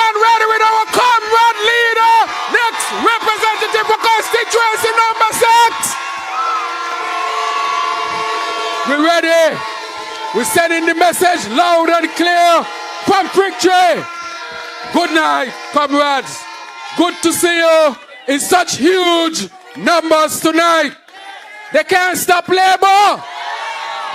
stand ready with our comrade leader, next representative for constituency number 6. We're ready. We're sending the message loud and clear from Victory. Good night, comrades. Good to see you in such huge numbers tonight. They can't stop Labour.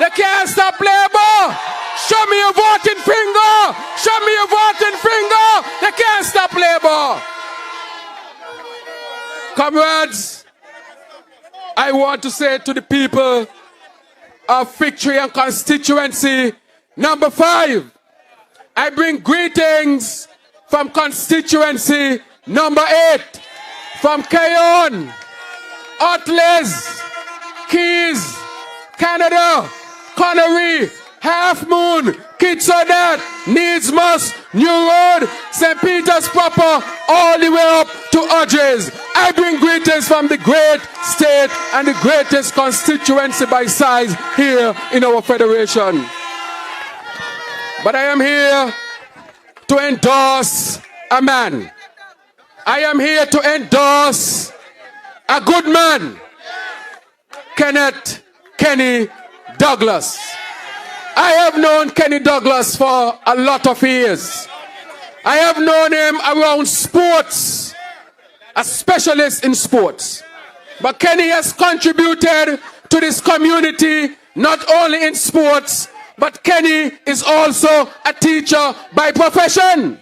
They can't stop Labour. Show me your voting finger. Show me your voting finger. They can't stop Labour. Comrades, I want to say to the people of Victory and constituency number 5, I bring greetings from constituency number 8, from Keyon, Atlas, Keys, Canada, Connery, Half Moon, Kitsonet, Needs Must, New Road, St. Peter's Proper, all the way up to Udges. I bring greetings from the great state and the greatest constituency by size here in our federation. But I am here to endorse a man. I am here to endorse a good man, Kenny Douglas. I have known Kenny Douglas for a lot of years. I have known him around sports, a specialist in sports. But Kenny has contributed to this community not only in sports, but Kenny is also a teacher by profession.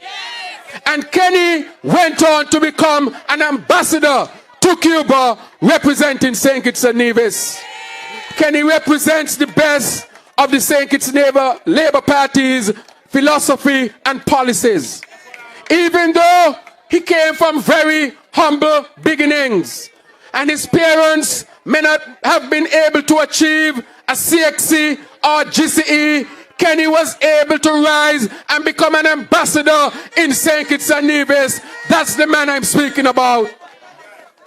And Kenny went on to become an ambassador to Cuba representing St. Kitts and Nevis. Kenny represents the best of the St. Kitts Labour Party's philosophy and policies. Even though he came from very humble beginnings and his parents may not have been able to achieve a CXC or GCE, Kenny was able to rise and become an ambassador in St. Kitts and Nevis. That's the man I'm speaking about.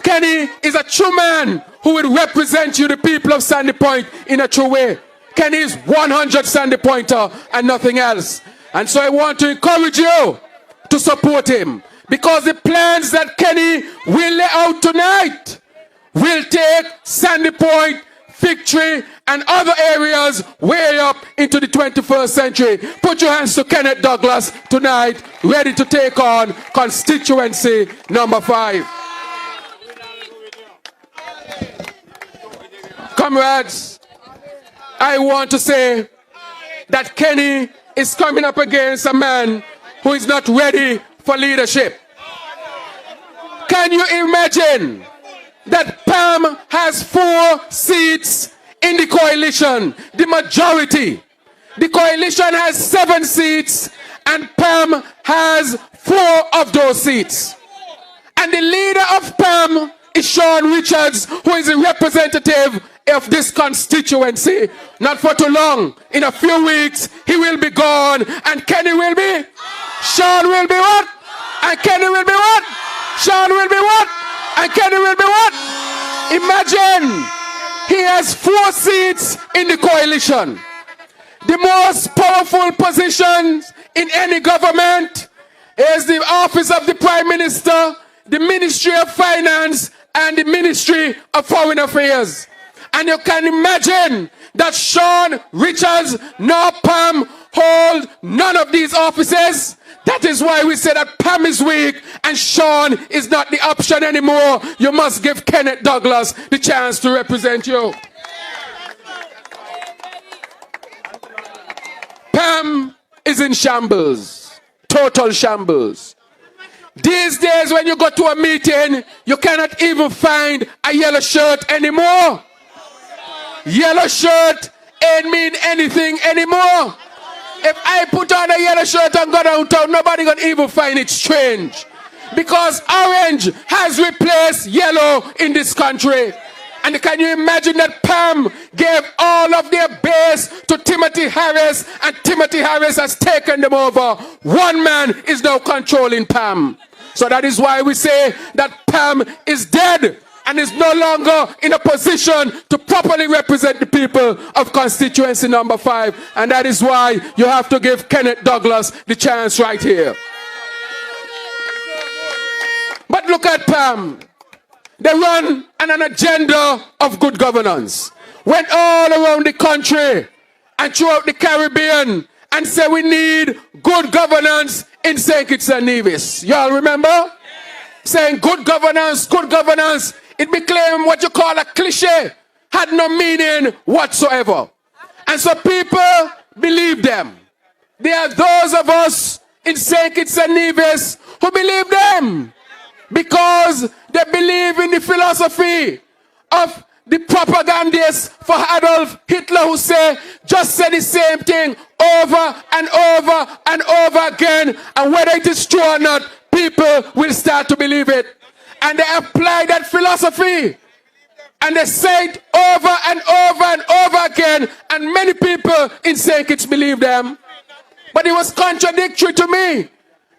Kenny is a true man who will represent you, the people of Sandy Point, in a true way. Kenny is 100 Sandy Pointer and nothing else. And so I want to encourage you to support him, because the plans that Kenny will lay out tonight will take Sandy Point, Victory, and other areas way up into the 21st century. Put your hands to Kenneth Douglas tonight, ready to take on constituency number 5. Comrades, I want to say that Kenny is coming up against a man who is not ready for leadership. Can you imagine that Pam has 4 seats in the coalition, the majority? The coalition has 7 seats and Pam has 4 of those seats. And the leader of Pam is Sean Richards, who is a representative of this constituency. Not for too long. In a few weeks, he will be gone. And Kenny will be? Sean will be what? And Kenny will be what? Sean will be what? And Kenny will be what? Imagine, he has 4 seats in the coalition. The most powerful positions in any government is the office of the Prime Minister, the Ministry of Finance, and the Ministry of Foreign Affairs. And you can imagine that Sean Richards nor Pam hold none of these offices. That is why we say that Pam is weak and Sean is not the option anymore. You must give Kenneth Douglas the chance to represent you. Pam is in shambles, total shambles. These days when you go to a meeting, you cannot even find a yellow shirt anymore. Yellow shirt ain't mean anything anymore. If I put on a yellow shirt and go downtown, nobody gonna even find it strange. Because orange has replaced yellow in this country. And can you imagine that Pam gave all of their base to Timothy Harris, and Timothy Harris has taken them over. One man is now controlling Pam. So that is why we say that Pam is dead and is no longer in a position to properly represent the people of constituency number 5. And that is why you have to give Kenneth Douglas the chance right here. look at PAM. They run an agenda of good governance. Went all around the country and throughout the Caribbean and said we need good governance in St. Kitts and Nevis. Y'all remember? Saying good governance, good governance. It became what you call a cliche. Had no meaning whatsoever. And so people believe them. There are those of us in St. Kitts and Nevis who believe them because they believe in the philosophy of the propagandists for Adolf Hitler who just say the same thing over and over and over again, and whether it is true or not, people will start to believe it. And they apply that philosophy. And they say it over and over and over again, and many people in St. Kitts believe them. But it was contradictory to me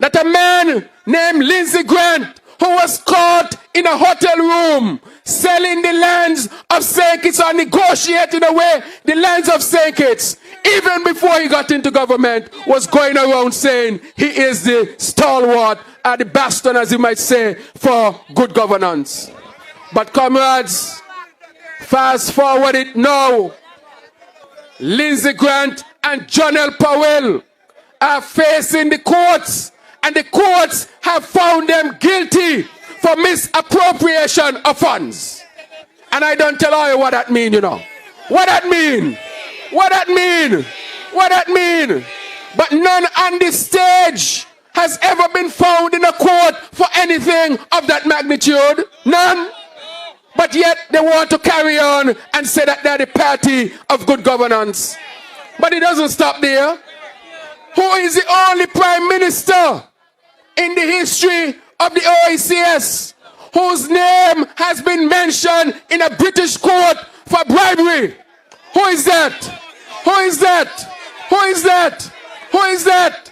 that a man named Lindsey Grant, who was caught in a hotel room selling the lands of St. Kitts or negotiating away the lands of St. Kitts, even before he got into government, was going around saying he is the stalwart, the bastion, as you might say, for good governance. But comrades, fast forward it now. Lindsey Grant and John L. Powell are facing the courts, and the courts have found them guilty for misappropriation of funds. And I don't tell you what that mean, you know. What that mean? What that mean? What that mean? But none on this stage has ever been found in a court for anything of that magnitude. None. But yet they want to carry on and say that they're the party of good governance. But it doesn't stop there. Who is the only prime minister in the history of the OECS whose name has been mentioned in a British court for bribery? Who is that? Who is that? Who is that? Who is that?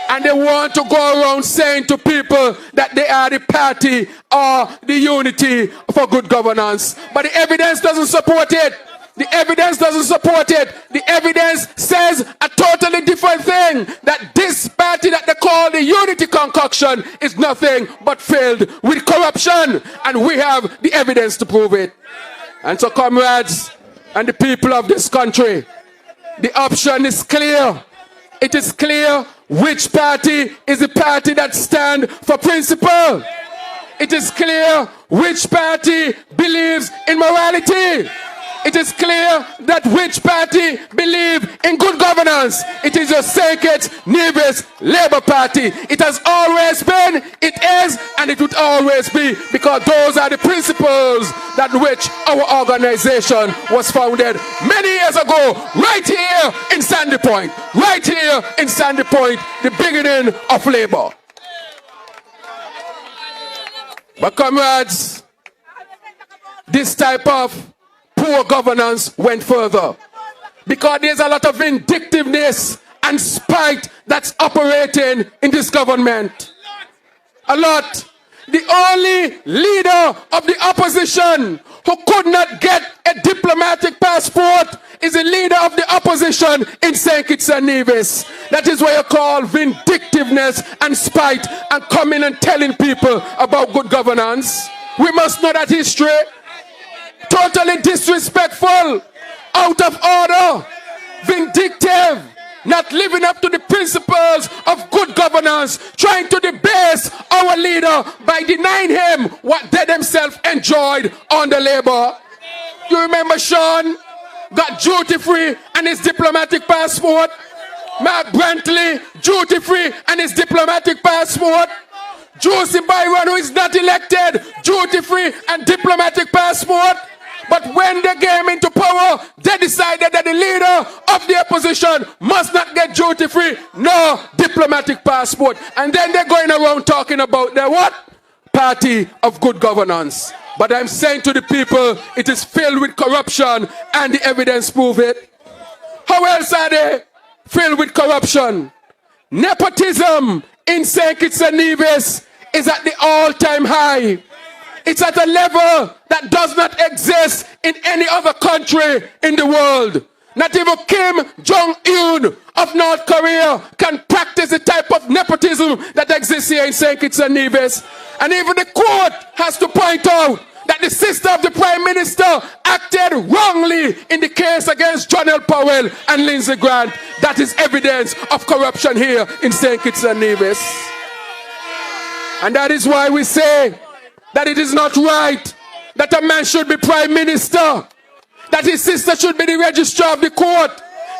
And they want to go around saying to people that they are the party or the unity for good governance. But the evidence doesn't support it. The evidence doesn't support it. The evidence says a totally different thing. That this party that they call the unity concoction is nothing but filled with corruption. And we have the evidence to prove it. And so, comrades and the people of this country, the option is clear. It is clear which party is the party that stands for principle. It is clear which party believes in morality. It is clear that which party believes in good governance. It is your St. Kitts Nevis Labour Party. It has always been, it is, and it would always be, because those are the principles that which our organization was founded many years ago, right here in Sandy Point. Right here in Sandy Point, the beginning of Labour. But comrades, this type of poor governance went further, because there's a lot of vindictiveness and spite that's operating in this government. A lot. The only leader of the opposition who could not get a diplomatic passport is the leader of the opposition in St. Kitts and Nevis. That is what you call vindictiveness and spite, and coming and telling people about good governance. We must know that history. Totally disrespectful, out of order, vindictive, not living up to the principles of good governance, trying to debase our leader by denying him what they themselves enjoyed under Labour. You remember Sean got duty-free and his diplomatic passport? Mark Brantley, duty-free and his diplomatic passport? Josie Byron, who is not elected, duty-free and diplomatic passport? But when they came into power, they decided that the leader of the opposition must not get duty-free, no diplomatic passport. And then they're going around talking about their what? Party of good governance. But I'm saying to the people, it is filled with corruption, and the evidence prove it. How else are they filled with corruption? Nepotism in St. Kitts and Nevis is at the all-time high. It's at a level that does not exist in any other country in the world. Not even Kim Jong-un of North Korea can practice the type of nepotism that exists here in St. Kitts and Nevis. And even the court has to point out that the sister of the Prime Minister acted wrongly in the case against John L. Powell and Lindsey Grant. That is evidence of corruption here in St. Kitts and Nevis. And that is why we say that it is not right that a man should be Prime Minister, that his sister should be the registrar of the court,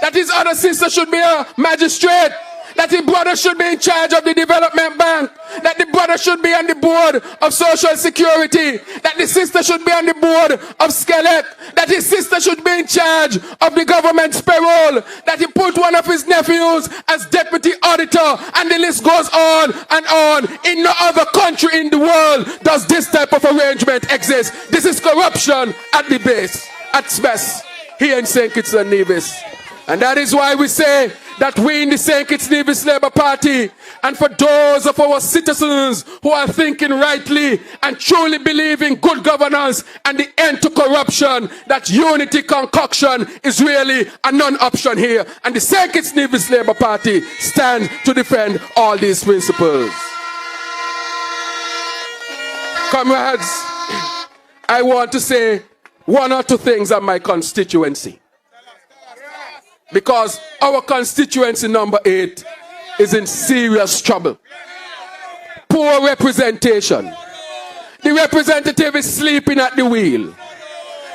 that his other sister should be a magistrate, that his brother should be in charge of the Development Bank, that the brother should be on the board of Social Security, that the sister should be on the board of Skelet, that his sister should be in charge of the government's payroll, that he put one of his nephews as deputy auditor, and the list goes on and on. In no other country in the world does this type of arrangement exist. This is corruption at the base, at best, here in St. Kitts and Nevis. And that is why we say that we in the St. Kitts Nevis Labour Party, and for those of our citizens who are thinking rightly and truly believe in good governance and the end to corruption, that unity concoction is really a non-option here. And the St. Kitts Nevis Labour Party stands to defend all these principles. Comrades, I want to say one or two things on my constituency, because our constituency number 8 is in serious trouble. Poor representation. The representative is sleeping at the wheel.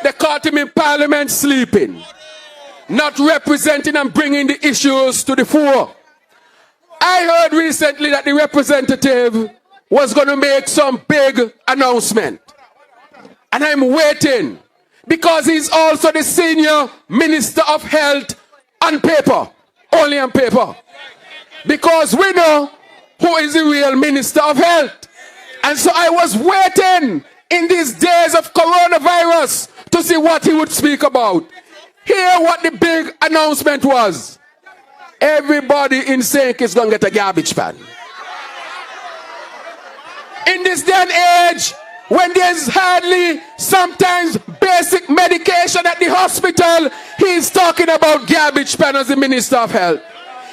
They caught him in Parliament sleeping, not representing and bringing the issues to the fore. I heard recently that the representative was going to make some big announcement, and I'm waiting, because he's also the senior Minister of Health on paper, only on paper, because we know who is the real Minister of Health. And so I was waiting in these days of coronavirus to see what he would speak about. Hear what the big announcement was. Everybody in St. Kitts is going to get a garbage pan. In this day and age, when there's hardly sometimes basic medication at the hospital, he's talking about garbage pan as the Minister of Health.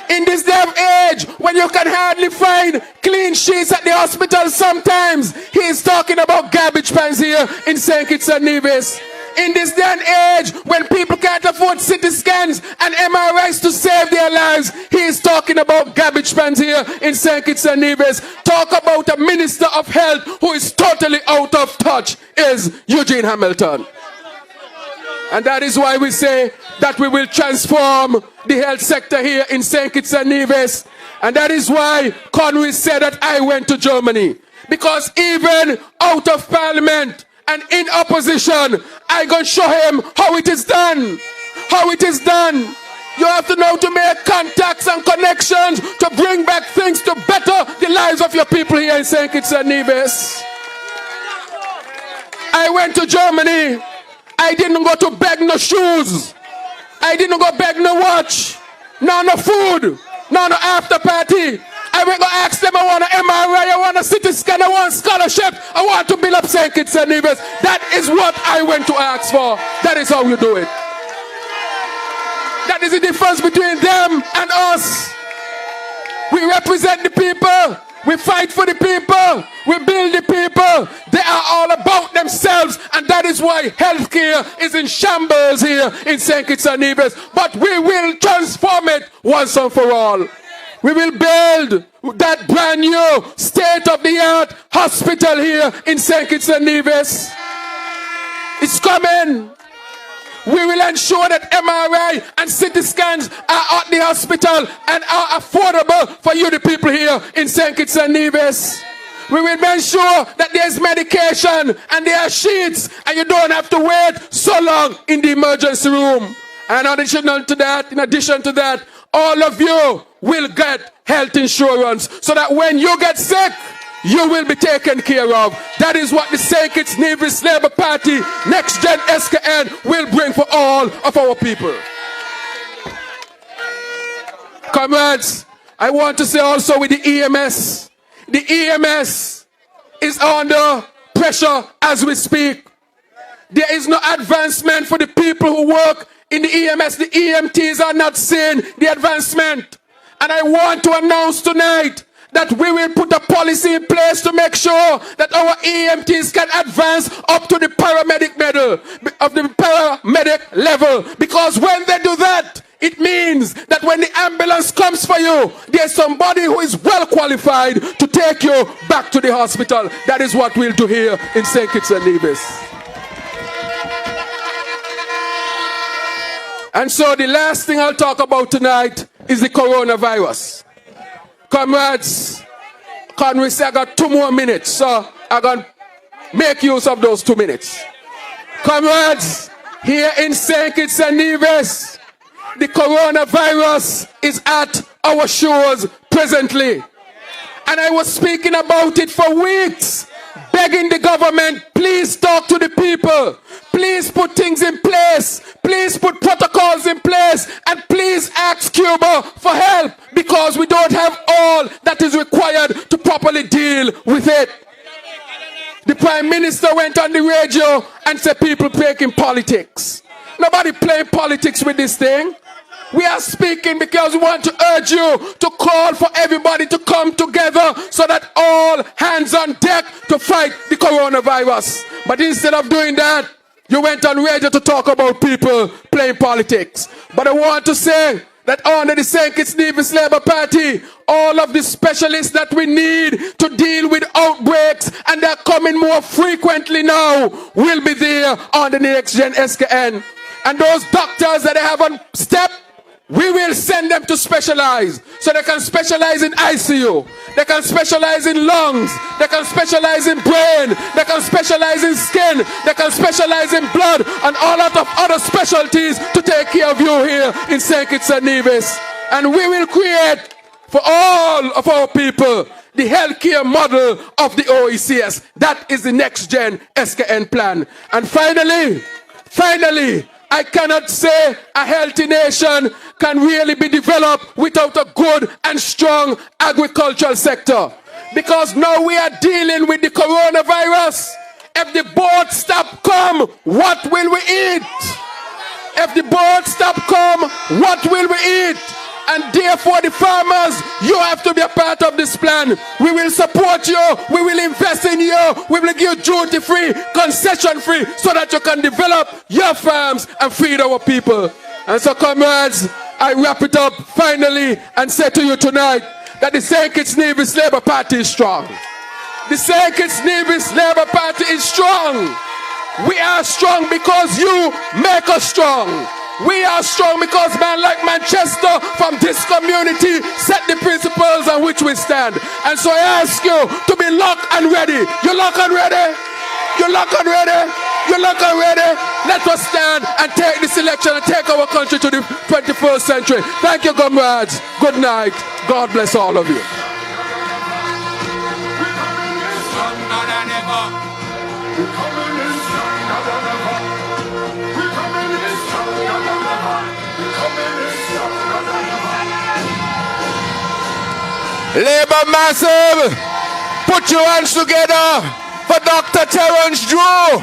In this day of age, when you can hardly find clean sheets at the hospital sometimes, he's talking about garbage pans here in St. Kitts and Nevis. In this day and age, when people can't afford CT scans and MRIs to save their lives, he is talking about garbage pans here in St. Kitts and Nevis. Talk about a Minister of Health who is totally out of touch is Eugene Hamilton. And that is why we say that we will transform the health sector here in St. Kitts and Nevis. And that is why Conway said that I went to Germany. Because even out of Parliament and in opposition, I going to show him how it is done. How it is done. You have to know to make contacts and connections to bring back things to better the lives of your people here in St. Kitts and Nevis. I went to Germany. I didn't go to beg no shoes. I didn't go beg no watch. No food. No after party. I went to ask them, I want an MRI, I want a CT scan, I want scholarship, I want to build up St. Kitts and Nevis. That is what I went to ask for. That is how you do it. That is the difference between them and us. We represent the people. We fight for the people. We build the people. They are all about themselves, and that is why healthcare is in shambles here in St. Kitts and Nevis. But we will transform it once and for all. We will build that brand new state-of-the-art hospital here in St. Kitts and Nevis. It's coming. We will ensure that MRI and CT scans are at the hospital and are affordable for you, the people here in St. Kitts and Nevis. We will make sure that there's medication and there are sheets and you don't have to wait so long in the emergency room. And in addition to that, all of you will get health insurance so that when you get sick, you will be taken care of. That is what the St. Kitts Nevis Labour Party, Next GEN-SKN, will bring for all of our people. Comrades, I want to say also with the EMS is under pressure as we speak. There is no advancement for the people who work in the EMS. The EMTs are not seeing the advancement. And I want to announce tonight that we will put a policy in place to make sure that our EMTs can advance up to the paramedic level. Because when they do that, it means that when the ambulance comes for you, there's somebody who is well qualified to take you back to the hospital. That is what we'll do here in St. Kitts and Nevis. And so the last thing I'll talk about tonight is the coronavirus. Comrades, can we say I got 2 more minutes, so I'm going to make use of those 2 minutes. Comrades, here in St. Kitts and Nevis, the coronavirus is at our shores presently. And I was speaking about it for weeks, begging the government, please talk to the people. Please put things in place. Please put protocols in place. And please ask Cuba for help, because we don't have all that is required to properly deal with it. The Prime Minister went on the radio and said people playing politics. Nobody playing politics with this thing. We are speaking because we want to urge you to call for everybody to come together so that all hands on deck to fight the coronavirus. But instead of doing that, you went on radio to talk about people playing politics. But I want to say that under the St. Kitts Nevis Labour Party, all of the specialists that we need to deal with outbreaks, and they're coming more frequently now, will be there on the next GEN-SKN. And those doctors that they have on step, we will send them to specialize. So they can specialize in ICU. They can specialize in lungs. They can specialize in brain. They can specialize in skin. They can specialize in blood and all lot of other specialties to take care of you here in St. Kitts and Nevis. And we will create for all of our people the healthcare model of the OECS. That is the next GEN-SKN plan. And finally, I cannot say a healthy nation can really be developed without a good and strong agricultural sector. Because now we are dealing with the coronavirus. If the boats stop come, what will we eat? If the boats stop come, what will we eat? And therefore the farmers, you have to be a part of this plan. We will support you, we will invest in you, we will give you duty free, concession free, so that you can develop your farms and feed our people. And so comrades, I wrap it up finally and say to you tonight that the St. Kitts Nevis Labour Party is strong. The St. Kitts Nevis Labour Party is strong. We are strong because you make us strong. We are strong because man like Manchester from this community set the principles on which we stand. And so I ask you to be locked and ready. You locked and ready? You locked and ready? You locked and ready? Let us stand and take this election and take our country to the 21st century. Thank you, comrades. Good night. God bless all of you. Labour Massive, put your hands together for Dr. Terence Drew,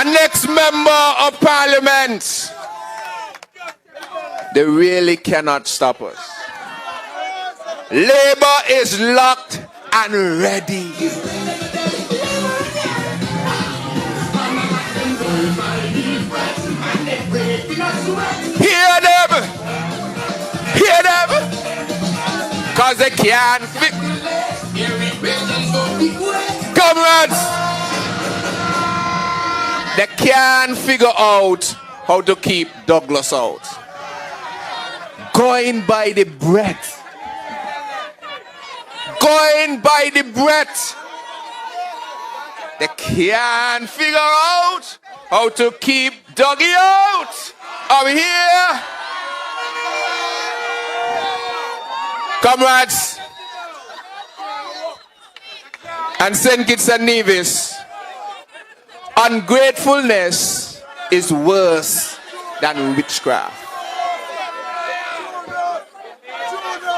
a next member of Parliament. They really cannot stop us. Labour is locked and ready. Hear them! Hear them! Cause they can't fix. Comrades! They can't figure out how to keep Douglas out. Going by the breath. Going by the breath. They can't figure out how to keep Dougie out. Are we here? Comrades, and St. Kitts and Nevis, ungratefulness is worse than witchcraft.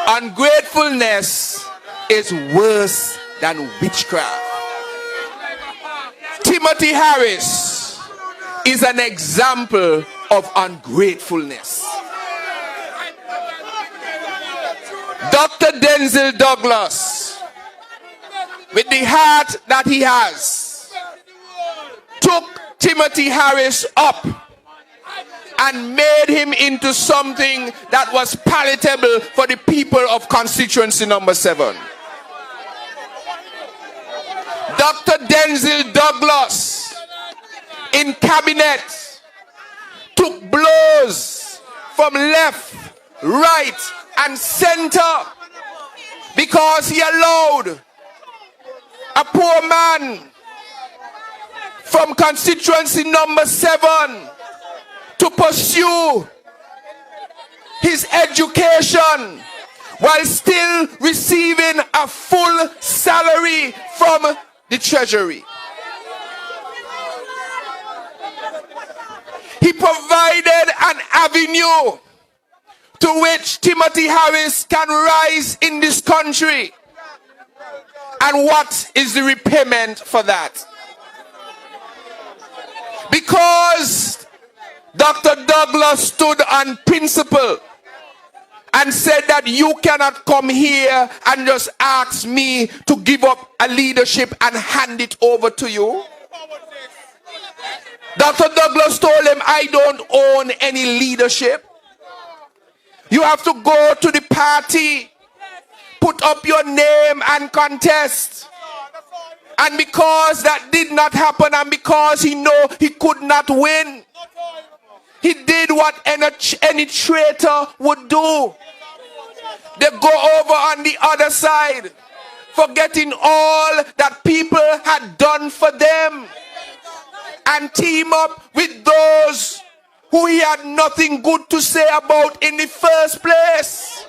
Ungratefulness is worse than witchcraft. Timothy Harris is an example of ungratefulness. Dr. Denzel Douglas, with the heart that he has, took Timothy Harris up and made him into something that was palatable for the people of constituency number 7. Dr. Denzel Douglas in cabinet took blows from left, right, and center because he allowed a poor man from constituency number 7 to pursue his education while still receiving a full salary from the treasury. He provided an avenue to which Timothy Harris can rise in this country. And what is the repayment for that? Because Dr. Douglas stood on principle and said that you cannot come here and just ask me to give up a leadership and hand it over to you. Dr. Douglas told him, I don't own any leadership. You have to go to the party, put up your name and contest. And because that did not happen and because he knew he could not win, he did what any traitor would do. They go over on the other side, forgetting all that people had done for them, and team up with those who he had nothing good to say about in the first place,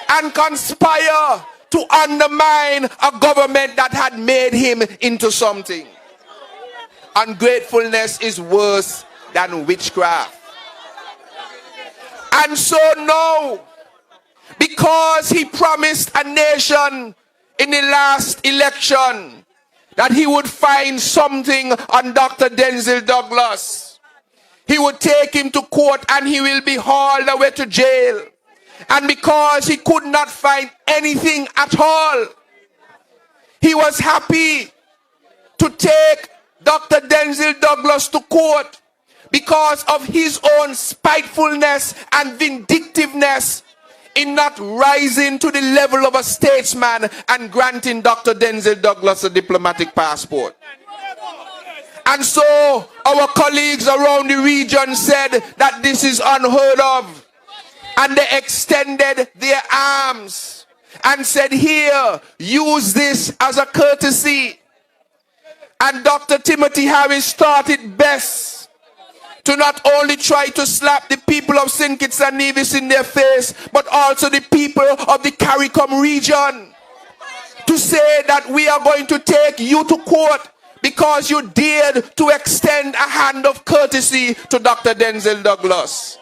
and conspire to undermine a government that had made him into something. Ungratefulness is worse than witchcraft. And so now, because he promised a nation in the last election that he would find something on Dr. Denzel Douglas, he would take him to court and he will be hauled away to jail. And because he could not find anything at all, he was happy to take Dr. Denzel Douglas to court because of his own spitefulness and vindictiveness in not rising to the level of a statesman and granting Dr. Denzel Douglas a diplomatic passport. And so our colleagues around the region said that this is unheard of. And they extended their arms and said, here, use this as a courtesy. And Dr. Timothy Harris thought it best to not only try to slap the people of St. Kitts and Nevis in their face, but also the people of the CARICOM region, to say that we are going to take you to court because you dared to extend a hand of courtesy to Dr. Denzel Douglas.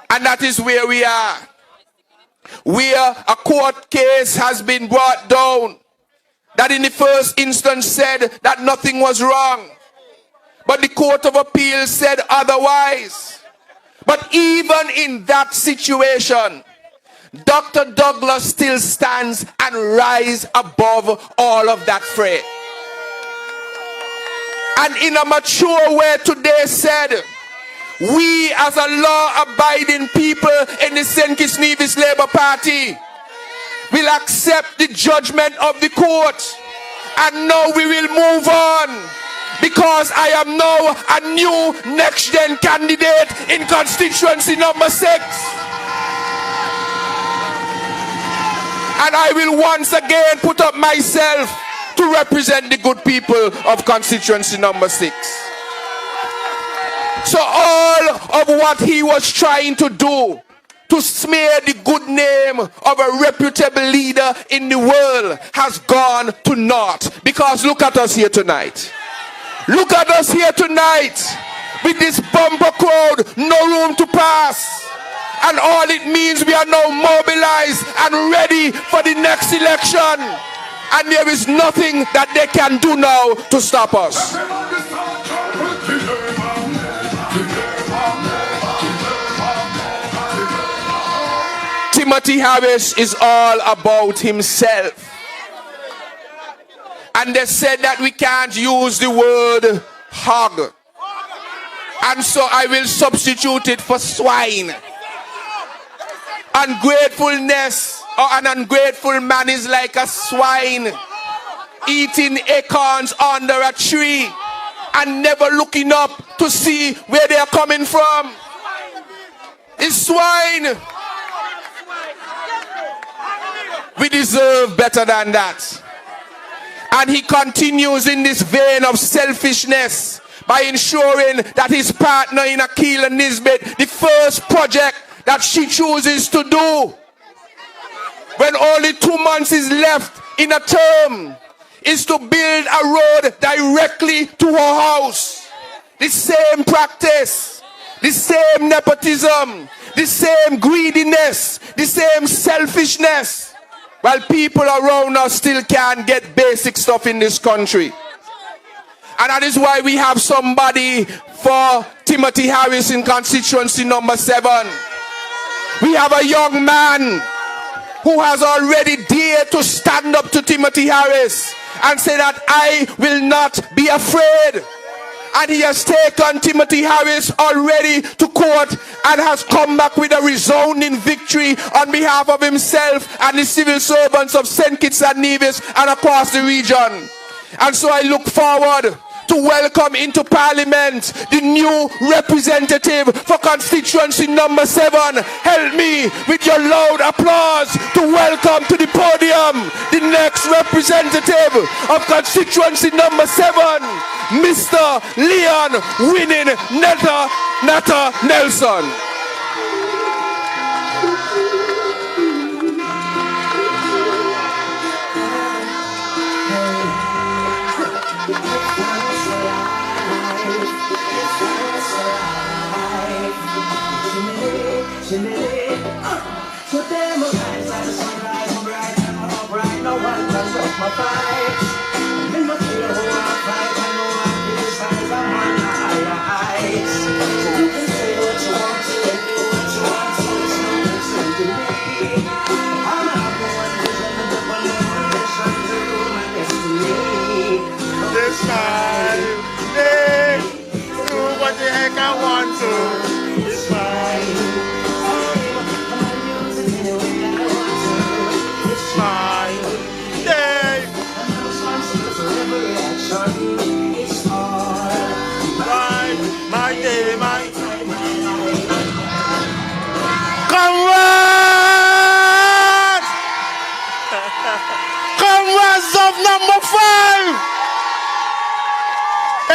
And that is where we are. Where a court case has been brought down that in the first instance said that nothing was wrong. But the Court of Appeal said otherwise. But even in that situation, Dr. Douglas still stands and rises above all of that fray. And in a mature way today said, we as a law-abiding people in the St. Kitts Nevis Labour Party will accept the judgment of the court, and now we will move on, because I am now a new next-gen candidate in constituency number 6. And I will once again put up myself to represent the good people of constituency number 6. So all of what he was trying to do to smear the good name of a reputable leader in the world has gone to naught. Because look at us here tonight. Look at us here tonight with this bumper crowd, no room to pass. And all it means, we are now mobilized and ready for the next election. And there is nothing that they can do now to stop us. Timothy Harris is all about himself. And they said that we can't use the word hog. And so I will substitute it for swine. Ungratefulness, or an ungrateful man is like a swine eating acorns under a tree and never looking up to see where they are coming from. It's swine. We deserve better than that. And he continues in this vein of selfishness by ensuring that his partner in Akila Nisbet, the first project that she chooses to do when only 2 months is left in a term, is to build a road directly to her house. The same practice, the same nepotism, the same greediness, the same selfishness, while people around us still can't get basic stuff in this country. And that is why we have somebody for Timothy Harris in constituency number 7. We have a young man who has already dared to stand up to Timothy Harris and say that I will not be afraid. And he has taken Timothy Harris already to court and has come back with a resounding victory on behalf of himself and the civil servants of St. Kitts and Nevis and across the region. And so I look forward to welcome into Parliament the new representative for constituency number 7. Help me with your loud applause to welcome to the podium the next representative of constituency number 7, Mr. Leon Winning Netta Nelson. Comrades of number 5.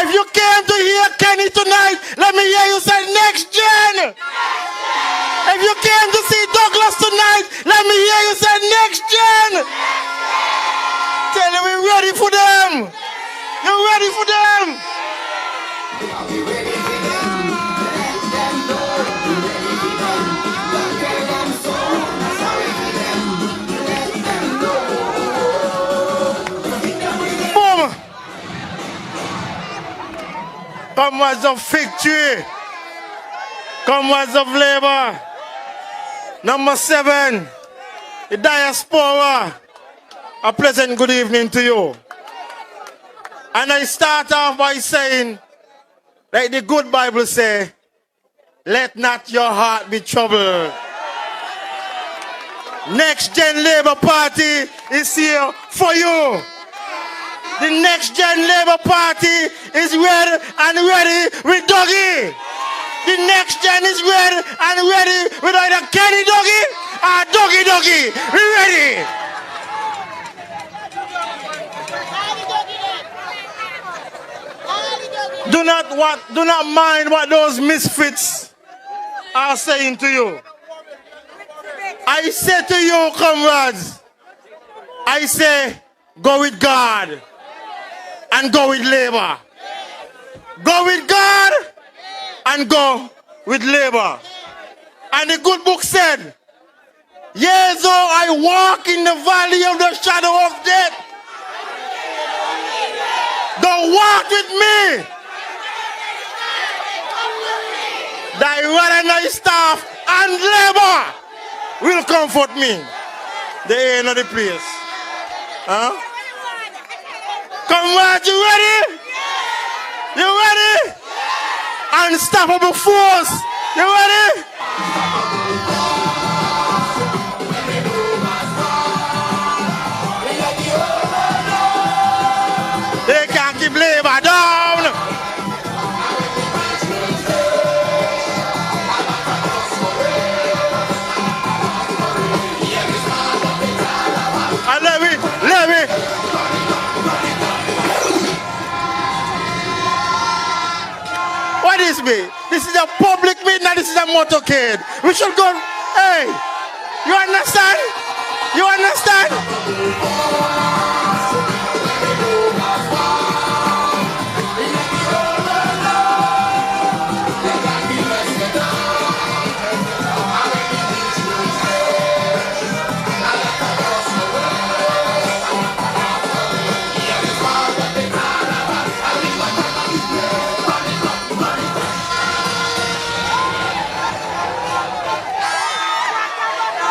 If you came to hear Kenny tonight, let me hear you say next gen. If you came to see Douglas tonight, let me hear you say next gen. Tell them we're ready for them. You're ready for them. Comrades of victory, comrades of labor, number 7, the diaspora, a pleasant good evening to you. And I start off by saying, like the good Bible say, let not your heart be troubled. Next Gen Labour Party is here for you. The Next Gen Labour Party is ready and ready with Dougie. The Next Gen is ready and ready with either Kenny Dougie or Dougie Dougie. We ready. Do not mind what those misfits are saying to you. I say to you, comrades, I say, go with God. And go with labor. Go with God and go with labor. And the good book said, yea, though I walk in the valley of the shadow of death, don't walk with me. Thy rod and thy staff and labor, will comfort me. They ain't not the place. Huh? Comrades, you ready? You ready? Unstoppable force. You ready? They can't keep labor down. And let me. What is me? This is a public meeting and this is a motorcade. We should go. Hey, you understand? You understand?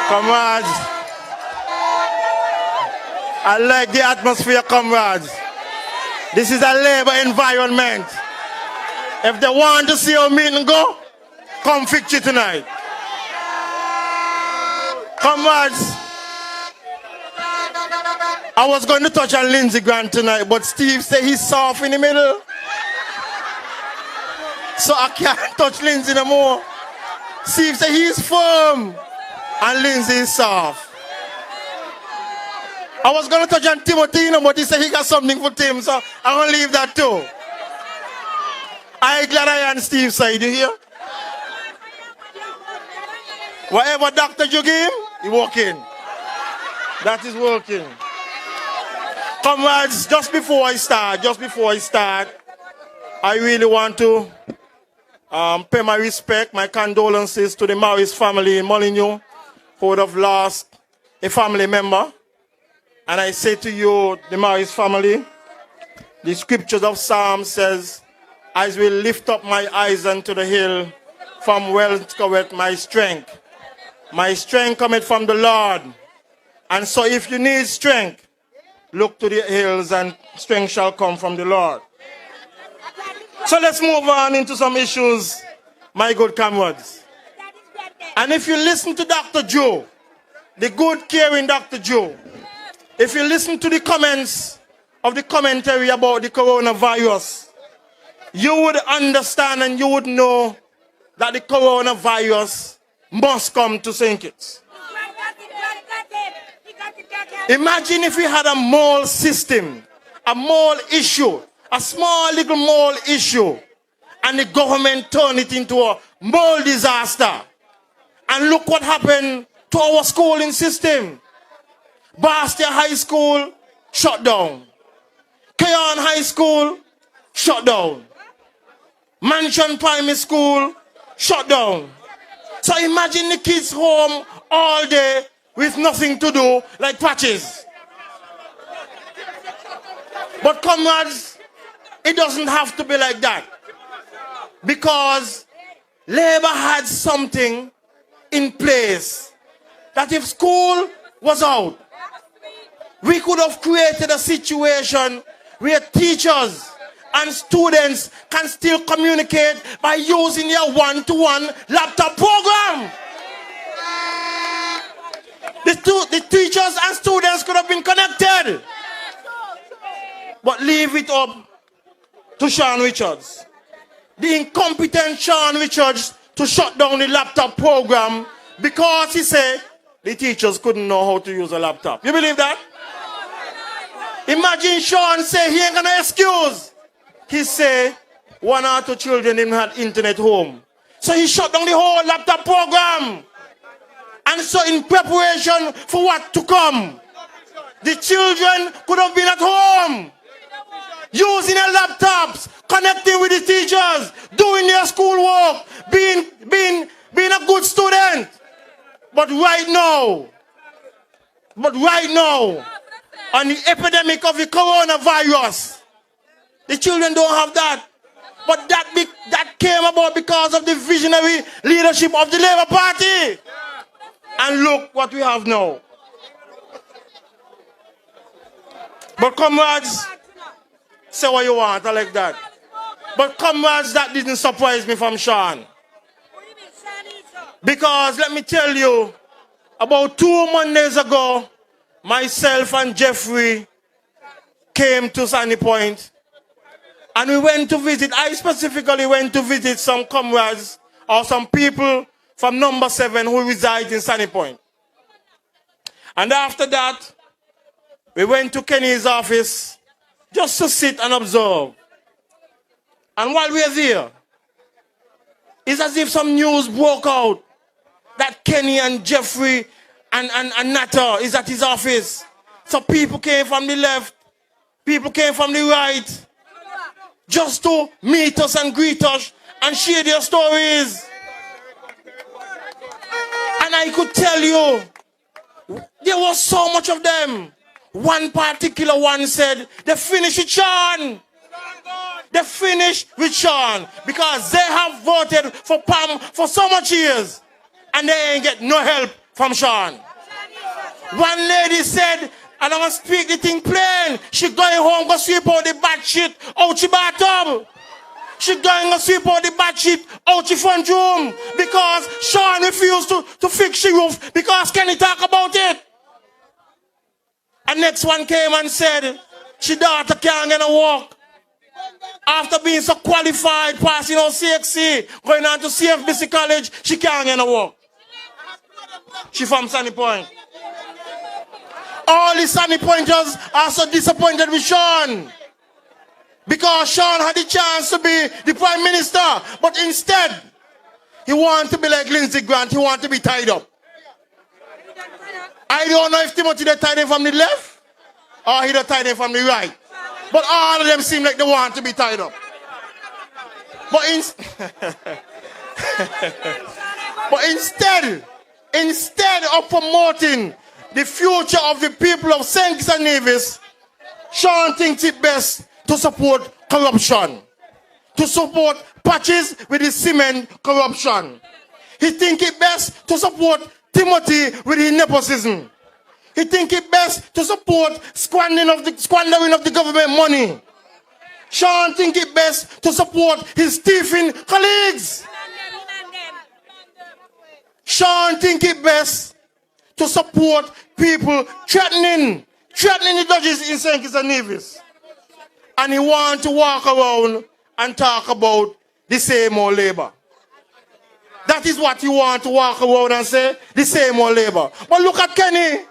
Comrades, I like the atmosphere, comrades. This is a labor environment. If they want to see our meeting go, come fix it tonight. Comrades, I was going to touch on Lindsey Grant tonight, but Steve said he's soft in the middle. So I can't touch Lindsey no more. Steve said he's firm. And Lindsey is soft. I was going to touch on Timothy, but he said he got something for Tim, so I'm going to leave that too. I'm glad I on Steve's side, you hear? Whatever doctor you give him, he working. That is working. Comrades, just before I start, I really want to pay my respect, my condolences to the Morris family in Molineux, who would have lost a family member. And I say to you, the Morris family, the scriptures of Psalm says, "I will lift up my eyes unto the hill, from whence cometh my strength. My strength cometh from the Lord." And so if you need strength, look to the hills and strength shall come from the Lord. So let's move on into some issues, my good comrades. And if you listen to Dr. Joe, the good, caring Dr. Joe, if you listen to the comments of the commentary about the coronavirus, you would understand and you would know that the coronavirus must come to St. Kitts. Imagine if we had a mole system, a mole issue, a small little mole issue, and the government turned it into a mole disaster. And look what happened to our schooling system. Bastia High School, shut down. Keon High School, shut down. Mansion Primary School, shut down. So imagine the kids home all day with nothing to do, like patches. But comrades, it doesn't have to be like that. Because Labour had something in place that if school was out, we could have created a situation where teachers and students can still communicate by using their one-to-one laptop program. The teachers and students could have been connected. But leave it up to Sean Richards, the incompetent Sean Richards, to shut down the laptop program because he said the teachers couldn't know how to use a laptop. You believe that? Imagine Sean say he ain't gonna excuse. He say one or two children didn't have internet home. So he shut down the whole laptop program. And so in preparation for what to come, the children could have been at home, using their laptops, connecting with the teachers, doing their schoolwork, being a good student. But right now, on the epidemic of the coronavirus, the children don't have that. But that came about because of the visionary leadership of the Labour Party. And look what we have now. But comrades, say what you want, I like that. But comrades, that didn't surprise me from Sean. Because let me tell you, about 2 Mondays ago, myself and Jeffrey came to Sunny Point. And we went to visit, I specifically went to visit some comrades or some people from number 7 who reside in Sunny Point. And after that, we went to Kenny's office just to sit and observe. And while we were there, it's as if some news broke out that Kenny and Jeffrey and Natter is at his office. So people came from the left, people came from the right, just to meet us and greet us and share their stories. And I could tell you, there was so much of them. One particular one said, they finished with Sean. They finished with Sean because they have voted for Pam for so much years and they ain't get no help from Sean. One lady said, and I'm going to speak the thing plain, she going home go sweep out the bad shit out she bathtub. She going to sweep out the bad shit out she front room because Sean refused to fix the roof because Kenny talk about it. And next one came and said, she daughter can't get a walk. After being so qualified, passing out CXC, going on to CFBC College, she can't get a walk. She from Sunny Point. All the Sunny Pointers are so disappointed with Sean. Because Sean had the chance to be the Prime Minister, but instead, he wanted to be like Lindsey Grant, he wanted to be tied up. I don't know if Timothy they tied him from the left or he they tied him from the right. But all of them seem like they want to be tied up. But, but instead of promoting the future of the people of St. Kitts and Nevis, Sean thinks it best to support corruption. To support patches with the cement corruption. He thinks it best to support Timothy with his nepotism. He thinks it best to support squandering of the government money. Sean thinks it best to support his thieving colleagues. Sean thinks it best to support people threatening the judges in St. Kitts and Nevis. And he wants to walk around and talk about the same old labor. That is what you want to walk around and say, the same old labor. But look at Kenny.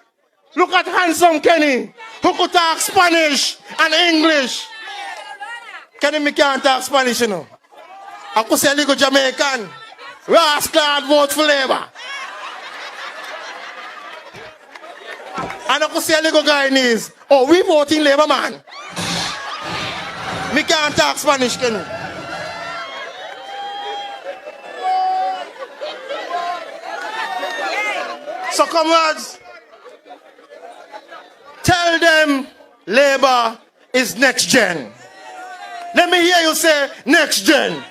Look at handsome Kenny, who could talk Spanish and English. Kenny, me can't talk Spanish, you know. I could say a little Jamaican. Rascal vote for labor. And I could say a little Guyanese. Oh, we vote in labor, man. Me can't talk Spanish, Kenny. So comrades, tell them labor is next gen. Let me hear you say next gen.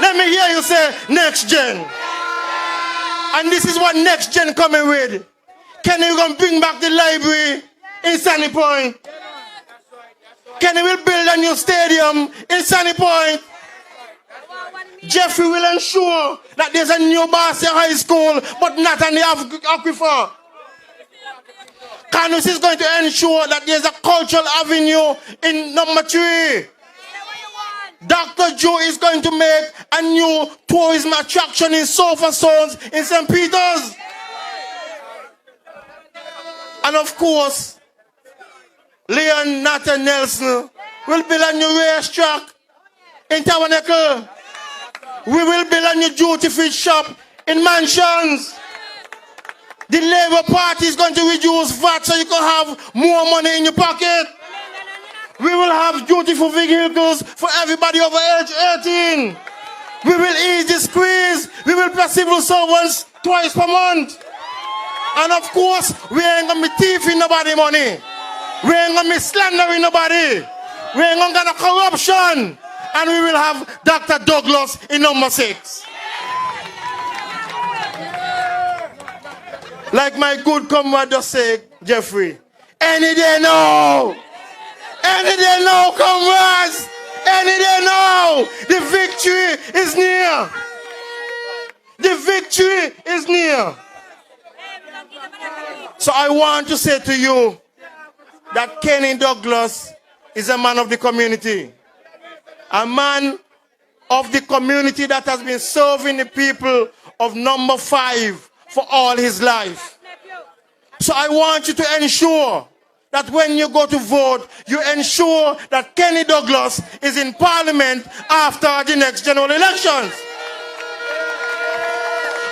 Let me hear you say next gen. And this is what next gen coming with. Kenny will bring back the library in Sunny Point. Kenny will build a new stadium in Sunny Point. Jeffrey will ensure that there's a new Barcia High School, but not on the aquifer. Canus is going to ensure that there's a cultural avenue in number 3. Dr. Joe is going to make a new tourism attraction in Sofa Zones in St. Peter's. And of course, Leon Nathan Nelson will build a new racetrack in Tabernacle. We will build a new duty-free shop in Mansions. The Labour Party is going to reduce VAT so you can have more money in your pocket. We will have duty-free vehicles for everybody over age 18. We will ease the squeeze. We will pay civil servants twice per month. And of course, we ain't going to be thieving nobody money. We ain't going to be slandering nobody. We ain't going to get corruption. And we will have Dr. Douglas in number 6. Like my good comrade just said, Jeffrey, any day now. Any day now, comrades. Any day now. The victory is near. The victory is near. So I want to say to you that Kenny Douglas is a man of the community. A man of the community that has been serving the people of number 5 for all his life. So I want you to ensure that when you go to vote, you ensure that Kenny Douglas is in Parliament after the next general elections.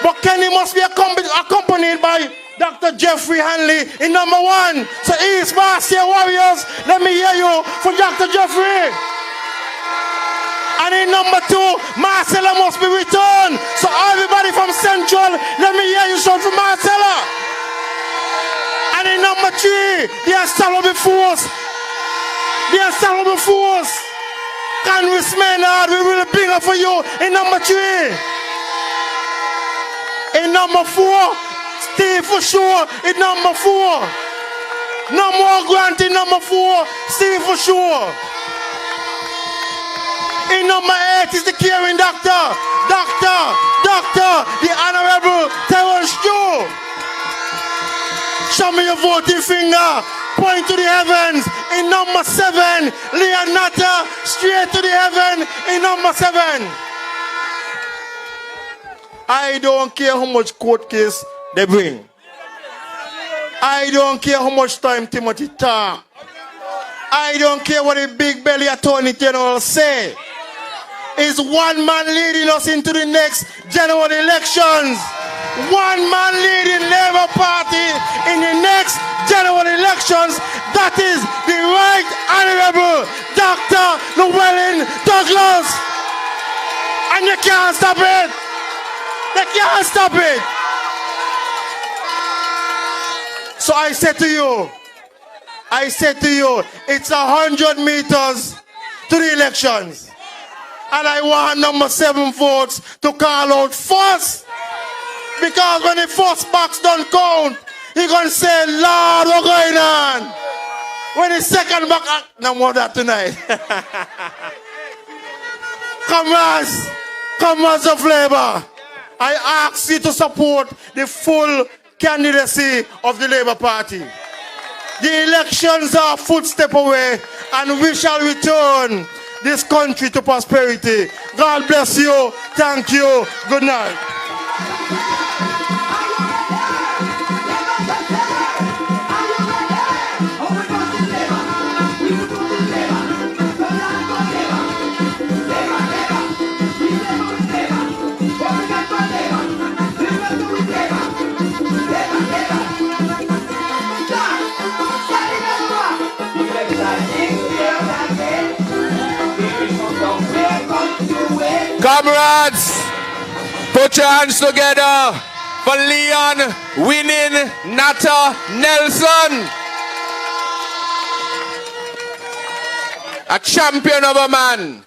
But Kenny must be accompanied by Dr. Jeffrey Hanley in number 1. So East Marcia Warriors, let me hear you for Dr. Jeffrey. And in number 2, Marcella must be returned. So everybody from Central, let me hear you shout for Marcella. And in number 3, the unstoppable force. The unstoppable force. Congress Maynard, we will bring up for you in number 3. In number 4, Steve for sure in number 4. No more Grant in number 4, Steve for sure. In number 8 is the caring doctor, the Honorable Terrence Joe. Show me your voting finger, point to the heavens. In number 7, Leonata, straight to the heaven in number 7. I don't care how much court case they bring. I don't care how much time Timothy talk. I don't care what the big belly attorney general say. Is one man leading us into the next general elections. One man leading Labour Party in the next general elections. That is the Right Honourable Dr. Llewellyn Douglas. And you can't stop it. They can't stop it. So I said to you, it's 100 meters to the elections. And I want number 7 votes to call out first. Because when the first box don't count, he's going to say, Lord, what's going on? When the second box, no more of that tonight. Comrades of Labour, I ask you to support the full candidacy of the Labour Party. The elections are a footstep away, and we shall return this country to prosperity. God bless you. Thank you. Good night. Comrades, put your hands together for Leon winning Nata Nelson. A champion of a man.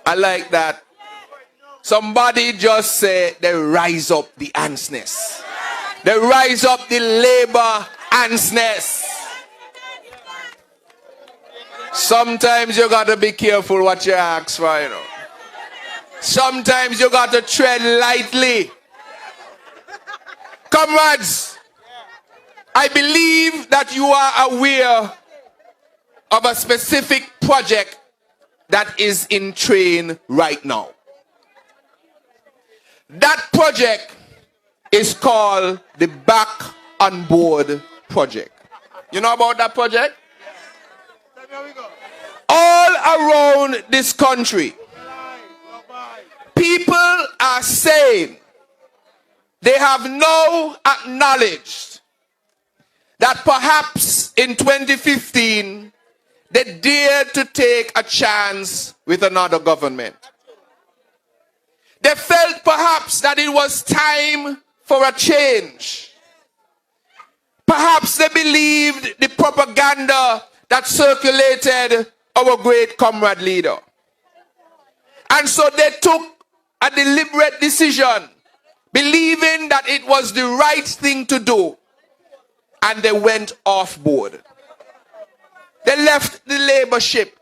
I like that. Somebody just say they rise up the antsness. They rise up the Labour antsness. Sometimes you got to be careful what you ask for, you know. Sometimes you got to tread lightly. Comrades, I believe that you are aware of a specific project that is in train right now. That project is called the Back on Board Project. You know about that project? All around this country, people are saying they have now acknowledged that perhaps in 2015 they dared to take a chance with another government. They felt perhaps that it was time for a change. Perhaps they believed the propaganda that circulated our great comrade leader. And so they took a deliberate decision believing that it was the right thing to do, and they went off board. They left the Labour ship,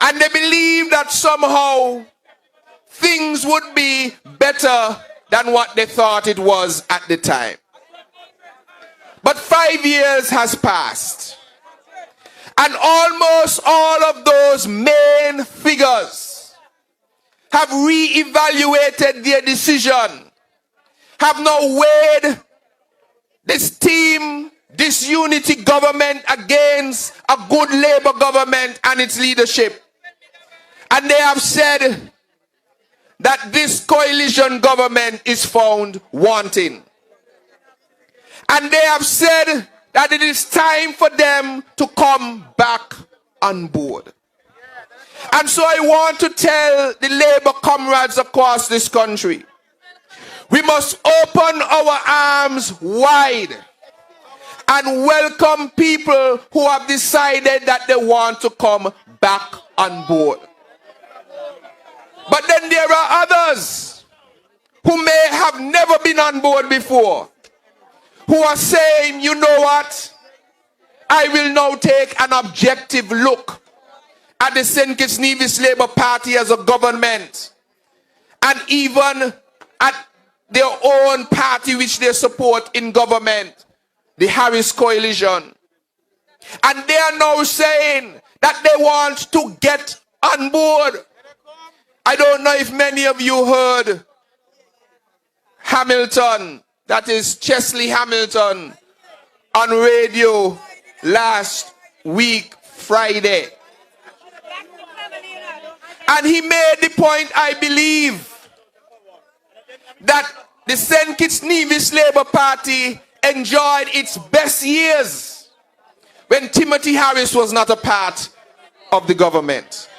and they believed that somehow things would be better than what they thought it was at the time. But 5 years has passed, and almost all of those main figures have re-evaluated their decision, have now weighed this team, this unity government against a good Labour government and its leadership. And they have said that this coalition government is found wanting. And they have said that it is time for them to come back on board. And so I want to tell the Labour comrades across this country, we must open our arms wide and welcome people who have decided that they want to come back on board. But then there are others who may have never been on board before, who are saying, you know what? I will now take an objective look at the St. Kitts Nevis Labour Party as a government, and even at their own party which they support in government, the Harris Coalition. And they are now saying that they want to get on board. I don't know if many of you heard Hamilton, that is Chesley Hamilton, on radio last week, Friday. And he made the point, I believe, that the St. Kitts Nevis Labour Party enjoyed its best years when Timothy Harris was not a part of the government.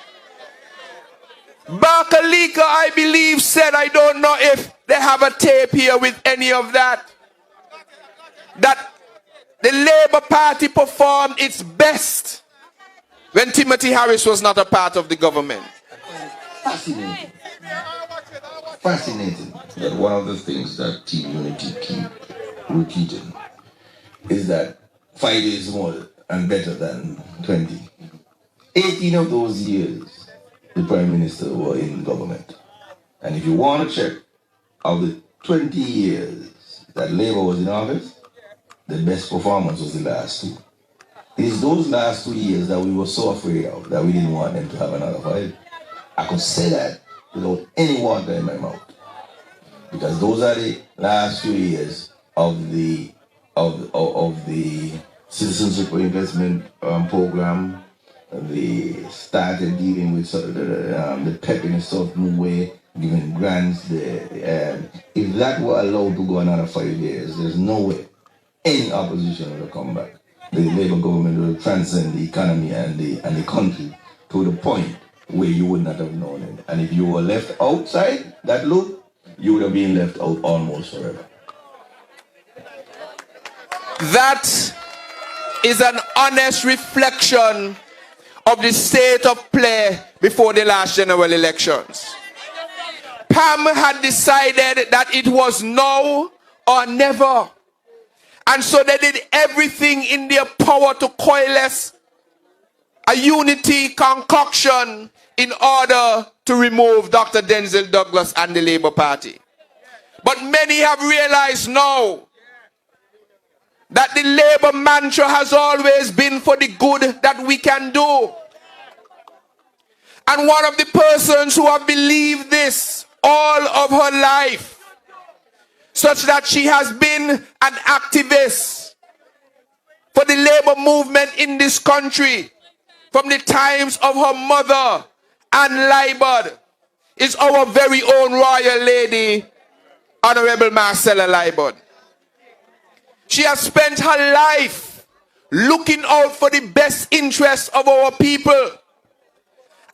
Barkalika, I believe, said, I don't know if they have a tape here with any of that, that the Labour Party performed its best when Timothy Harris was not a part of the government. Fascinating. Fascinating that one of the things that Team Unity keep repeating is that 5 is more and better than 20. 18 of those years, the Prime Minister were in government. And if you want to check of the 20 years that Labour was in office, the best performance was the last two. It is those last 2 years that we were so afraid of that we didn't want them to have another 5. I could say that without any water in my mouth, because those are the last few years of the citizenship investment program. They started dealing with the PEP in a certain way, giving grants. If that were allowed to go another 5 years, there's no way any opposition will come back. The Labour government will transcend the economy and the country to the point where you would not have known it. And if you were left outside that loop, you would have been left out almost forever. That is an honest reflection of the state of play before the last general elections. PAM had decided that it was now or never. And so they did everything in their power to coalesce a unity concoction in order to remove Dr. Denzel Douglas and the Labour Party. But many have realized now that the Labour mantra has always been for the good that we can do. And one of the persons who have believed this all of her life, such that she has been an activist for the Labour movement in this country from the times of her mother, Anne Libod, is our very own royal lady, Honorable Marcella Libod. She has spent her life looking out for the best interests of our people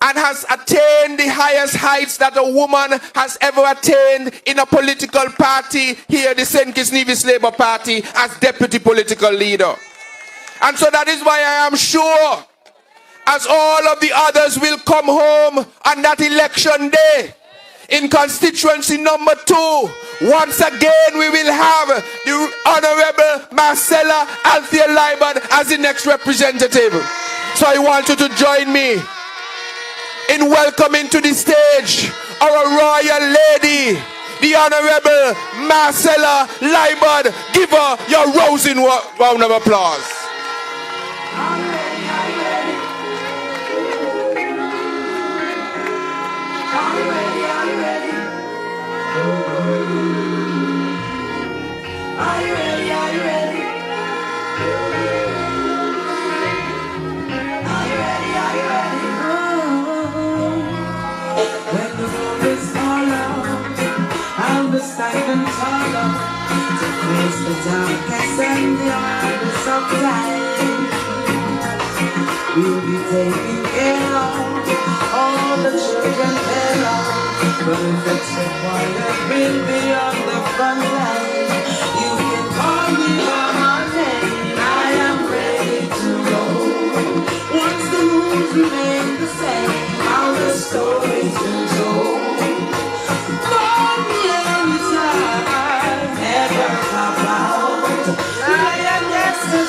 and has attained the highest heights that a woman has ever attained in a political party here, the St. Kitts Nevis Labour Party, as deputy political leader. And so that is why I am sure, as all of the others will come home on that election day, In constituency number 2, once again we will have the Honorable Marcella Althea Liebert as the next representative. So I want you to join me in welcoming to the stage our royal lady, the Honorable Marcella Liebert. Give her your rousing round of applause. Stand and follow to face the darkest and the hardest of time. We'll be taking care of all the children there, but if it's required, we'll be on the front line. You can call me by my name, I am ready to roll. Once the rules remain the same, how the story's been told.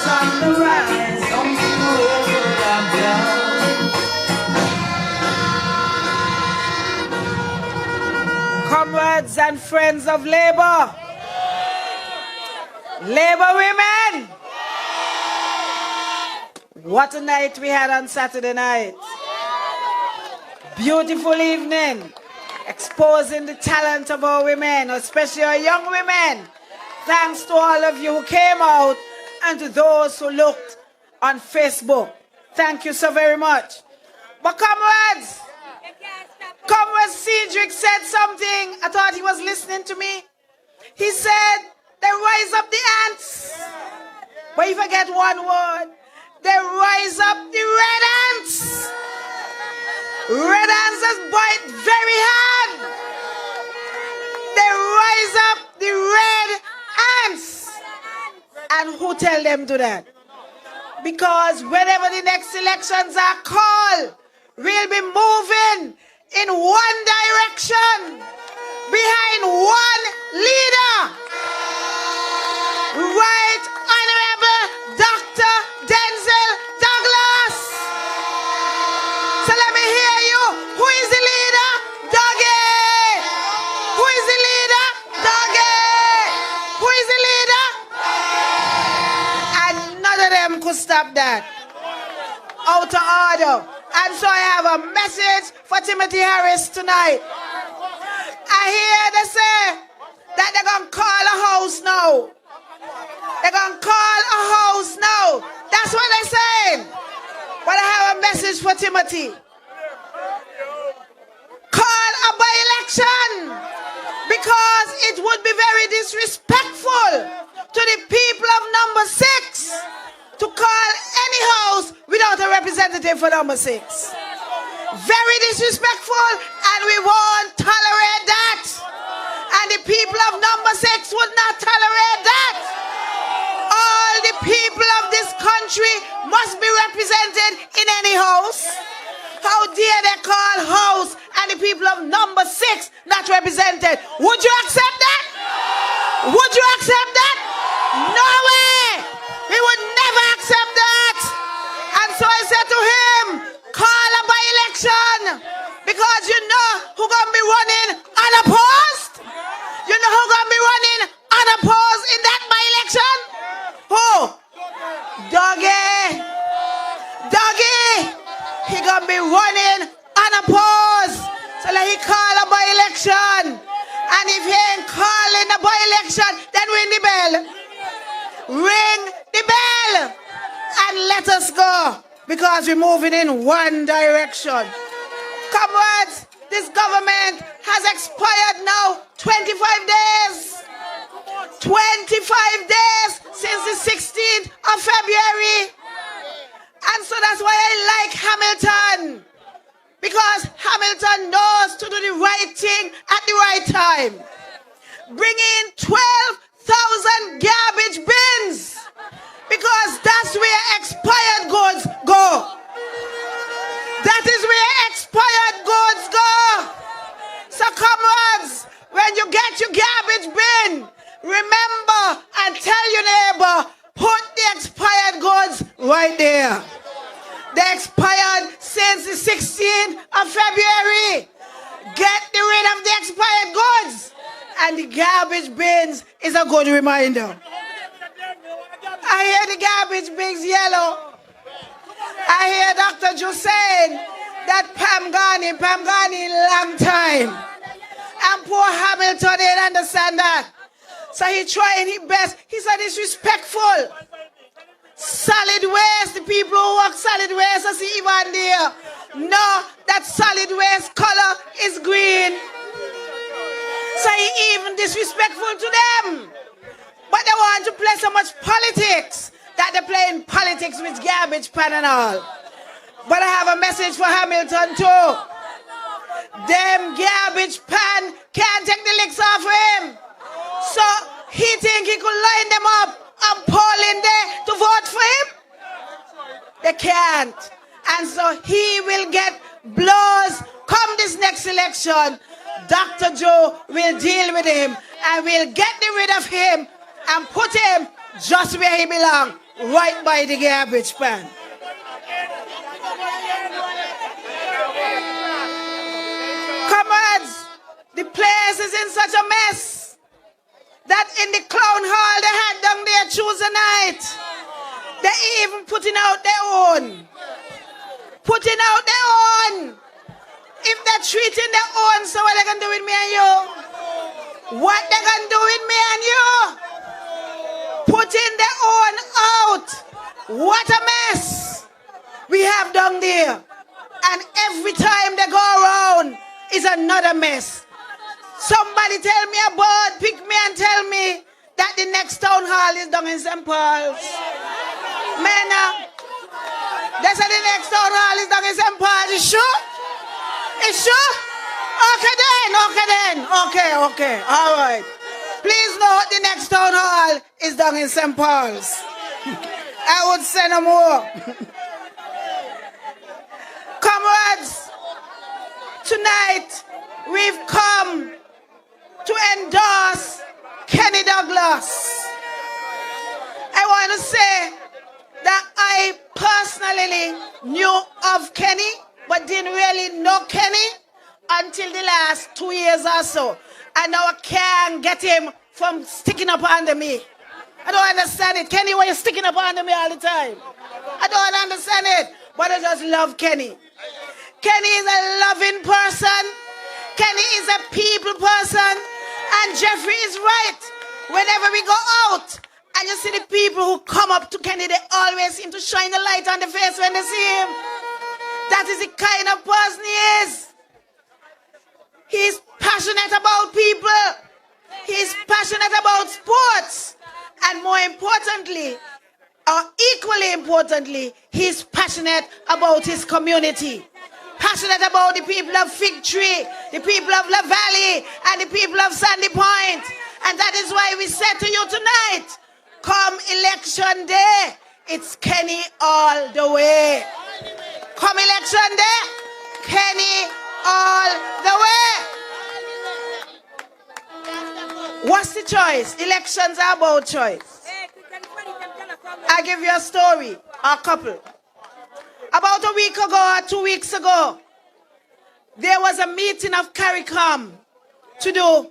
On the rise, don't you ever come down. Comrades and friends of labor, labor women, what a night we had on Saturday night. Beautiful evening, exposing the talent of our women, especially our young women. Thanks to all of you who came out and to those who looked on Facebook. Thank you so very much. But comrades, Comrade Cedric said something. I thought he was listening to me. He said, they rise up the ants. But if I get one word, they rise up the red ants. Red ants that bite very hard. They rise up the red ants. And who tell them to that? Because whenever the next elections are called, we'll be moving in one direction, behind one leader. Right Honorable Dr. Denzel Douglas. So let me hear you. Who is the leader? Dougie. Who is the leader? Dougie. Who is the leader? Could stop that. Out of order. And so I have a message for Timothy Harris tonight. I hear they say that they're going to call a house now. They're going to call a house now. That's what they're saying. But I have a message for Timothy. Call a by-election. Because it would be very disrespectful to the people of number 6 to call any house without a representative for number 6. Very disrespectful, and we won't tolerate that. And the people of number 6 would not tolerate that. All the people of this country must be represented in any house. How dare they call house and the people of number 6 not represented? Would you accept that? Would you accept that? No way! We would never accept that. And so I said to him, call a by-election. Because you know who's going to be running unopposed? You know who's going to be running unopposed in that by-election? Who? Dougie. Dougie. He's going to be running unopposed. So let him call a by-election. And if he ain't calling a by-election, then ring the bell. Ring the bell and let us go, because we're moving in one direction. Comrades, this government has expired now 25 days. 25 days since the 16th of February. And so that's why I like Hamilton, because Hamilton knows to do the right thing at the right time. Bring in 12,000 garbage bins, because that's where expired goods go. That is where expired goods go. So come right there. They expired since the 16th of February. Get rid of the expired goods. And the garbage bins is a good reminder. I hear the garbage bins yellow. I hear Dr. Joe saying that Pam gone in long time. And poor Hamilton didn't understand that. So he trying his best. He's a disrespectful. Solid waste, the people who work solid waste, I see even there. No, that solid waste color is green. So he even disrespectful to them. But they want to play so much politics that they're playing politics with garbage pan and all. But I have a message for Hamilton too. Them garbage pan can't take the licks off him. So he think he could line them up and Paul in there to vote for him? They can't. And so he will get blows come this next election. Dr. Joe will deal with him and will get rid of him and put him just where he belongs, right by the garbage pan. Comrades, the place is in such a mess that in the clown hall they had down there Tuesday night. They even putting out their own. Putting out their own. If they're treating their own, so what they gonna do with me and you? What they gonna do with me and you? Putting their own out. What a mess we have down there. And every time they go around, is another mess. Somebody tell me about, pick me and tell me that the next town hall is down in St. Paul's. Man, they say the next town hall is down in St. Paul's. Is sure? Is sure? Okay. All right. Please note the next town hall is down in St. Paul's. I would say no more. Comrades, tonight we've come to endorse Kenny Douglas. I want to say that I personally knew of Kenny, but didn't really know Kenny until the last 2 years or so. And now I can't get him from sticking up under me. I don't understand it. Kenny, why you sticking up under me all the time? I don't understand it, but I just love Kenny. Kenny is a loving person. Kenny is a people person. And Jeffrey is right. Whenever we go out and you see the people who come up to Kenny, they always seem to shine the light on the face when they see him. That is the kind of person he is. He's passionate about people. He's passionate about sports. And more importantly, or equally importantly, he's passionate about his community. Passionate about the people of Fig Tree, the people of La Valley, and the people of Sandy Point. And that is why we said to you tonight, come election day, it's Kenny all the way. Come election day, Kenny all the way. What's the choice? Elections are about choice. I give you a story, a couple. About a week ago or 2 weeks ago, there was a meeting of CARICOM to do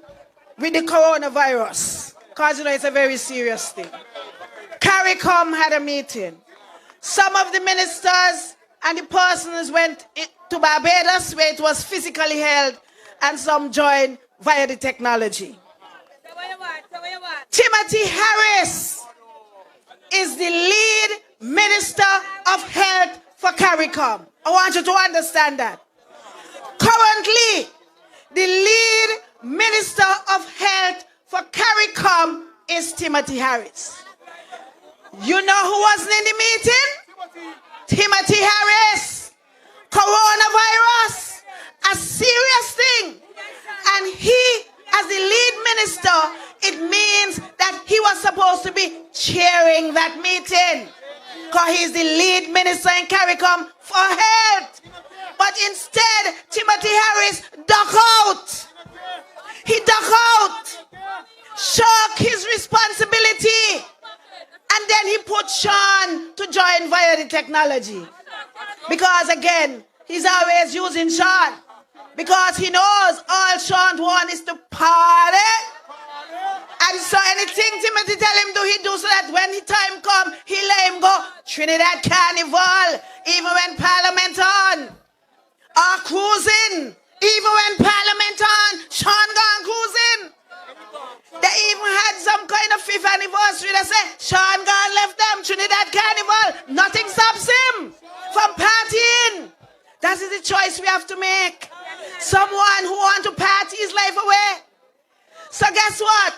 with the coronavirus. Because you know it's a very serious thing. CARICOM had a meeting. Some of the ministers and the persons went to Barbados where it was physically held, and some joined via the technology. Timothy Harris is the lead minister of health for CARICOM. I want you to understand that. Currently, the lead minister of health for CARICOM is Timothy Harris. You know who wasn't in the meeting? Timothy Harris. Coronavirus, a serious thing. And he, as the lead minister, it means that he was supposed to be chairing that meeting. Because he's the lead minister in CARICOM for health. But instead, Timothy Harris ducked out. He ducked out. Shook his responsibility. And then he put Sean to join via the technology. Because again, he's always using Sean. Because he knows all Sean wants is to party. And so anything Timothy tell him do, he do so that when the time come, he let him go. Trinidad Carnival, even when Parliament on. Or cruising, even when Parliament on, Sean gone cruising. They even had some kind of 5th anniversary that say, Sean gone left them, Trinidad Carnival. Nothing stops him from partying. That is the choice we have to make. Someone who wants to party his life away. So guess what?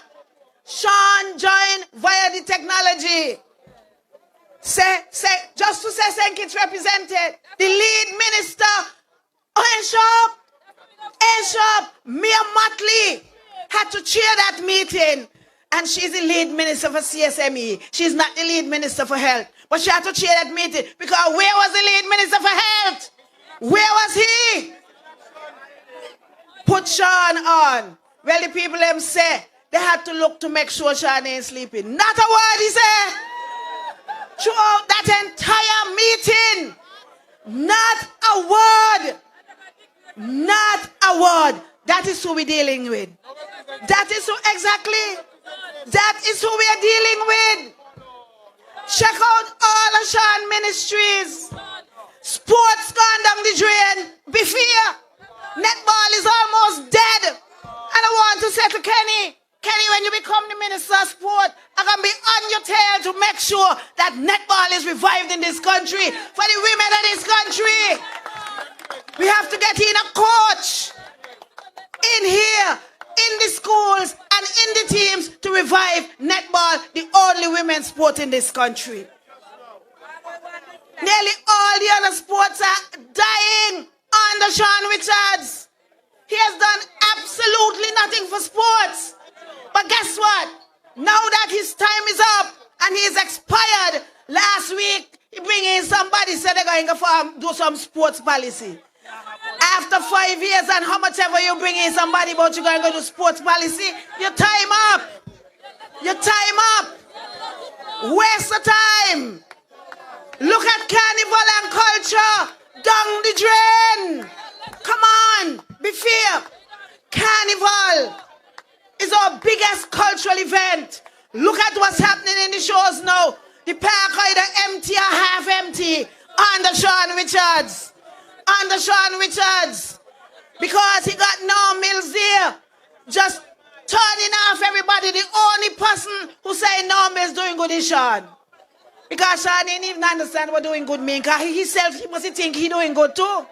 Sean joined via the technology. Just to say St. Kitts represented. The lead minister, Enshop, Mia Motley, had to chair that meeting. And she's the lead minister for CSME. She's not the lead minister for health. But she had to chair that meeting. Because where was the lead minister for health? Where was he? Put Sean on. Well, the people them say they had to look to make sure Sean ain't sleeping. Not a word he said. Throughout that entire meeting. Not a word. Not a word. That is who we're dealing with. That is who exactly. That is who we are dealing with. Check out all of Sean ministries. Sports gone down the drain. Be fear. Netball is almost dead. And I want to say to Kenny, when you become the minister of sport, I'm going to be on your tail to make sure that netball is revived in this country for the women of this country. We have to get in a coach in here, in the schools and in the teams to revive netball, the only women's sport in this country. Nearly all the other sports are dying under Sean Richards. He has done absolutely nothing for sports. But guess what? Now that his time is up and he is expired, last week he bring in somebody said they're going to do some sports policy. After 5 years and how much ever you bring in somebody but you're going to do sports policy, your time up. Your time up. Waste of time. Look at carnival and culture. Down the drain. Come on. Be fair. Carnival is our biggest cultural event. Look at what's happening in the shows now. The park either empty or half empty. Under Sean Richards. Under Sean Richards. Because he got no mills there. Just turning off everybody. The only person who say no mills doing good is Sean. Because Sean didn't even understand what doing good means. Because he himself, he must think he doing good too.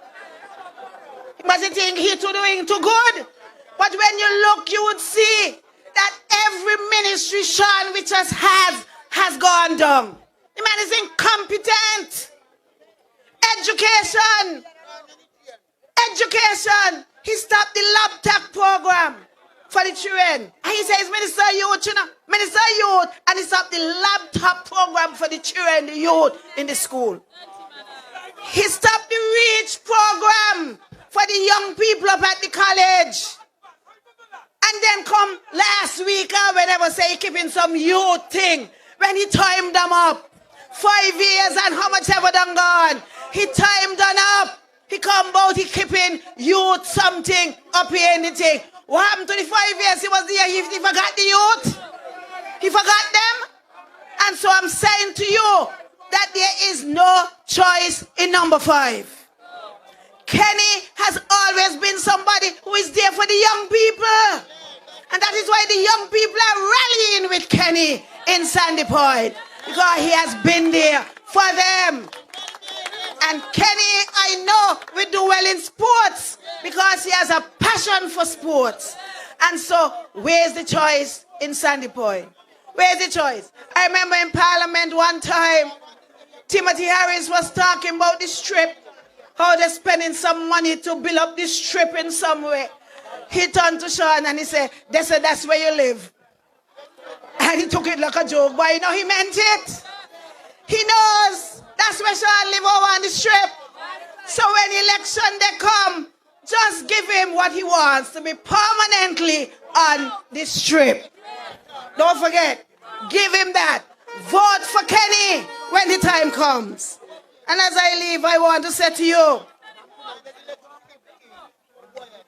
He must think he too doing too good. But when you look, you would see that every ministry Sean Richards has gone down. The man is incompetent. Education. He stopped the laptop program for the children. And he says, Minister Youth, Minister Youth. And he stopped the laptop program for the children, the youth in the school. He stopped the REACH program for the young people up at the college. And then come last week or whenever say he keeping some youth thing. When he timed them up. 5 years and how much ever done gone. He timed them up. He come out, he keeping youth something up here in the thing. What happened to the 5 years he was there? He forgot the youth. He forgot them. And so I'm saying to you that there is no choice in number 5. Kenny has always been somebody who is there for the young people. And that is why the young people are rallying with Kenny in Sandy Point. Because he has been there for them. And Kenny, I know, will do well in sports because he has a passion for sports. And so, where's the choice in Sandy Point? Where's the choice? I remember in Parliament one time, Timothy Harris was talking about the strip, how they're spending some money to build up this strip in some way. He turned to Sean and he said, that's where you live. And he took it like a joke, but you know he meant it. He knows. That's where Sean live over on the strip. So when election they come, just give him what he wants to be permanently on the strip. Don't forget, give him that. Vote for Kenny when the time comes. And as I leave, I want to say to you,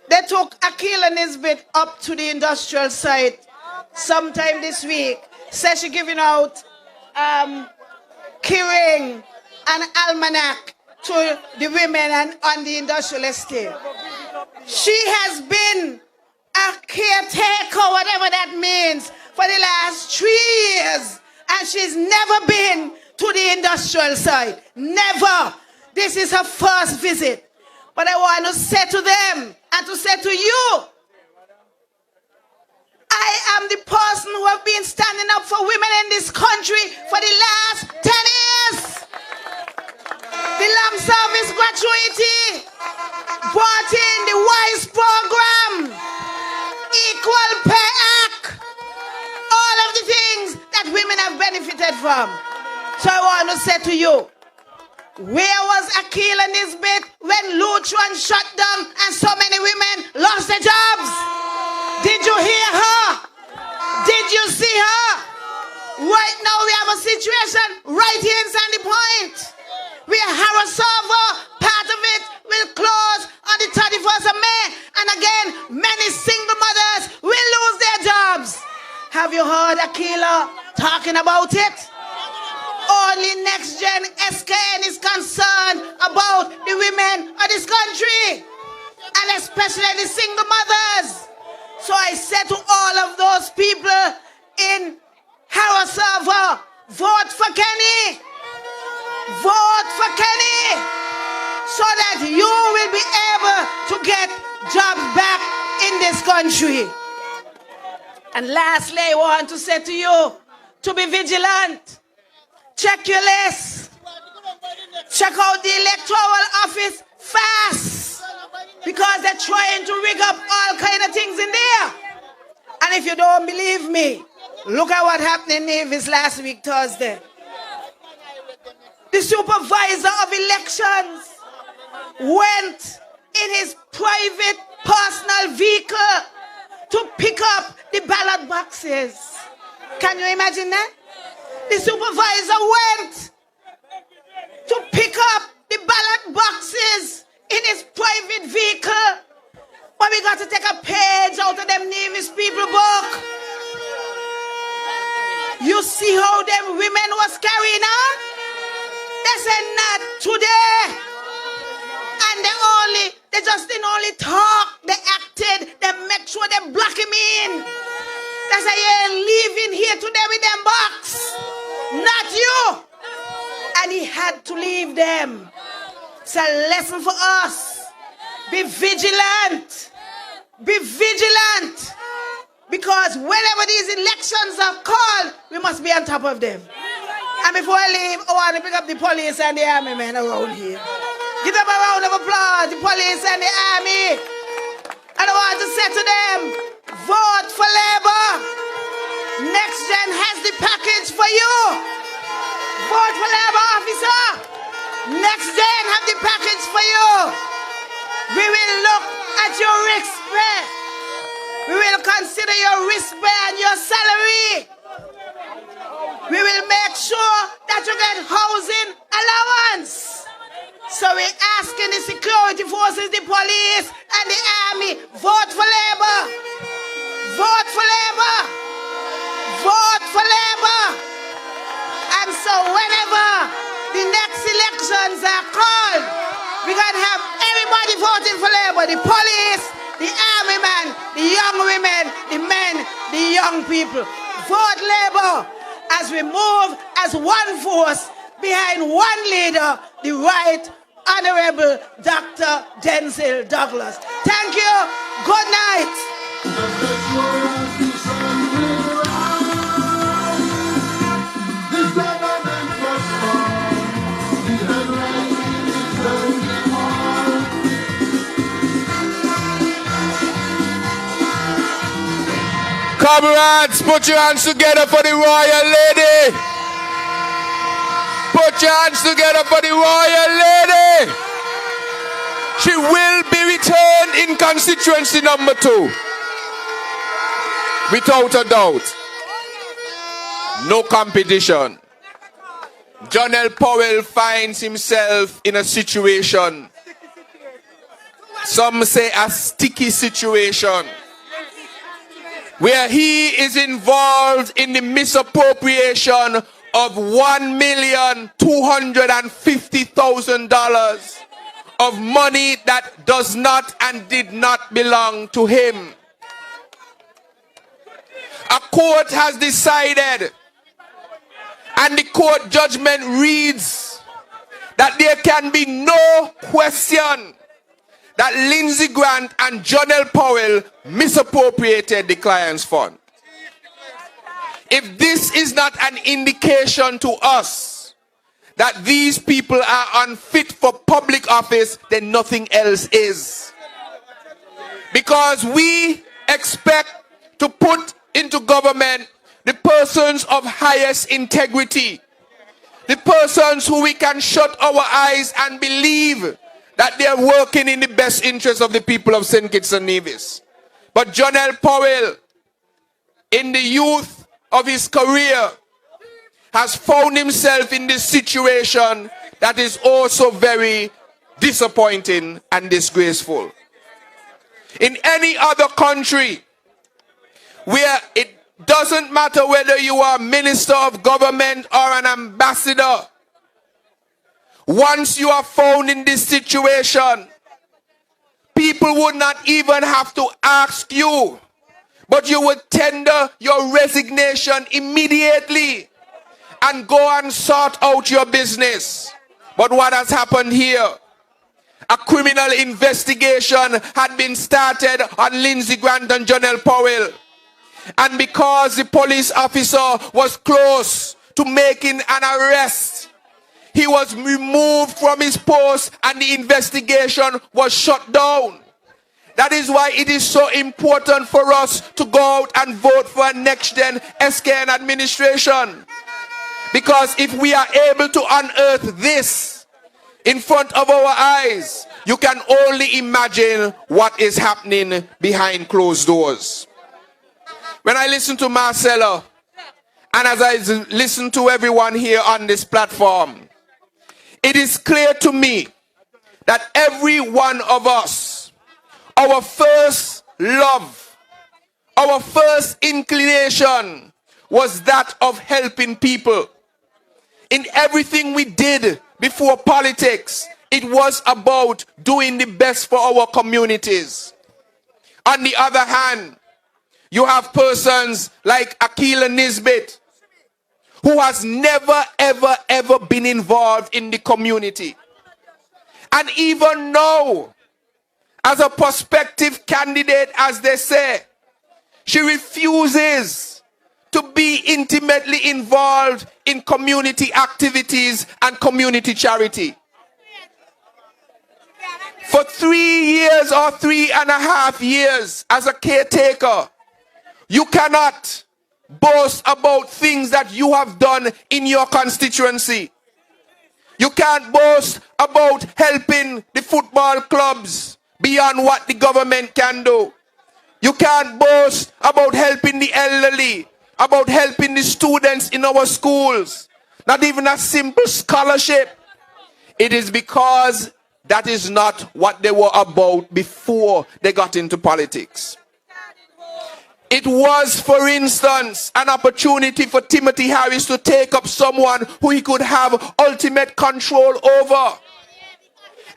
they took Akil and Nisbet up to the industrial site sometime this week. Says she giving out keyring and almanac to the women and on the industrial estate. She has been a caretaker, whatever that means, for the last 3 years. And she's never been to the industrial site. Never. This is her first visit. But I want to say to them and to say to you, I am the person who have been standing up for women in this country for the last 10 years. The lump service gratuity, brought in the WISE program, Equal Pay Act, all of the things that women have benefited from. So I want to say to you, where was Akil and Nisbet when Lutron shut down and so many women lost their jobs? Did you hear her? Did you see her? Right now we have a situation right here in Sandy Point where Harrisova, part of it, will close on the 31st of May. And again, many single mothers will lose their jobs. Have you heard Akila talking about it? Only Next GEN-SKN is concerned about the women of this country, and especially the single mothers. So I said to all of those people in Harrisova, vote for Kenny. Vote for Kenny so that you will be able to get jobs back in this country. And lastly, I want to say to you to be vigilant. Check your list. Check out the electoral office fast, because they're trying to rig up all kind of things in there. And if you don't believe me, look at what happened in Nevis last week, Thursday. The supervisor of elections went in his private personal vehicle to pick up the ballot boxes. Can you imagine that? The supervisor went to pick up the ballot boxes in his private vehicle. But we got to take a page out of them Nevis people book. You see how them women was carrying on? They said not today. And they just didn't only talk, they acted, they make sure they block him in. They say, yeah, leaving here today with them box. Not you. And he had to leave them. It's a lesson for us. Be vigilant. Be vigilant. Because whenever these elections are called, we must be on top of them. And before I leave, I want to pick up the police and the army men around here. Give them a round of applause, the police and the army. And I want to say to them, vote for Labour. Next Gen has the package for you. Vote for Labour, officer. Next Gen have the package for you. We will look at your respect. We will consider your respect and your salary. We will make sure that you get housing allowance. So we're asking the security forces, the police and the army, vote for Labour. Vote for Labour. Vote for Labour. And so whenever the next elections are called, we're going to have everybody voting for Labour. The police, the army men, the young women, the men, the young people. Vote Labour as we move as one force behind one leader, the Right Honorable Dr. Denzil Douglas. Thank you. Good night. Comrades, put your hands together for the royal lady. Put your hands together for the royal lady. She will be returned in constituency number 2. Without a doubt. No competition. Jonel Powell finds himself in a situation, some say a sticky situation, where he is involved in the misappropriation of $1,250,000 of money that does not and did not belong to him. A court has decided, and the court judgment reads that there can be no question that Lindsey Grant and Jonel Powell misappropriated the client's fund. If this is not an indication to us that these people are unfit for public office, then nothing else is. Because we expect to put into government the persons of highest integrity, the persons who we can shut our eyes and believe that they are working in the best interest of the people of St. Kitts and Nevis. But Jonel Powell, in the youth of his career, has found himself in this situation that is also very disappointing and disgraceful. In any other country where it doesn't matter whether you are a minister of government or an ambassador, once you are found in this situation, people would not even have to ask you, but you would tender your resignation immediately and go and sort out your business. But what has happened here? A criminal investigation had been started on Lindsey Grant and Jonel Powell. And because the police officer was close to making an arrest, he was removed from his post and the investigation was shut down. That is why it is so important for us to go out and vote for a next GEN-SKN administration. Because if we are able to unearth this in front of our eyes, you can only imagine what is happening behind closed doors. When I listen to Marcella, and as I listen to everyone here on this platform, it is clear to me that every one of us, our first love, our first inclination was that of helping people. In everything we did before politics, it was about doing the best for our communities. On the other hand, you have persons like Akila Nisbet, who has never, ever, ever been involved in the community. And even now, as a prospective candidate, as they say, she refuses to be intimately involved in community activities and community charity. For 3 years or 3.5 years as a caretaker, you cannot boast about things that you have done in your constituency. You can't boast about helping the football clubs beyond what the government can do. You can't boast about helping the elderly, about helping the students in our schools. Not even a simple scholarship. It is because that is not what they were about before they got into politics. It was, for instance, an opportunity for Timothy Harris to take up someone who he could have ultimate control over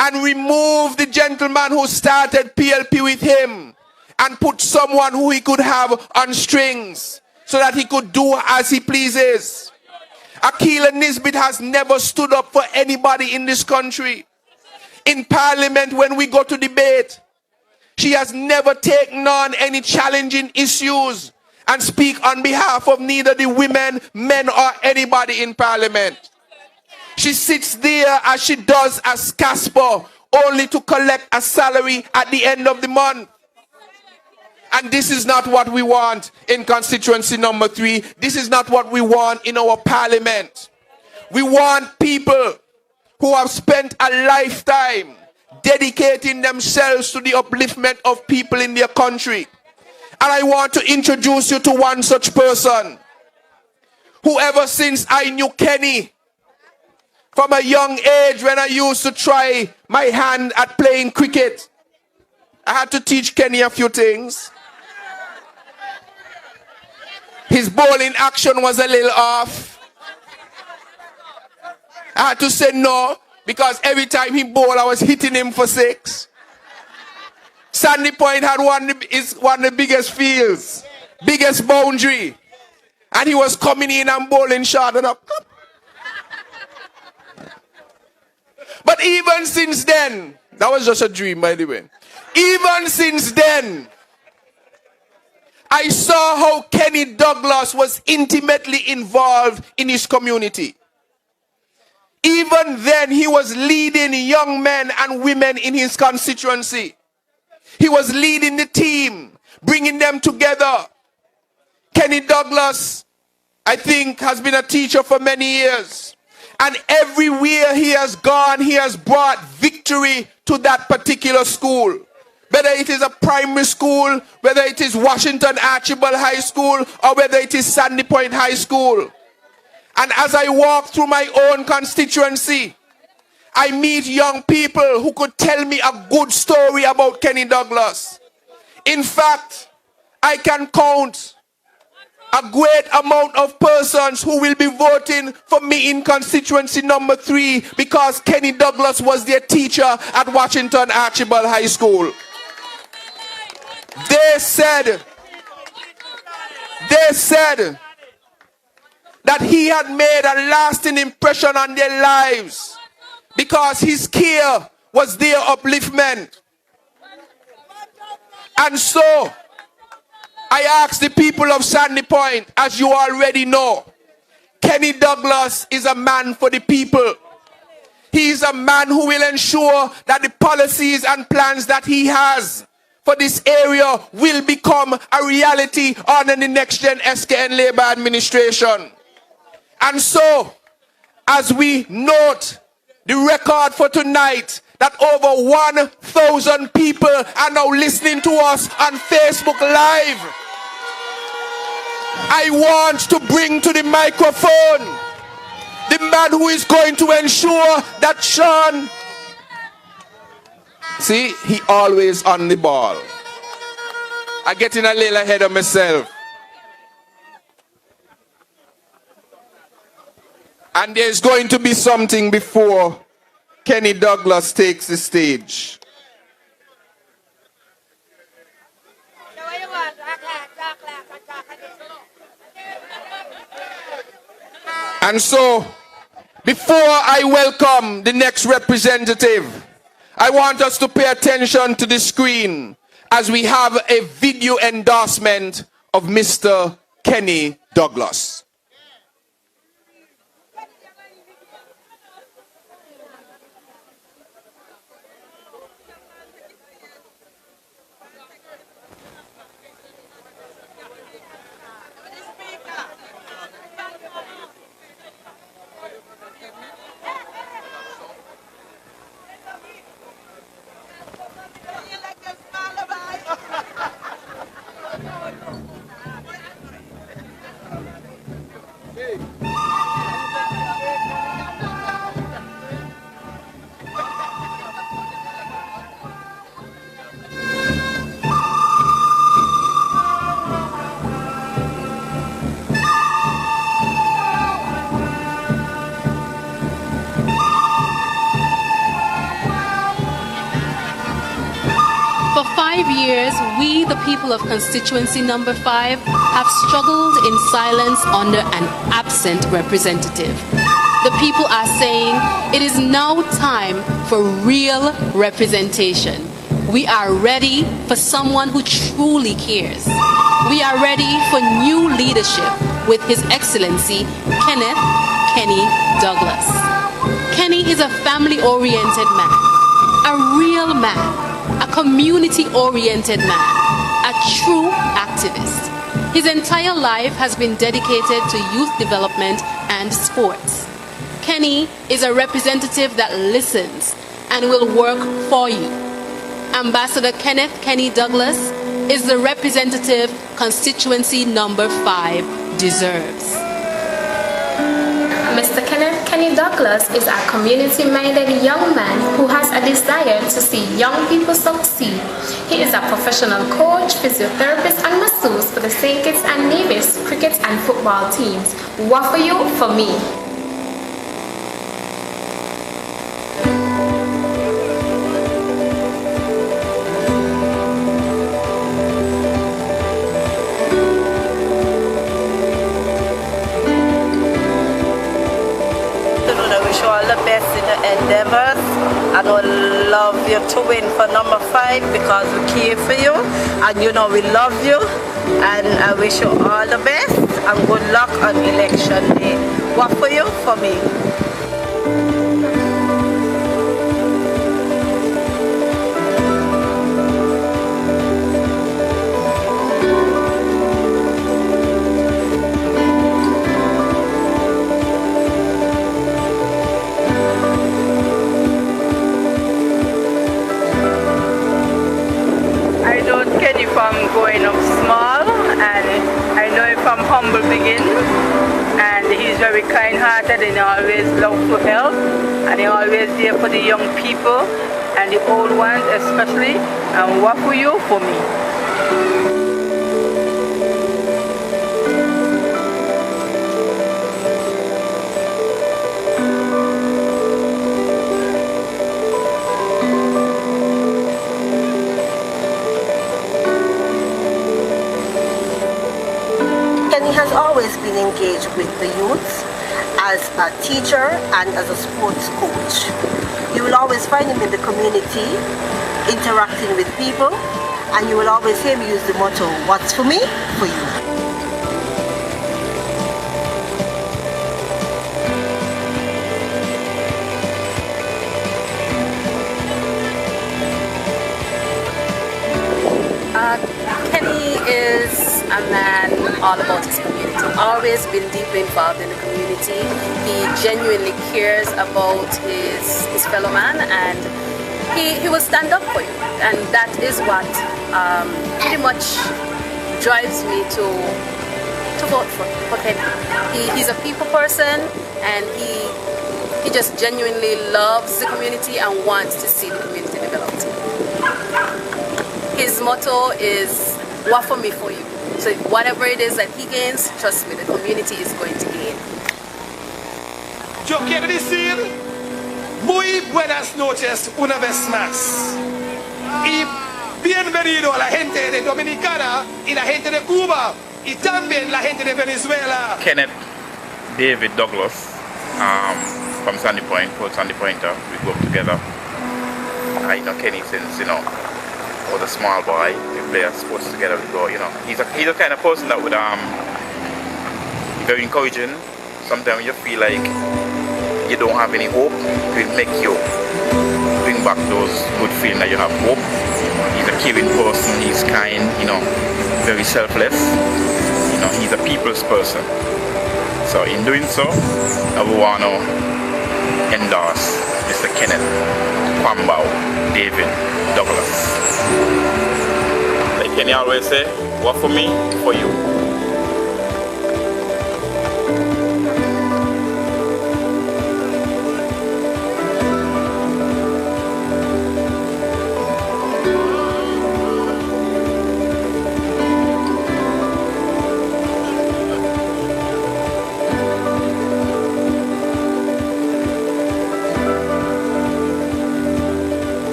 and remove the gentleman who started PLP with him and put someone who he could have on strings so that he could do as he pleases. Akila Nisbet has never stood up for anybody in this country. In Parliament, when we go to debate, she has never taken on any challenging issues and speak on behalf of neither the women, men, or anybody in Parliament. She sits there as she does as Casper, only to collect a salary at the end of the month. And this is not what we want in constituency number 3. This is not what we want in our Parliament. We want people who have spent a lifetime dedicating themselves to the upliftment of people in their country. And I want to introduce you to one such person who ever since I knew Kenny, from a young age when I used to try my hand at playing cricket, I had to teach Kenny a few things. His bowling action was a little off. I had to say no, because every time he bowled, I was hitting him for 6. Sandy Point had one of the biggest fields, biggest boundary. And he was coming in and bowling short and up. But even since then, that was just a dream, by the way. Even since then, I saw how Kenny Douglas was intimately involved in his community. Even then, he was leading young men and women in his constituency. He was leading the team, bringing them together. Kenny Douglas, I think, has been a teacher for many years. And everywhere he has gone, he has brought victory to that particular school. Whether it is a primary school, whether it is Washington Archibald High School, or whether it is Sandy Point High School. And as I walk through my own constituency, I meet young people who could tell me a good story about Kenny Douglas. In fact, I can count a great amount of persons who will be voting for me in constituency number 3 because Kenny Douglas was their teacher at Washington Archibald High School. They said that he had made a lasting impression on their lives because his care was their upliftment. And so, I ask the people of Sandy Point, as you already know, Kenny Douglas is a man for the people. He is a man who will ensure that the policies and plans that he has for this area will become a reality under the next GEN-SKN Labour administration. And so, as we note the record for tonight, that over 1,000 people are now listening to us on Facebook Live, I want to bring to the microphone the man who is going to ensure that Sean, see, he always on the ball. I'm getting a little ahead of myself. And there's going to be something before Kenny Douglas takes the stage. And so, before I welcome the next representative, I want us to pay attention to the screen as we have a video endorsement of Mr. Kenny Douglas. For 5 years, we, the people of constituency number 5, have struggled in silence under an absent representative. The people are saying it is now time for real representation. We are ready for someone who truly cares. We are ready for new leadership with His Excellency Kenneth "Kenny" Douglas. Kenny is a family-oriented man, a real man, a community-oriented man, a true activist. His entire life has been dedicated to youth development and sports. Kenny is a representative that listens and will work for you. Ambassador Kenneth "Kenny" Douglas is the representative constituency number 5 deserves. Mr. Kenny Douglas is a community-minded young man who has a desire to see young people succeed. He is a professional coach, physiotherapist, and masseuse for the St. Kitts and Nevis cricket and football teams. What for you? For me. Endeavors. I would love you to win for number 5 because we care for you and you know we love you, and I wish you all the best and good luck on election day. What for you? For me. From growing up small, and I know him from humble beginnings, and he's very kind-hearted and he always loves to help, and he always there for the young people and the old ones especially. And what for you? For me. Always been engaged with the youth as a teacher and as a sports coach. You will always find him in the community interacting with people, and you will always hear him use the motto, what's for me, for you. Kenny is a man all about his community. Always been deeply involved in the community. He genuinely cares about his fellow man, and he will stand up for you. And that is what pretty much drives me to vote for Kenny. He's a people person, and he just genuinely loves the community and wants to see the community developed. His motto is, what for me, for you. So whatever it is that he gains, trust me, the community is going to gain. Yo quiero decir, muy buenas noches una vez más. Y bienvenido a la gente de Dominicana y la gente de Cuba y también la gente de Venezuela. Kenneth David Douglas from Sandy Point, Port Sandy Pointer. We grew up together. I know Kenny since, was a small boy. We play sports together. We go, he's a kind of person that would be very encouraging. Sometimes you feel like you don't have any hope, it will make you bring back those good feelings that you have hope. He's a caring person, he's kind, very selfless. He's a people's person. So in doing so, I want to endorse Mr. Kenneth Kwambao David Douglas. Like Kenny always say, what for me, for you.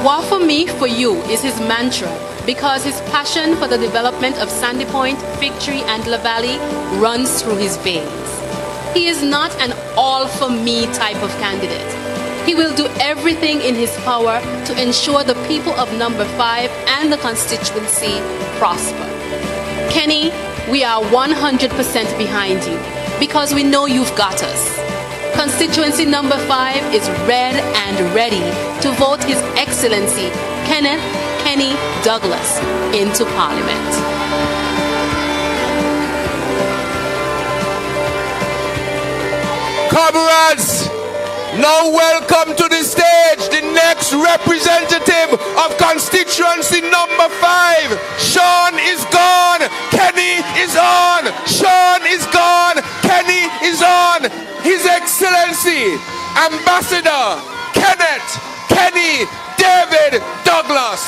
War for me, for you is his mantra because his passion for the development of Sandy Point, Fig Tree, and La Valley runs through his veins. He is not an all for me type of candidate. He will do everything in his power to ensure the people of Number 5 and the constituency prosper. Kenny, we are 100% behind you because we know you've got us. Constituency Number 5 is red and ready to vote His Excellency Kenneth Kenny Douglas into Parliament. Comrades, now welcome to the stage the next representative of constituency number 5. Sean is gone, Kenny is on. Sean is gone, Kenny is on. His Excellency, Ambassador Kenneth Kenny David Douglas.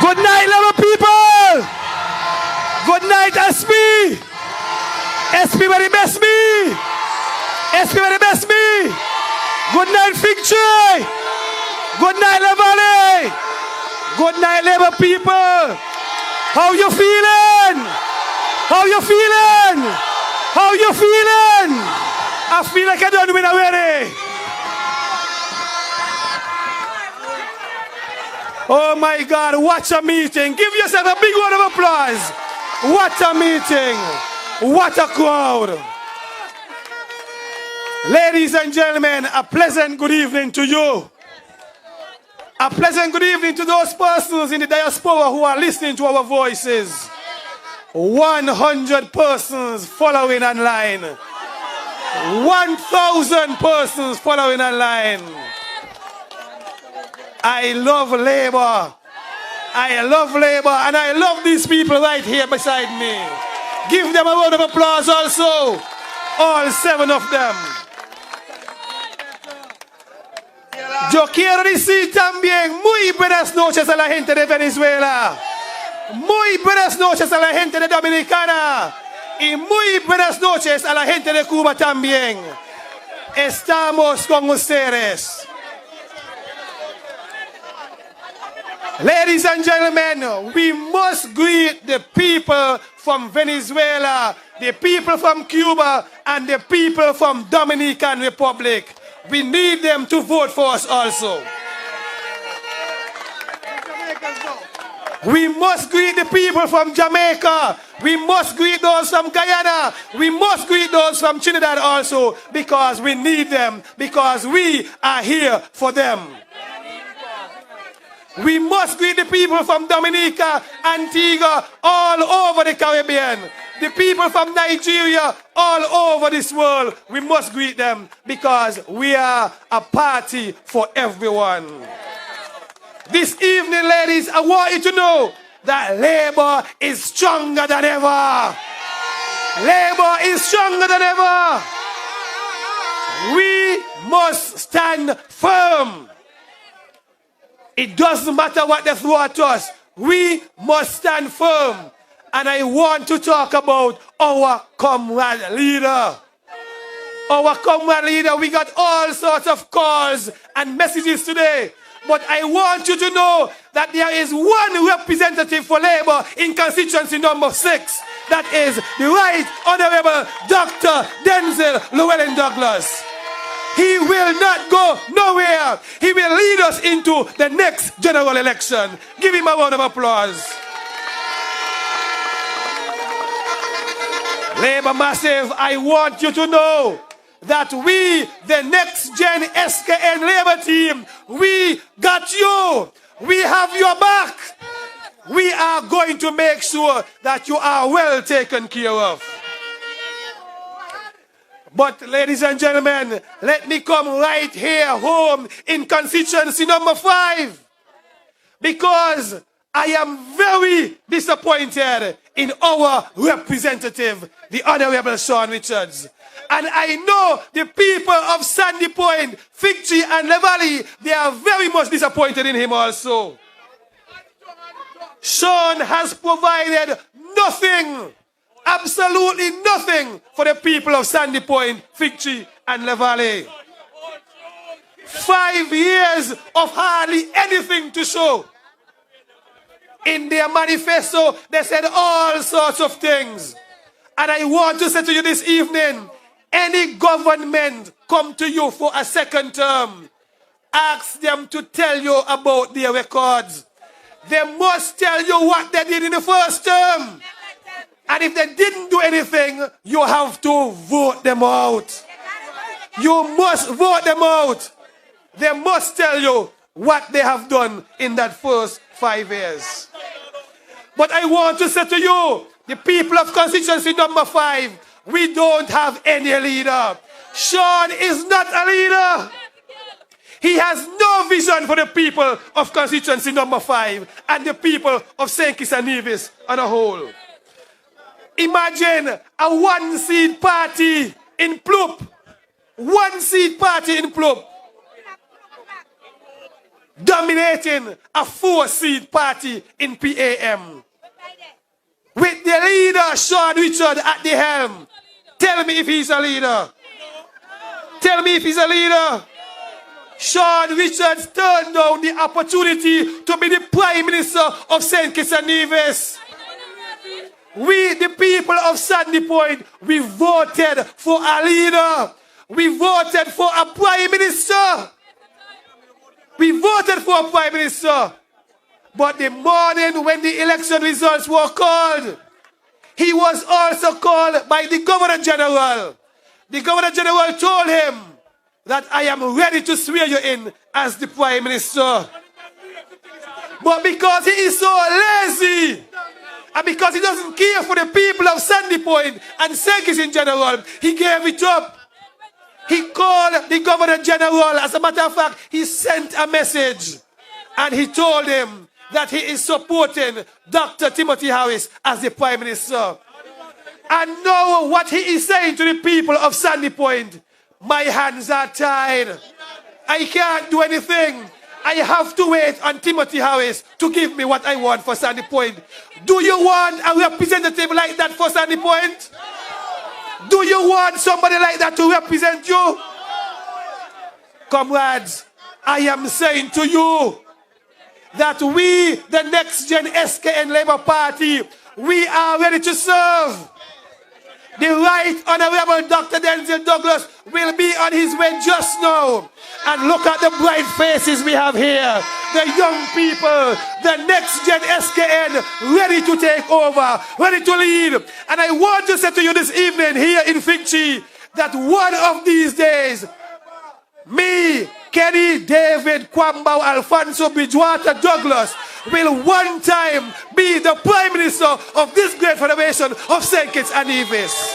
Good night, Labour people. Good night, SP. SP where the best me. SP where the best me. Good night, Fig Tree. Good night, La Valley. Good night, Labour people. How you feeling? How you feeling? How you feeling? I feel like I don't win already. Oh my God, what a meeting. Give yourself a big round of applause. What a meeting. What a crowd. Ladies and gentlemen, a pleasant good evening to you. A pleasant good evening to those persons in the diaspora who are listening to our voices. 100 persons following online. 1,000 persons following online. I love Labour. I love Labour, and I love these people right here beside me. Give them a round of applause also. All 7 of them. Yo quiero decir también muy buenas noches a la gente de Venezuela. Muy buenas noches a la gente de Dominicana. Y muy buenas noches a la gente de Cuba también. Estamos con ustedes. Ladies and gentlemen, we must greet the people from Venezuela, the people from Cuba, and the people from Dominican Republic. We need them to vote for us also. We must greet the people from Jamaica. We must greet those from Guyana. We must greet those from Trinidad also, because we need them, because we are here for them. We must greet the people from Dominica, Antigua, all over the Caribbean. The people from Nigeria, all over this world. We must greet them because we are a party for everyone. This evening, ladies, I want you to know that Labour is stronger than ever. Labour is stronger than ever. We must stand firm. It doesn't matter what they throw at us. We must stand firm. And I want to talk about our comrade leader. Our comrade leader, we got all sorts of calls and messages today. But I want you to know that there is one representative for Labour in constituency number 6. That is the Right Honourable Dr. Denzel Llewellyn Douglas. He will not go nowhere. He will lead us into the next general election. Give him a round of applause. Labour Massive, I want you to know that we, the next GEN-SKN Labour team, we got you. We have your back. We are going to make sure that you are well taken care of. But ladies and gentlemen, let me come right here home in constituency number 5. Because I am very disappointed in our representative, the Honourable Sean Richards. And I know the people of Sandy Point, Fig Tree and Le Valley, they are very much disappointed in him also. Sean has provided nothing, absolutely nothing for the people of Sandy Point, Fig Tree and Le Valley. 5 years of hardly anything to show. In their manifesto, they said all sorts of things. And I want to say to you this evening, any government come to you for a second term, ask them to tell you about their records. They must tell you what they did in the first term. And if they didn't do anything, you have to vote them out. You must vote them out. They must tell you what they have done in that first 5 years. But I want to say to you, the people of constituency number 5, we don't have any leader. Sean is not a leader. He has no vision for the people of constituency number 5 and the people of St. Kitts and Nevis on a whole. Imagine a one-seat party in Ploop. One-seat party in Ploop. Dominating a 4-seat party in PAM. With the leader, Sean Richard, at the helm. Tell me if he's a leader. Tell me if he's a leader. Sean Richards turned down the opportunity to be the Prime Minister of St. Kitts and Nevis. We, the people of Sandy Point, we voted for a leader. We voted for a Prime Minister. We voted for a Prime Minister. But the morning when the election results were called, he was also called by the Governor General. The Governor General told him that I am ready to swear you in as the Prime Minister. But because he is so lazy, and because he doesn't care for the people of Sandy Point and St. Kitts in general, he gave it up. He called the Governor General. As a matter of fact, he sent a message and he told him that he is supporting Dr. Timothy Harris as the Prime Minister. And now what he is saying to the people of Sandy Point, my hands are tied. I can't do anything. I have to wait on Timothy Harris to give me what I want for Sandy Point. Do you want a representative like that for Sandy Point? Do you want somebody like that to represent you? Comrades, I am saying to you that we, the next GEN-SKN Labour Party, we are ready to serve. The Right Honourable Dr. Denzel Douglas will be on his way just now. And look at the bright faces we have here. The young people, the next GEN-SKN, ready to take over, ready to lead. And I want to say to you this evening here in Fig Tree that one of these days, me, Kenny, David, Kwambau, Alfonso, Bridgewater, Douglas will one time be the Prime Minister of this great federation of St. Kitts and Nevis.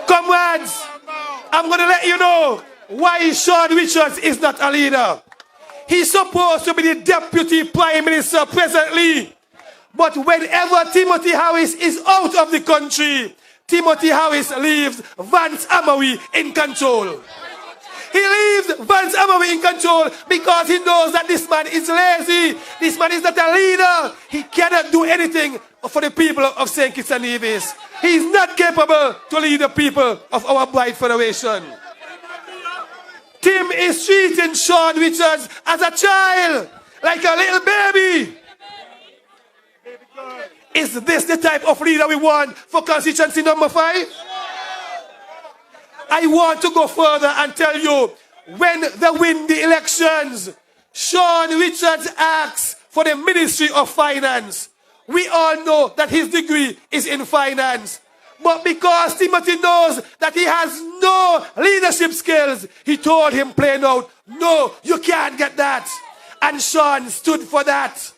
Comrades, I'm going to let you know why Sean Richards is not a leader. He's supposed to be the Deputy Prime Minister presently. But whenever Timothy Harris is out of the country, Timothy Harris leaves Vance Amory in control. He leaves Vance Amawi in control because he knows that this man is lazy. This man is not a leader. He cannot do anything for the people of St. Kitts and Nevis. He is not capable to lead the people of our Bright Federation. Tim is treating Sean Richards as a child, like a little baby. Is this the type of leader we want for constituency number 5? I want to go further and tell you, when they win the elections, Sean Richards asks for the Ministry of Finance. We all know that his degree is in finance. But because Timothy knows that he has no leadership skills, he told him plain out, no, you can't get that. And Sean stood for that.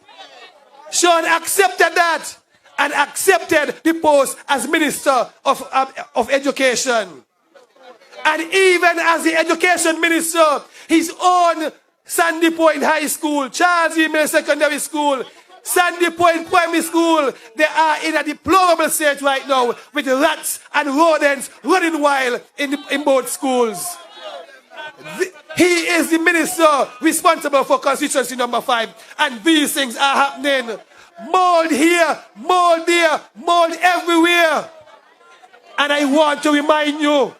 Sean accepted that and accepted the post as Minister of Education. And even as the Education Minister, his own Sandy Point High School, Charles E. Miller Secondary School, Sandy Point Primary School, they are in a deplorable state right now with rats and rodents running wild in both schools. He is the minister responsible for constituency number 5, and these things are happening. Mold here, mold there, mold everywhere. And I want to remind you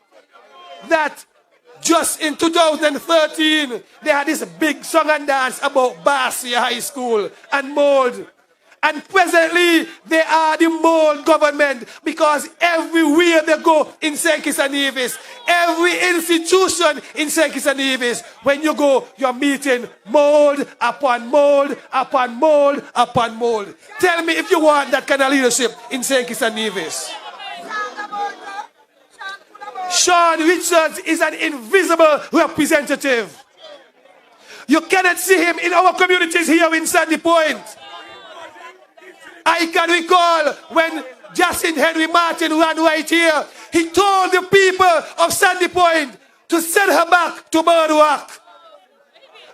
that just in 2013, they had this big song and dance about Barcia High School and mold. And presently, they are the mold government because everywhere they go in St. Kitts and Nevis, every institution in St. Kitts and Nevis, when you go, you're meeting mold upon mold upon mold upon mold. Tell me if you want that kind of leadership in St. Kitts and Nevis. Sean Richards is an invisible representative. You cannot see him in our communities here in Sandy Point. I can recall when Justin Henry Martin ran right here, he told the people of Sandy Point to send her back to Birdwalk.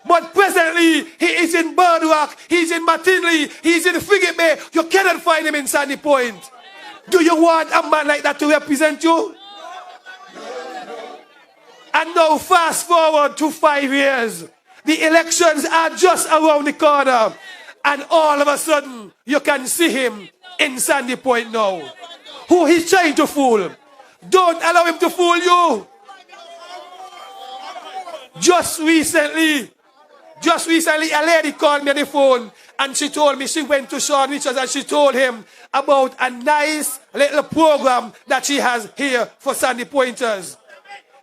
But presently, he is in Birdwalk, he's in Martinley, he's in Frigate Bay. You cannot find him in Sandy Point. Do you want a man like that to represent you? And now fast forward to 5 years. The elections are just around the corner. And all of a sudden, you can see him in Sandy Point now. Who he's trying to fool. Don't allow him to fool you. Just recently, a lady called me on the phone and she told me she went to Sean Richards and she told him about a nice little program that she has here for Sandy Pointers.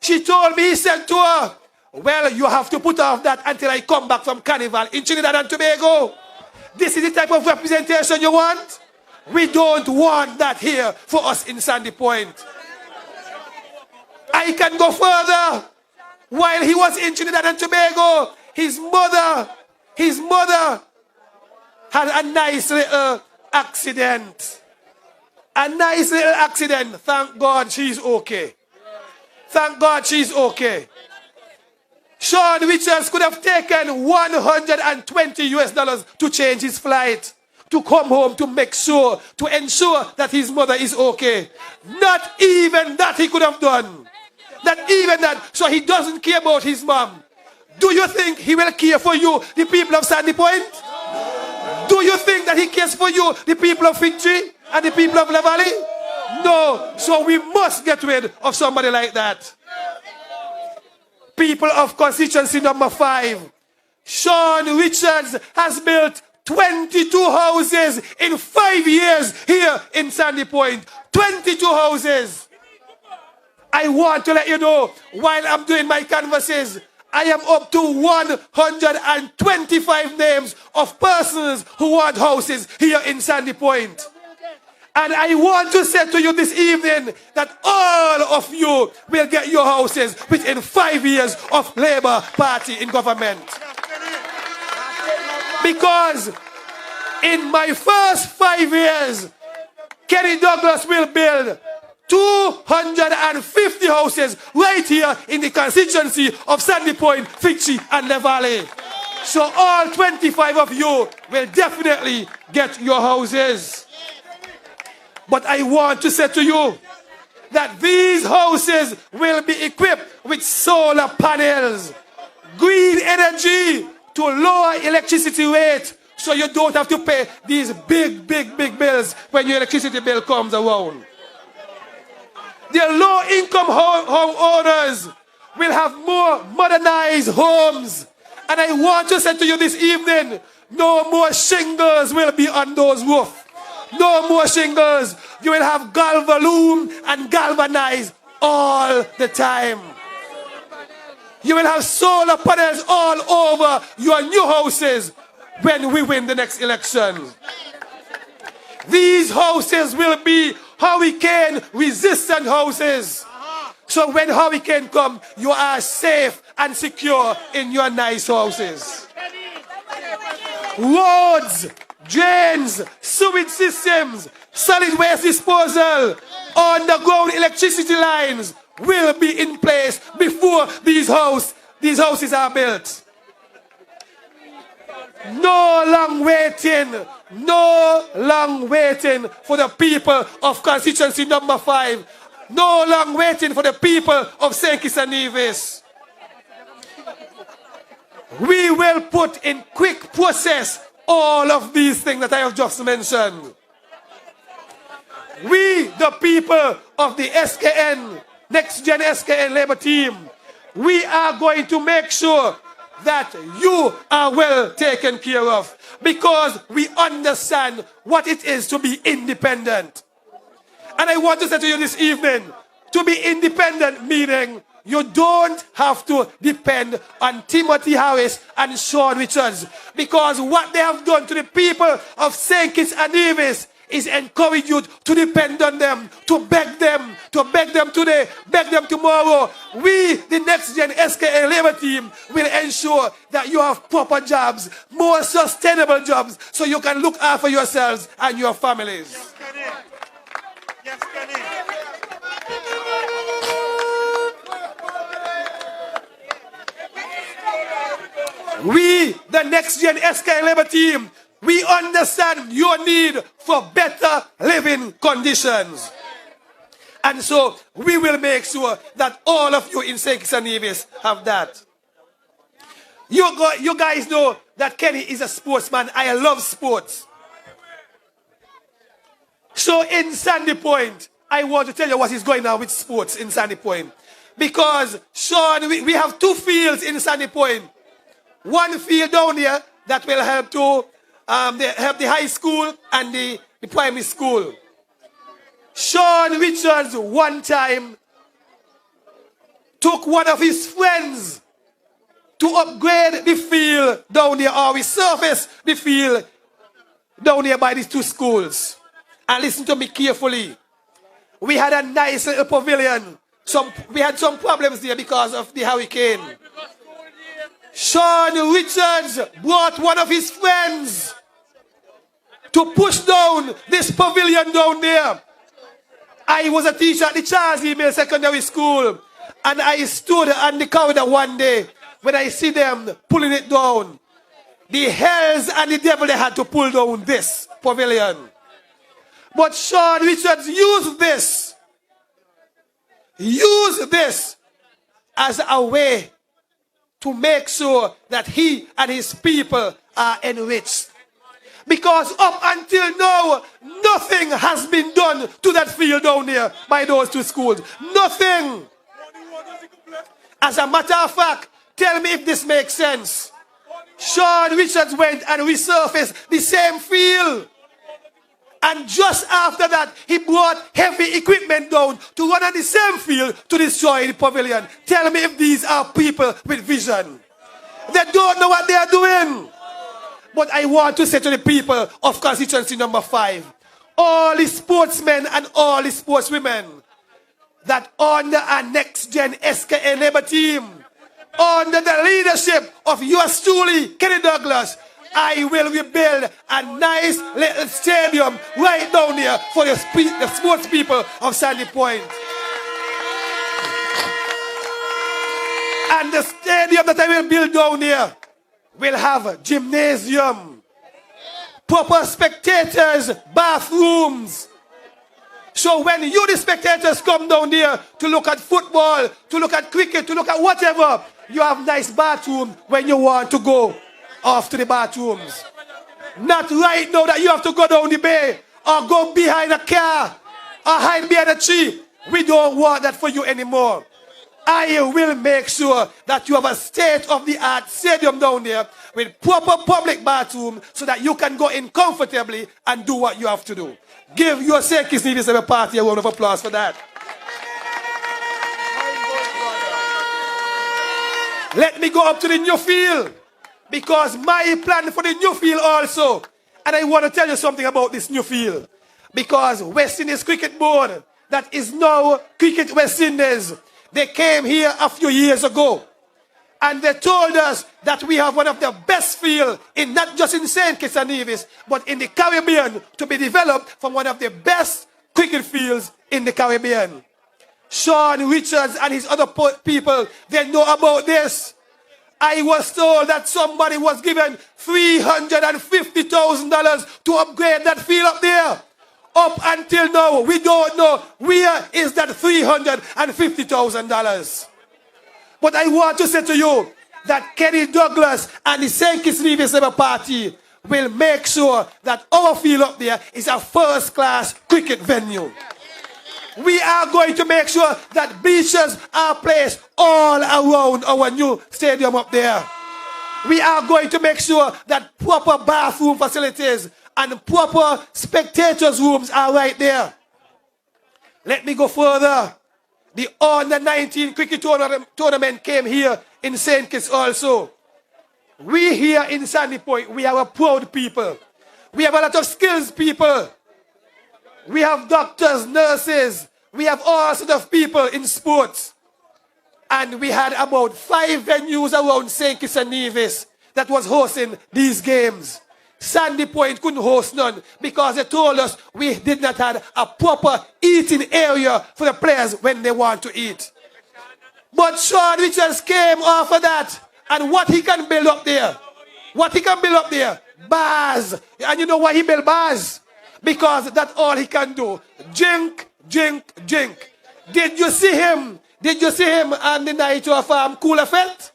She told me, he said to her, well, you have to put off that until I come back from Carnival in Trinidad and Tobago. This is the type of representation you want? We don't want that here for us in Sandy Point. I can go further. While he was in Trinidad and Tobago, his mother had a nice little accident. A nice little accident. Thank God she's okay. Thank God she's okay. Sean Richards could have taken $120 to change his flight, to come home, to make sure, to ensure that his mother is okay. Not even that he could have done. Not even that. So he doesn't care about his mom. Do you think he will care for you, the people of Sandy Point? Do you think that he cares for you, the people of Fig Tree and the people of La Valley? No. So we must get rid of somebody like that. People of constituency number 5. Sean Richards has built 22 houses in 5 years here in Sandy Point. 22 houses. I want to let you know, while I'm doing my canvases, I am up to 125 names of persons who want houses here in Sandy Point. And I want to say to you this evening that all of you will get your houses within 5 years of Labour Party in government. Because in my first 5 years, Kenny Douglas will build 250 houses right here in the constituency of Sandy Point, Fig Tree and La Valley. So all 25 of you will definitely get your houses. But I want to say to you that these houses will be equipped with solar panels, green energy to lower electricity rate, so you don't have to pay these big bills when your electricity bill comes around. The low-income homeowners will have more modernized homes. And I want to say to you this evening, no more shingles will be on those roofs. No more shingles. You will have galvalume and galvanized all the time. You will have solar panels all over your new houses when we win the next election. These houses will be hurricane-resistant houses. So when hurricane come, you are safe and secure in your nice houses. Roads, drains, sewage systems, solid waste disposal, underground electricity lines will be in place before these houses are built. No long waiting for the people of constituency number 5. No long waiting for the people of St. Kitts and Nevis. We will put in quick process all of these things that I have just mentioned. We, the people of the SKN, Next Gen-SKN Labour Team, we are going to make sure that you are well taken care of, because we understand what it is to be independent. And I want to say to you this evening, to be independent meaning you don't have to depend on Timothy Harris and Sean Richards, because what they have done to the people of St. Kitts and Nevis is encourage you to depend on them, to beg them today, beg them tomorrow. We, the Next Gen-SKN Labour Team, will ensure that you have proper jobs, more sustainable jobs, so you can look after yourselves and your families. Yes, Kenny. We, the Next Gen-SKN Labour Team, we understand your need for better living conditions. And so we will make sure that all of you in St. Kitts and Nevis have that. You guys know that Kenny is a sportsman. I love sports. So in Sandy Point, I want to tell you what is going on with sports in Sandy Point. Because, Sean, we have 2 fields in Sandy Point. One field down here that will help to help the high school and the primary school. Sean Richards one time took one of his friends to upgrade the field down there, or resurface the field down there by these 2 schools. And listen to me carefully. We had a nice little pavilion. We had some problems there because of the hurricane. Sean Richards brought one of his friends to push down this pavilion down there. I was a teacher at the Charles Email Secondary School, and I stood on the corridor one day when I see them pulling it down. The hells and the devil, they had to pull down this pavilion. But Sean Richards used this as a way to make sure that he and his people are enriched. Because up until now, nothing has been done to that field down there by those 2 schools. Nothing. As a matter of fact, tell me if this makes sense. Sean Richards went and resurfaced the same field. And just after that, he brought heavy equipment down to run on the same field to destroy the pavilion. Tell me if these are people with vision. They don't know what they are doing. But I want to say to the people of constituency number 5, all the sportsmen and all the sportswomen, that under our Next Gen-SKN Labour Team, under the leadership of yours truly, Kenny Douglas, I will rebuild a nice little stadium right down here for the sports people of Sandy Point. And the stadium that I will build down here will have a gymnasium, proper spectators, bathrooms, So when you, the spectators, come down there to look at football, to look at cricket, to look at whatever, you have nice bathroom when you want to go off to the bathrooms. Not right now that you have to go down the bay or go behind a car or hide behind a tree. We don't want that for you anymore. I will make sure that you have a state-of-the-art stadium down there with proper public bathroom so that you can go in comfortably and do what you have to do. Give your St. Kitts Nevis party a round of applause for that. Let me go up to the new field, because my plan for the new field also, and I want to tell you something about this new field, because West Indies Cricket Board, that is now Cricket West Indies, they came here a few years ago, and they told us that we have one of the best fields, in not just in St. Kitts and Nevis, but in the Caribbean, to be developed from one of the best cricket fields in the Caribbean. Sean Richards and his other people, they know about this. I was told that somebody was given $350,000 to upgrade that field up there. Up until now, we don't know where is that $350,000. But I want to say to you that Kenny Douglas and the St. Kitts Nevis Labour Party will make sure that our field up there is a first-class cricket venue. We are going to make sure that bleachers are placed all around our new stadium up there. We are going to make sure that proper bathroom facilities and proper spectators' rooms are right there. Let me go further. The Under-19 cricket tournament came here in St. Kitts also. We here in Sandy Point, we are a proud people. We have a lot of skills people. We have doctors, nurses. We have all sorts of people in sports. And we had about 5 venues around St. Kitts and Nevis that was hosting these games. Sandy Point couldn't host none because they told us we did not have a proper eating area for the players when they want to eat. But Sean Richards came off of that. And what he can build up there? What he can build up there? Bars. And you know why he built bars? Because that's all he can do. Drink, drink, drink. Did you see him? Did you see him on the night of Cooler Fete?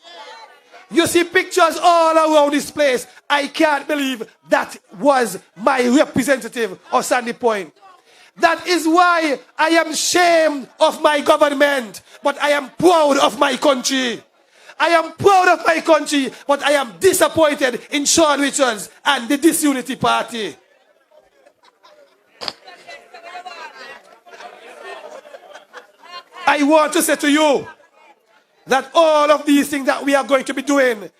You see pictures all around this place. I can't believe that was my representative of Sandy Point. That is why I am ashamed of my government, but I am proud of my country. I am proud of my country, but I am disappointed in Sean Richards and the Disunity Party. I want to say to you that all of these things that we are going to be doing,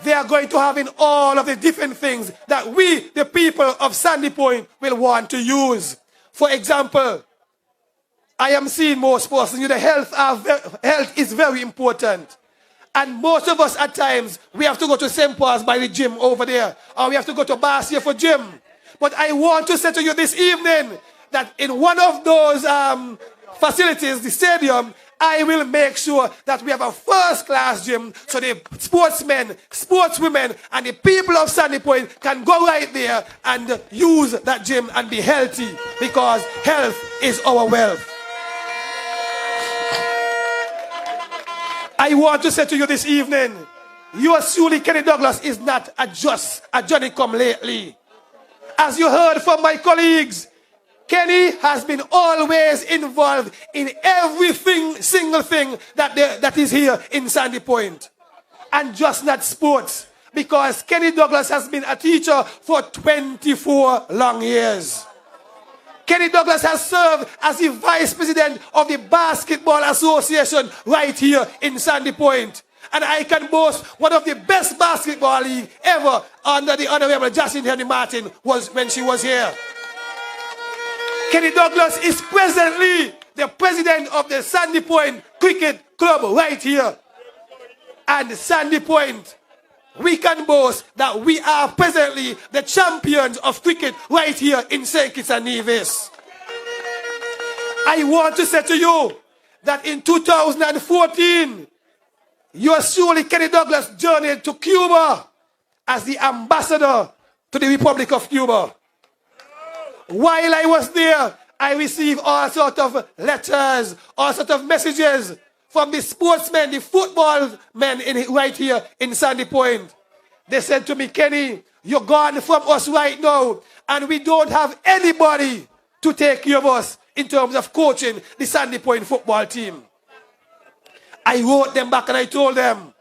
they are going to have in all of the different things that we, the people of Sandy Point, will want to use. For example, I am seeing most persons, the health is very important. And most of us at times, we have to go to St. Paul's by the gym over there, or we have to go to Barcia for gym. But I want to say to you this evening that in one of those facilities, the stadium, I will make sure that we have a first-class gym so the sportsmen, sportswomen, and the people of Sandy Point can go right there and use that gym and be healthy, because health is our wealth. I want to say to you this evening, yours truly, Kenny Douglas, is not just a Johnny come lately. As you heard from my colleagues, Kenny has been always involved in everything, single thing that is here in Sandy Point. And just not sports, because Kenny Douglas has been a teacher for 24 long years. Kenny Douglas has served as the vice president of the Basketball Association right here in Sandy Point. And I can boast one of the best basketball league ever under the Honorable Jacinth Henry Martin was when she was here. Kenny Douglas is presently the president of the Sandy Point Cricket Club right here. And Sandy Point, we can boast that we are presently the champions of cricket right here in St. Kitts and Nevis. I want to say to you that in 2014, yours truly, Kenny Douglas, journeyed to Cuba as the ambassador to the Republic of Cuba. While I was there, I receive all sorts of letters, all sorts of messages from the sportsmen, the football men right here in Sandy Point. They said to me, Kenny, you're gone from us right now, and we don't have anybody to take care of us in terms of coaching the Sandy Point football team. I wrote them back and I told them,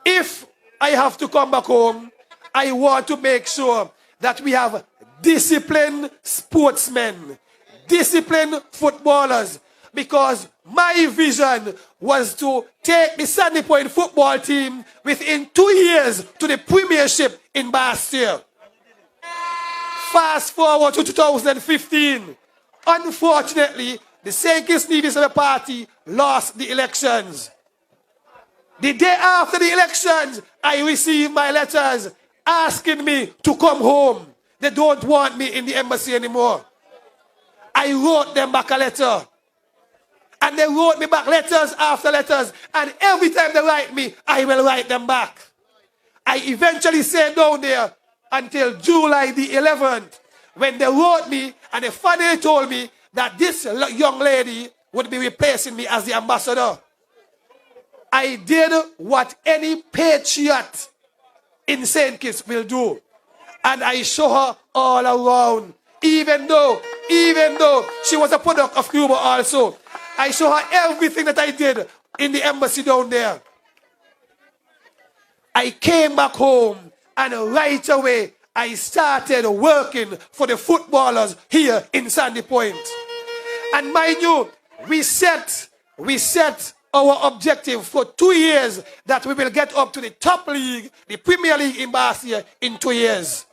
if I have to come back home, I want to make sure that we have disciplined sportsmen, disciplined footballers, because my vision was to take the Sandy Point football team within 2 years to the premiership in Bastia. Fast forward to 2015. Unfortunately, the St. Kitts Nevis party lost the elections. The day after the elections, I received my letters asking me to come home. They don't want me in the embassy anymore. I wrote them back a letter. And they wrote me back letters after letters. And every time they write me, I will write them back. I eventually stayed down there until July the 11th, when they wrote me and they finally told me that this young lady would be replacing me as the ambassador. I did what any patriot in St. Kitts will do. And I show her all around. Even though she was a product of Cuba also. I show her everything that I did in the embassy down there. I came back home and right away I started working for the footballers here in Sandy Point. And mind you, we set our objective for 2 years that we will get up to the top league, the Premier League in Bastia in 2 years.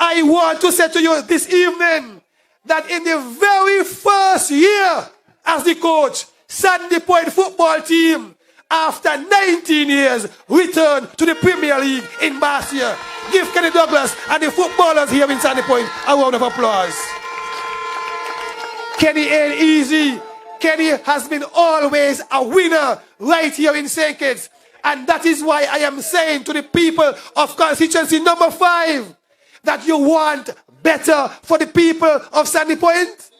I want to say to you this evening that in the very first year as the coach, Sandy Point football team, after 19 years, returned to the Premier League in Bastia. Give Kenny Douglas and the footballers here in Sandy Point a round of applause. Kenny ain't easy. Kenny has been always a winner right here in St. Kitts. And that is why I am saying to the people of constituency number 5 that you want better for the people of Sandy Point.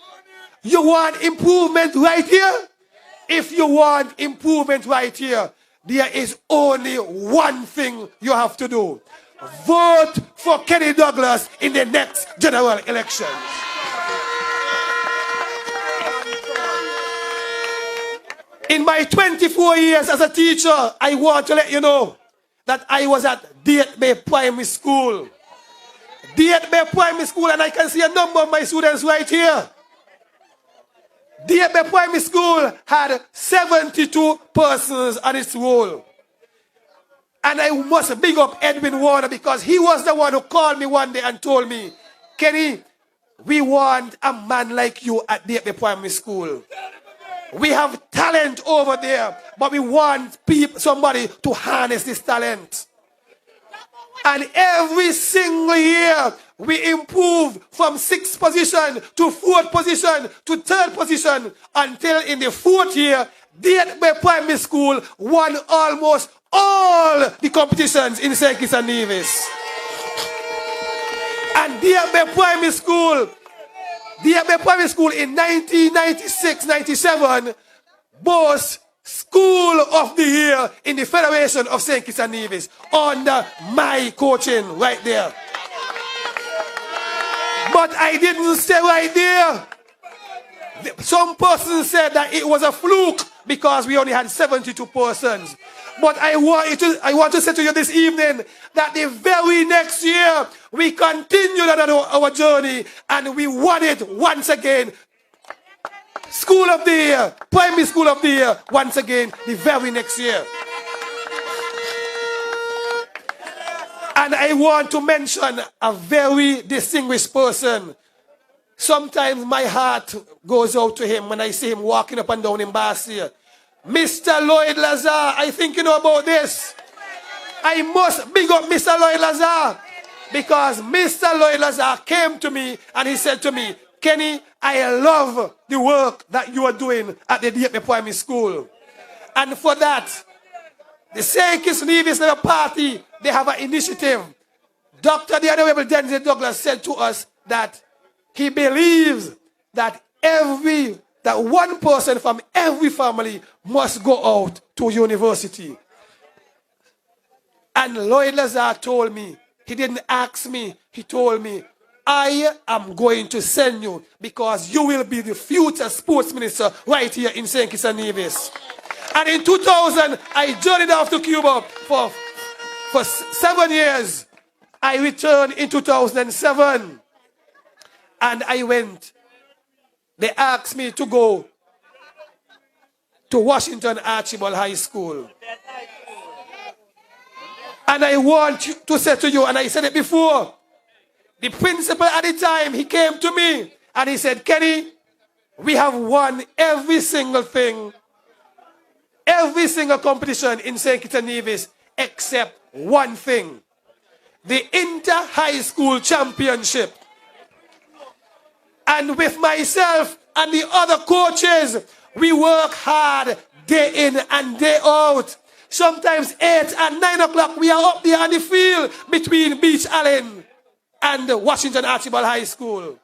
You want improvement right here? If you want improvement right here, there is only one thing you have to do. Vote for Kenny Douglas in the next general election. In my 24 years as a teacher, I want to let you know that I was at Diet Bay Primary School. Diet Bay Primary School, and I can see a number of my students right here. Diet Bay Primary School had 72 persons on its roll. And I must big up Edwin Warner because he was the one who called me one day and told me, Kenny, we want a man like you at Diet Bay Primary School. We have talent over there, but we want somebody to harness this talent. And every single year, we improve from 6th position to 4th position to 3rd position until in the 4th year, Diet Bay Primary School won almost all the competitions in St. Kitts and Nevis. And Diet Bay Primary School in 1996-97 boasts School of the Year in the Federation of St. Kitts and Nevis under my coaching right there. But I didn't stay right there. Some persons said that it was a fluke because we only had 72 persons. But I want to say to you this evening that the very next year we continued on our journey and we won it once again. School of the Year, Primary School of the Year, once again, the very next year. And I want to mention a very distinguished person. Sometimes my heart goes out to him when I see him walking up and down in Bastia. Mr. Lloyd Lazar, I think you know about this. I must big up Mr. Lloyd Lazar because Mr. Lloyd Lazar came to me and he said to me, Kenny, I love the work that you are doing at the Diet Bay Primary School. And for that, the St. Kitts Nevis Party, they have an initiative. The Honorable Denzel Douglas said to us that he believes that one person from every family must go out to university. And Lloyd Lazar told me, he didn't ask me, he told me, I am going to send you because you will be the future sports minister right here in St. Kitts and Nevis. And in 2000, I journeyed off to Cuba for 7 years. I returned in 2007. And I went. They asked me to go to Washington Archibald High School. And I want to say to you, and I said it before, the principal at the time, he came to me and he said, Kenny, we have won every single thing, every single competition in St. Kitts and Nevis except one thing, the inter-high school championship. And with myself and the other coaches, we work hard day in and day out. Sometimes 8 and 9 o'clock, we are up there on the field between Beach Allen and Washington Archibald High School.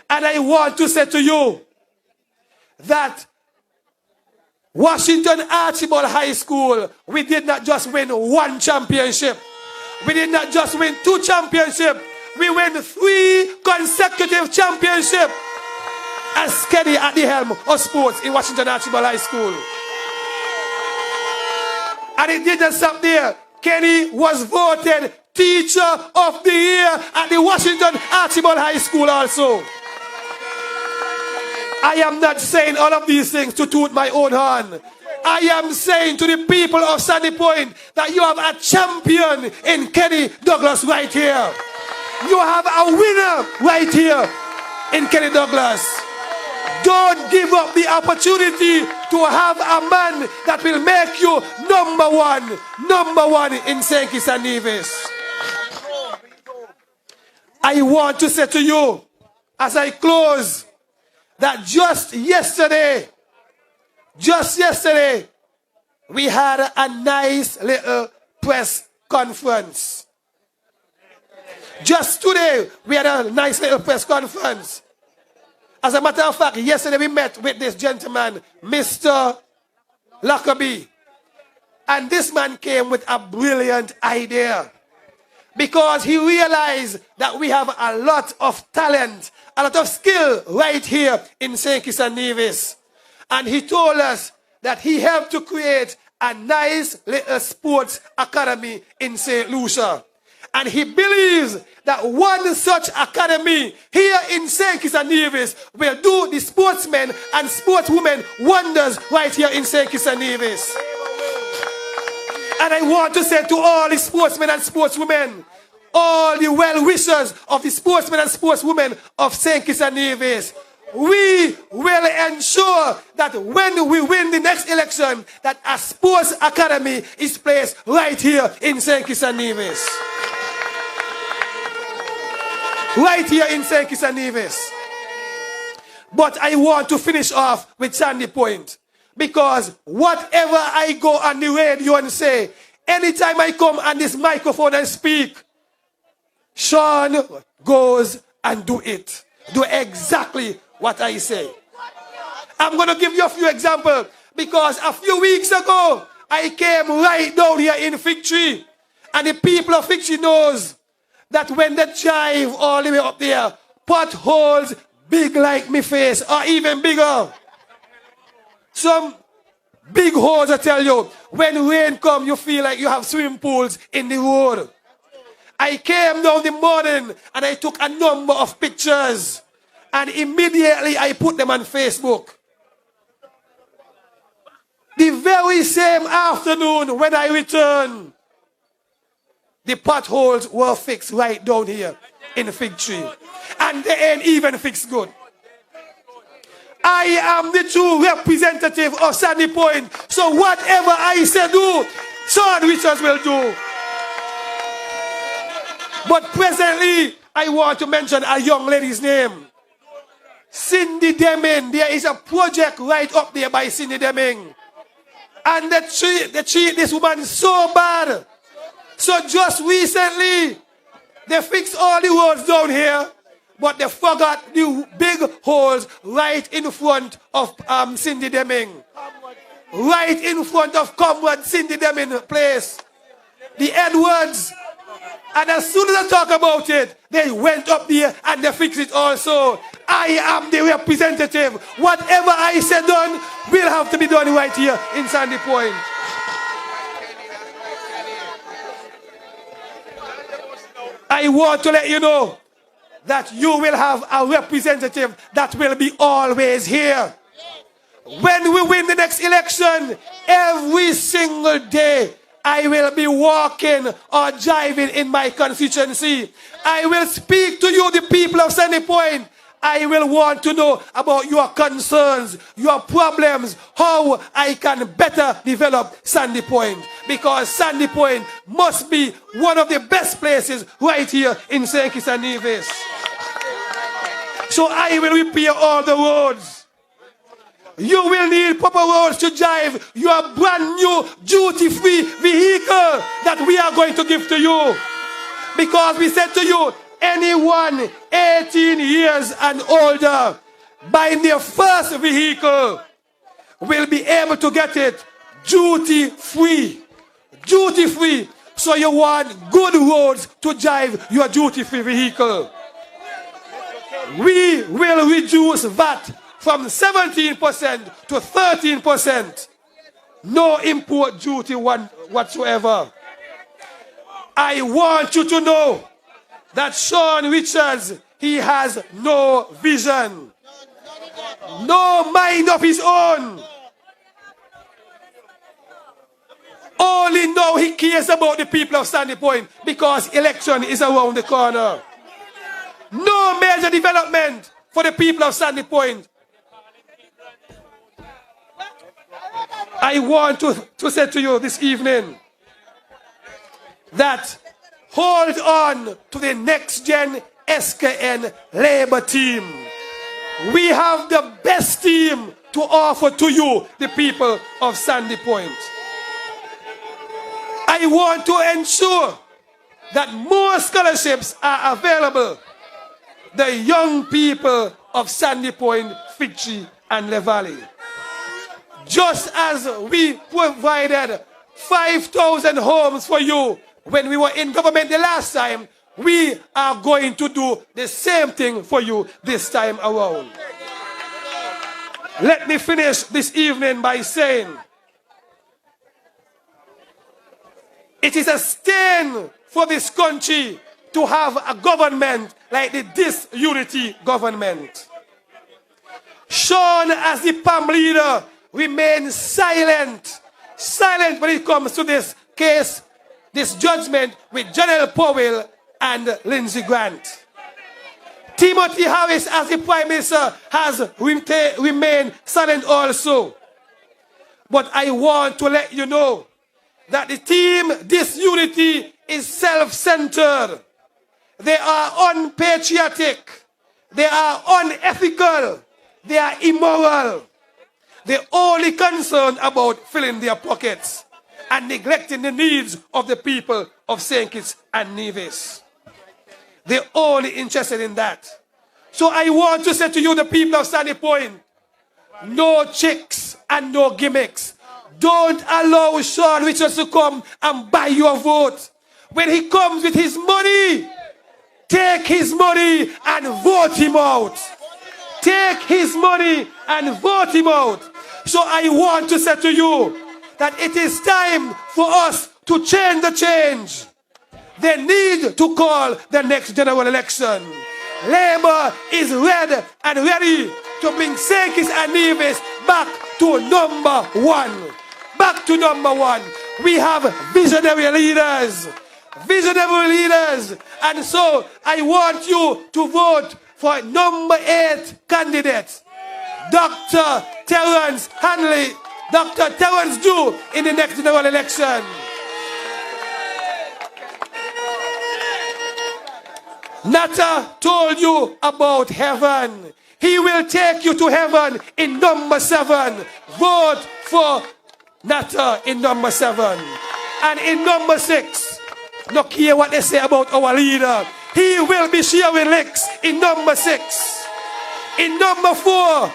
And I want to say to you that Washington Archibald High School, we did not just win one championship. We did not just win 2 championships. We win 3 consecutive championships as Kenny at the helm of sports in Washington Archibald High School. And it didn't stop there. Kenny was voted Teacher of the Year at the Washington Archibald High School also. I am not saying all of these things to toot my own horn. I am saying to the people of Sandy Point that you have a champion in Kenny Douglas right here. You have a winner right here in Kenny Douglas. Don't give up the opportunity to have a man that will make you number one in St. Kitts and Nevis. I want to say to you, as I close, that just yesterday, we had a nice little press conference. Just today, we had a nice little press conference. As a matter of fact, yesterday we met with this gentleman, Mr. Lockerbie. And this man came with a brilliant idea. Because he realized that we have a lot of talent, a lot of skill right here in St. Kitts and Nevis. And he told us that he helped to create a nice little sports academy in St. Lucia. And he believes that one such academy here in St. Kitts and Nevis will do the sportsmen and sportswomen wonders right here in St. Kitts and Nevis. And I want to say to all the sportsmen and sportswomen, all the well-wishers of the sportsmen and sportswomen of St. Kitts and Nevis, we will ensure that when we win the next election, that a sports academy is placed right here in St. Kitts and Nevis. Right here in St. Kitts and Nevis. But I want to finish off with Sandy Point. Because whatever I go on the radio and say, anytime I come on this microphone and speak, Sean goes and do it. Do exactly what I say. I'm going to give you a few examples. Because a few weeks ago, I came right down here in Fig Tree. And the people of Fig Tree knows that when they drive all the way up there, potholes big like my face or even bigger. Some big holes, I tell you, when rain comes, you feel like you have swimming pools in the road. I came down the morning and I took a number of pictures and immediately I put them on Facebook. The very same afternoon when I returned, the potholes were fixed right down here in the Fig Tree. And they ain't even fixed good. I am the true representative of Sandy Point. So whatever I say do, Sean Richards will do. But presently, I want to mention a young lady's name. Cindy Deming. There is a project right up there by Cindy Deming. And they treat this woman so bad. So just recently, they fixed all the roads down here. but they forgot the big holes right in front of Cindy Deming. Right in front of Comrade Cindy Deming place. The Edwards. And as soon as I talk about it, they went up there and they fixed it also. I am the representative. Whatever I said done will have to be done right here in Sandy Point. I want to let you know that you will have a representative that will be always here. When we win the next election, every single day, I will be walking or driving in my constituency. I will speak to you, the people of Sandy Point. I will want to know about your concerns, your problems, how I can better develop Sandy Point. Because Sandy Point must be one of the best places right here in St. Kitts and Nevis. So I will repair all the roads. You will need proper roads to drive your brand new duty-free vehicle that we are going to give to you. Because we said to you, anyone 18 years and older buying their first vehicle will be able to get it duty-free. Duty-free. So you want good roads to drive your duty-free vehicle. We will reduce VAT from 17% to 13%. No import duty whatsoever. I want you to know that Sean Richards, he has no vision. No mind of his own. Only now he cares about the people of Sandy Point because election is around the corner. No major development for the people of Sandy Point. I want to say to you this evening that hold on to the next GEN-SKN Labour team. We have the best team to offer to you, the people of Sandy Point. I want to ensure that more scholarships are available. The young people of Sandy Point, Fitchy and Le Valley. Just as we provided 5,000 homes for you when we were in government the last time, we are going to do the same thing for you this time around. Let me finish this evening by saying, it is a stain for this country to have a government like the disunity government. Sean, as the PAM leader, remains silent. Silent when it comes to this case, this judgment with Janelle Powell and Lindsey Grant. Timothy Harris, as the Prime Minister, has remained silent also. But I want to let you know that the team disunity is self-centered. They are unpatriotic. They are unethical. They are immoral. They're only concerned about filling their pockets and neglecting the needs of the people of St. Kitts and Nevis. They're only interested in that. So I want to say to you, the people of Sandy Point, no tricks and no gimmicks. Don't allow Sean Richards to come and buy your vote. When he comes with his money, take his money and vote him out. Take his money and vote him out. So I want to say to you that it is time for us to change the change. They need to call the next general election. Labour is ready and ready to bring St. Kitts and Nevis back to number one. Back to number one. We have visionary leaders. Visionary leaders. And so I want you to vote for number 8 candidate, Dr. Terence Hanley, Dr. Terence Dew in the next general election. Nata told you about heaven. He will take you to heaven in number 7. Vote for Nata in number 7. And in number 6, look here what they say about our leader. he will be sharing licks in number 6. In number 4,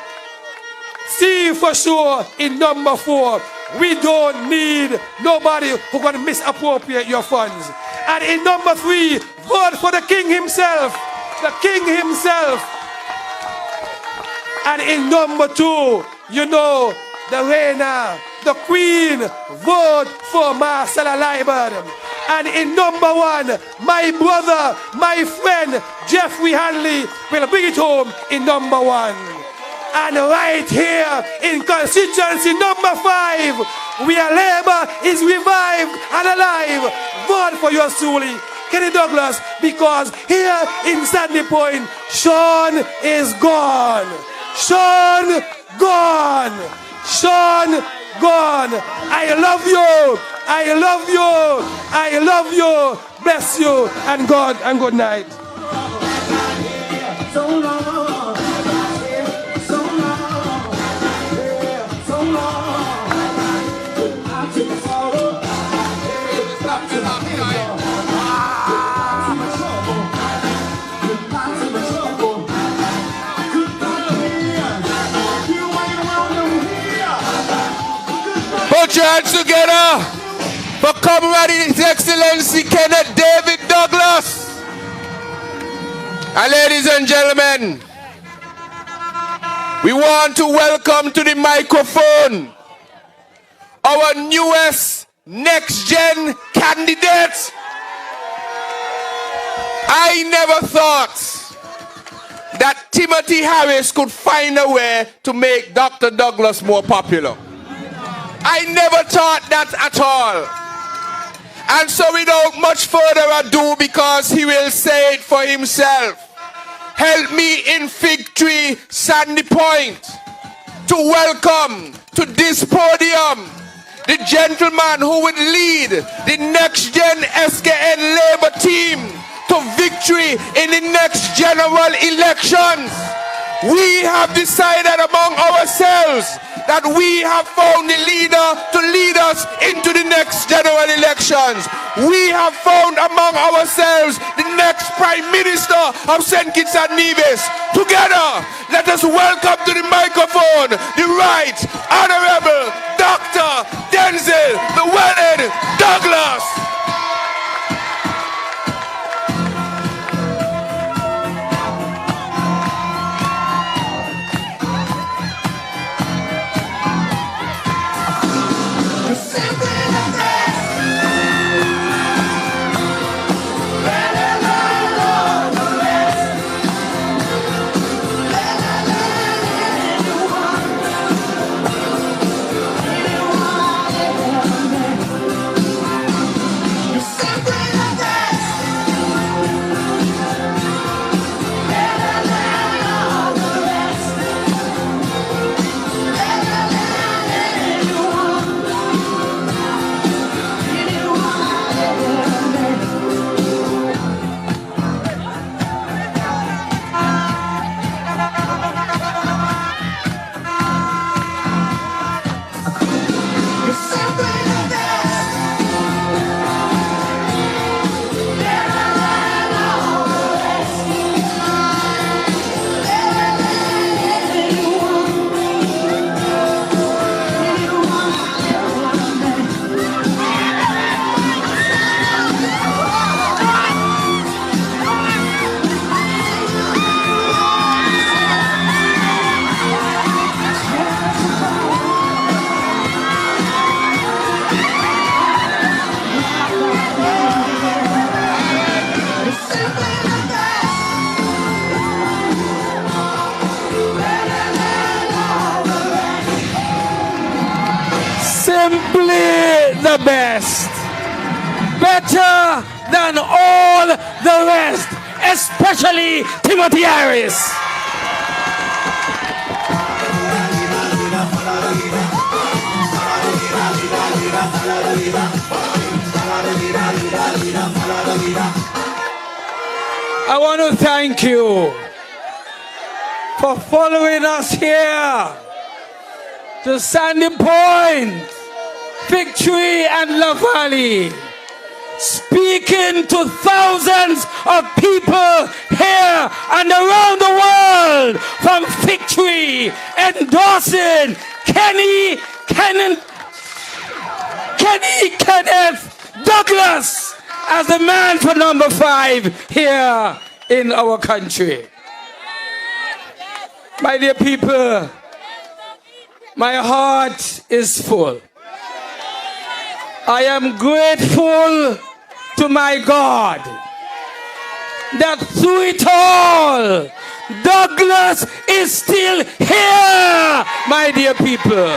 see for sure in number 4, we don't need nobody who gonna misappropriate your funds. And in number 3, vote for the king himself. The king himself. And in number 2, you know, the reina, the queen, vote for Marcella Liebert. And in number 1, my brother, my friend, Jeffrey Hanley will bring it home in number 1. And right here in constituency number 5, where Labour is revived and alive, vote for your Sully, Kenny Douglas, because here in Sandy Point, Sean is gone. Sean gone. Sean gone. I love you. I love you. I love you. Bless you and God and good night. So long. So long. Yeah, so long. I took a sorrow. Stop to my trouble. Put your hands together for Comrade His Excellency Kenneth David Douglas. And ladies and gentlemen, we want to welcome to the microphone our newest next-gen candidate. I never thought that Timothy Harris could find a way to make Dr. Douglas more popular. I never thought that at all. And so without much further ado, because he will say it for himself, help me in Fig Tree, Sandy Point, to welcome to this podium the gentleman who would lead the next GEN-SKN Labour team to victory in the next general elections. We have decided among ourselves that we have found the leader to lead us into the next general elections. We have found among ourselves the next Prime Minister of St. Kitts and Nevis. Together, let us welcome to the microphone the Right Honorable Dr. Denzil Llewellyn Douglas. The best, better than all the rest, especially Timothy Harris. I want to thank you for following us here to Sandy Point, Fig Tree and La Valley. speaking to thousands of people here and around the world from Victory, endorsing Kenneth Douglas as the man for number 5 here in our country. My dear people, my heart is full. I am grateful to my God that through it all, Douglas is still here, my dear people.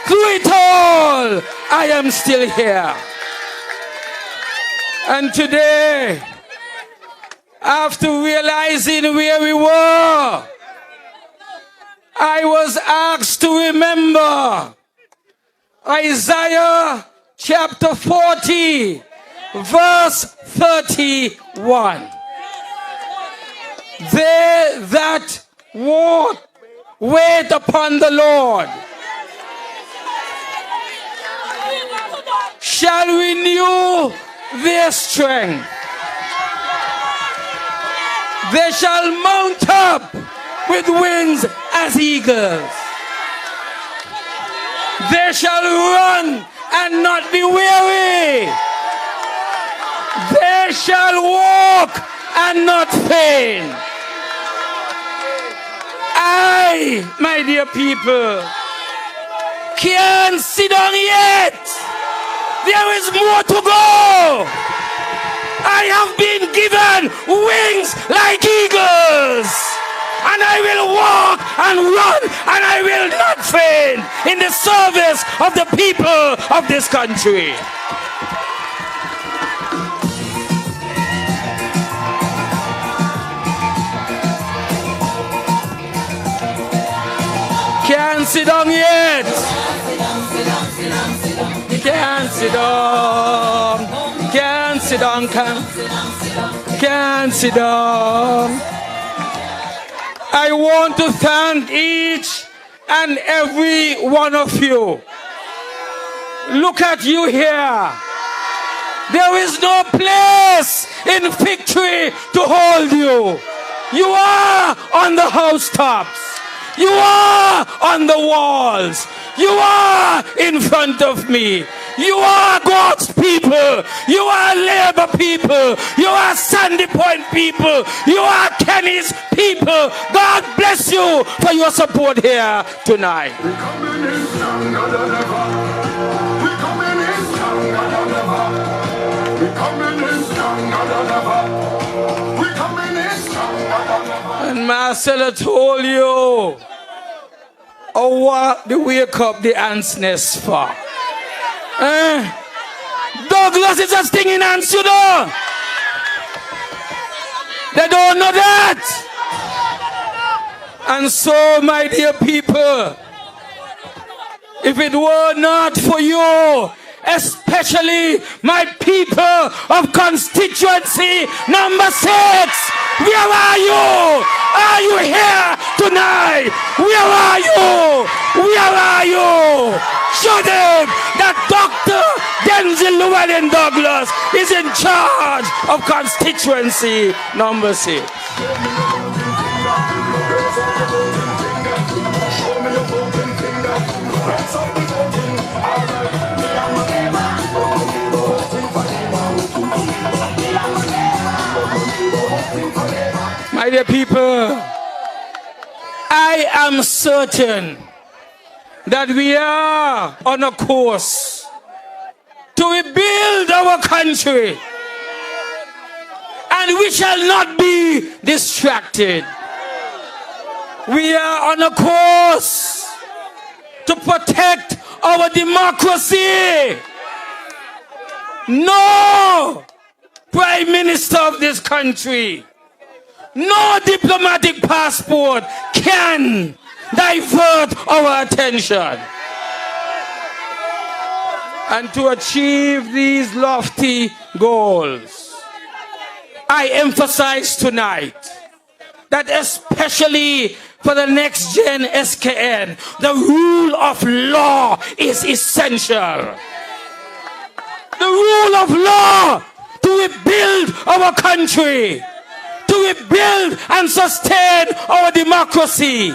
Through it all, I am still here. And today, after realizing where we were, I was asked to remember Isaiah chapter 40, verse 31. They that wait upon the Lord shall renew their strength. They shall mount up with wings as eagles. They shall run and not be weary. They shall walk and not faint. I, my dear people, can't sit down yet. There is more to go. I have been given wings like eagles. And I will walk and run and I will not faint in the service of the people of this country. Can't sit down yet. Can't sit down. Can't sit down. Can't sit down. I want to thank each and every one of you. Look at you here. There is no place in Victory to hold you. You are on the housetops. You are on the walls. You are in front of me. You are God's people. You are Labour people. You are Sandy Point people. You are Kenny's people. God bless you for your support here tonight. We're coming in stronger than ever. We're coming in stronger than ever. We're coming in stronger than ever. We're coming in stronger than ever. And Marcella told you, oh, what the wake up the ants nest for? Douglas is a stinging ants, you know. They don't know that. And so, my dear people, if it were not for you, especially my people of constituency number 6, where are you? Are you here tonight? Where are you? Where are you? Show them that Dr. Denzel Llewellyn Douglas is in charge of constituency number 6. My dear people, I am certain that we are on a course to rebuild our country, and we shall not be distracted. We are on a course to protect our democracy. No Prime Minister of this country, no diplomatic passport can divert our attention. And to achieve these lofty goals, I emphasize tonight that especially for the next GEN-SKN, the rule of law is essential. The rule of law to rebuild our country, to rebuild and sustain our democracy.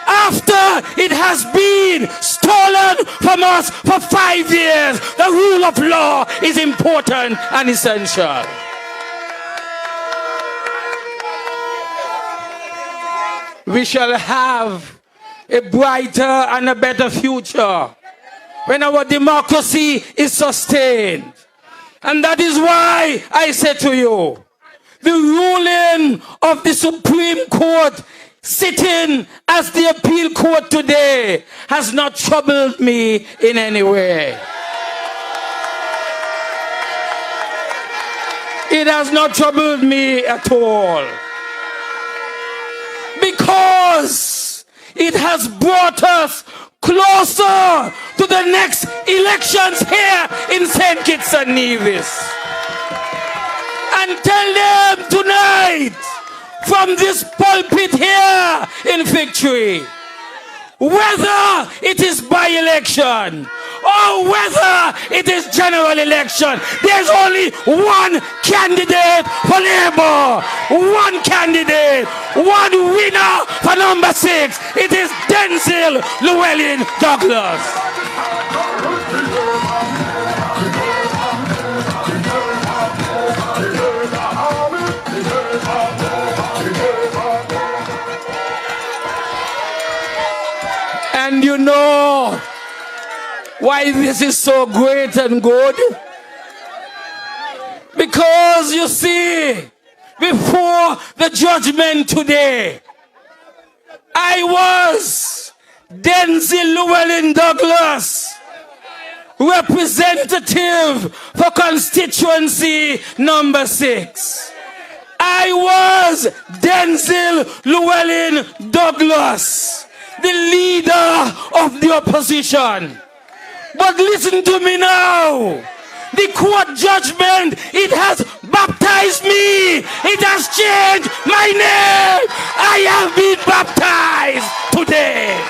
After it has been stolen from us for 5 years, the rule of law is important and essential. We shall have a brighter and a better future when our democracy is sustained. And that is why I say to you, the ruling of the Supreme Court sitting as the appeal court today has not troubled me in any way. It has not troubled me at all. Because it has brought us closer to the next elections here in St. Kitts and Nevis. And tell them tonight, from this pulpit here in Victory, whether it is by-election or whether it is general election, there's only one candidate for Labour, one candidate, one winner for number 6. It is Denzil Llewellyn Douglas. And you know why this is so great and good? Because you see, before the judgment today, I was Denzil Llewellyn Douglas, representative for constituency number 6. I was Denzil Llewellyn Douglas, the leader of the opposition. But listen to me now. The court judgment, it has baptized me. It has changed my name. I have been baptized today.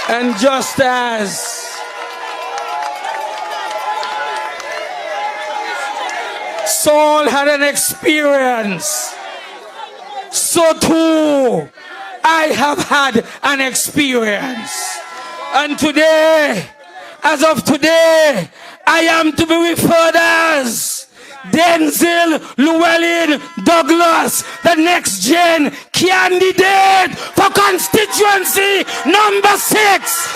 And just as Saul had an experience, so too I have had an experience. And today, as of today, I am to be referred as Denzil Llewellyn Douglas, the next gen candidate for constituency number 6.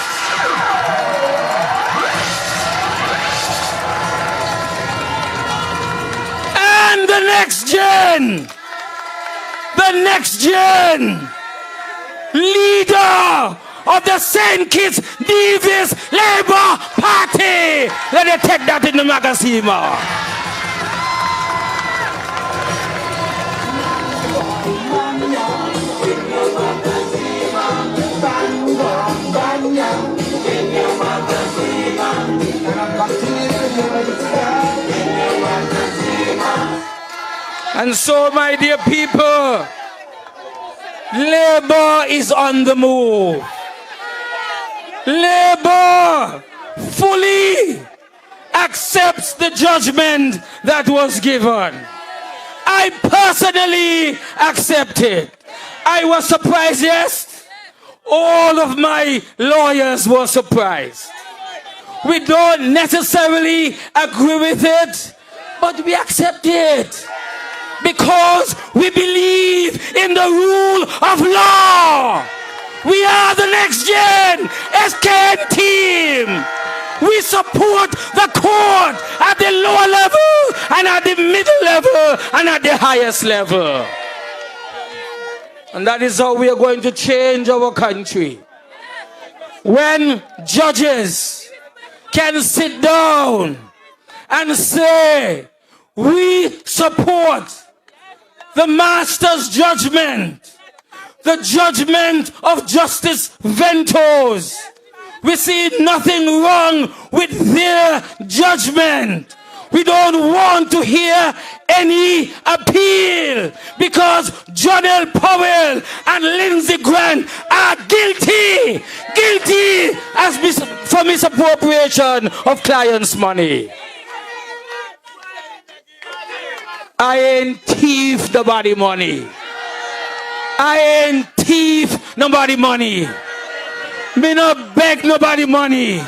And the next gen leader of the St. Kitts Nevis Labour Party. Let me take that in the magazine. And so, my dear people, Labour is on the move. Labour fully accepts the judgment that was given. I personally accept it. I was surprised, yes. All of my lawyers were surprised. We don't necessarily agree with it, but we accept it. Because we believe in the rule of law. We are the next gen SKN team. We support the court at the lower level and at the middle level and at the highest level. And that is how we are going to change our country. When judges can sit down and say, we support the Master's judgment, the judgment of Justice Ventos. We see nothing wrong with their judgment. We don't want to hear any appeal because John L. Powell and Lindsey Grant are guilty for misappropriation of clients' money. I ain't thief nobody money. I ain't thief nobody money. Me not beg nobody money.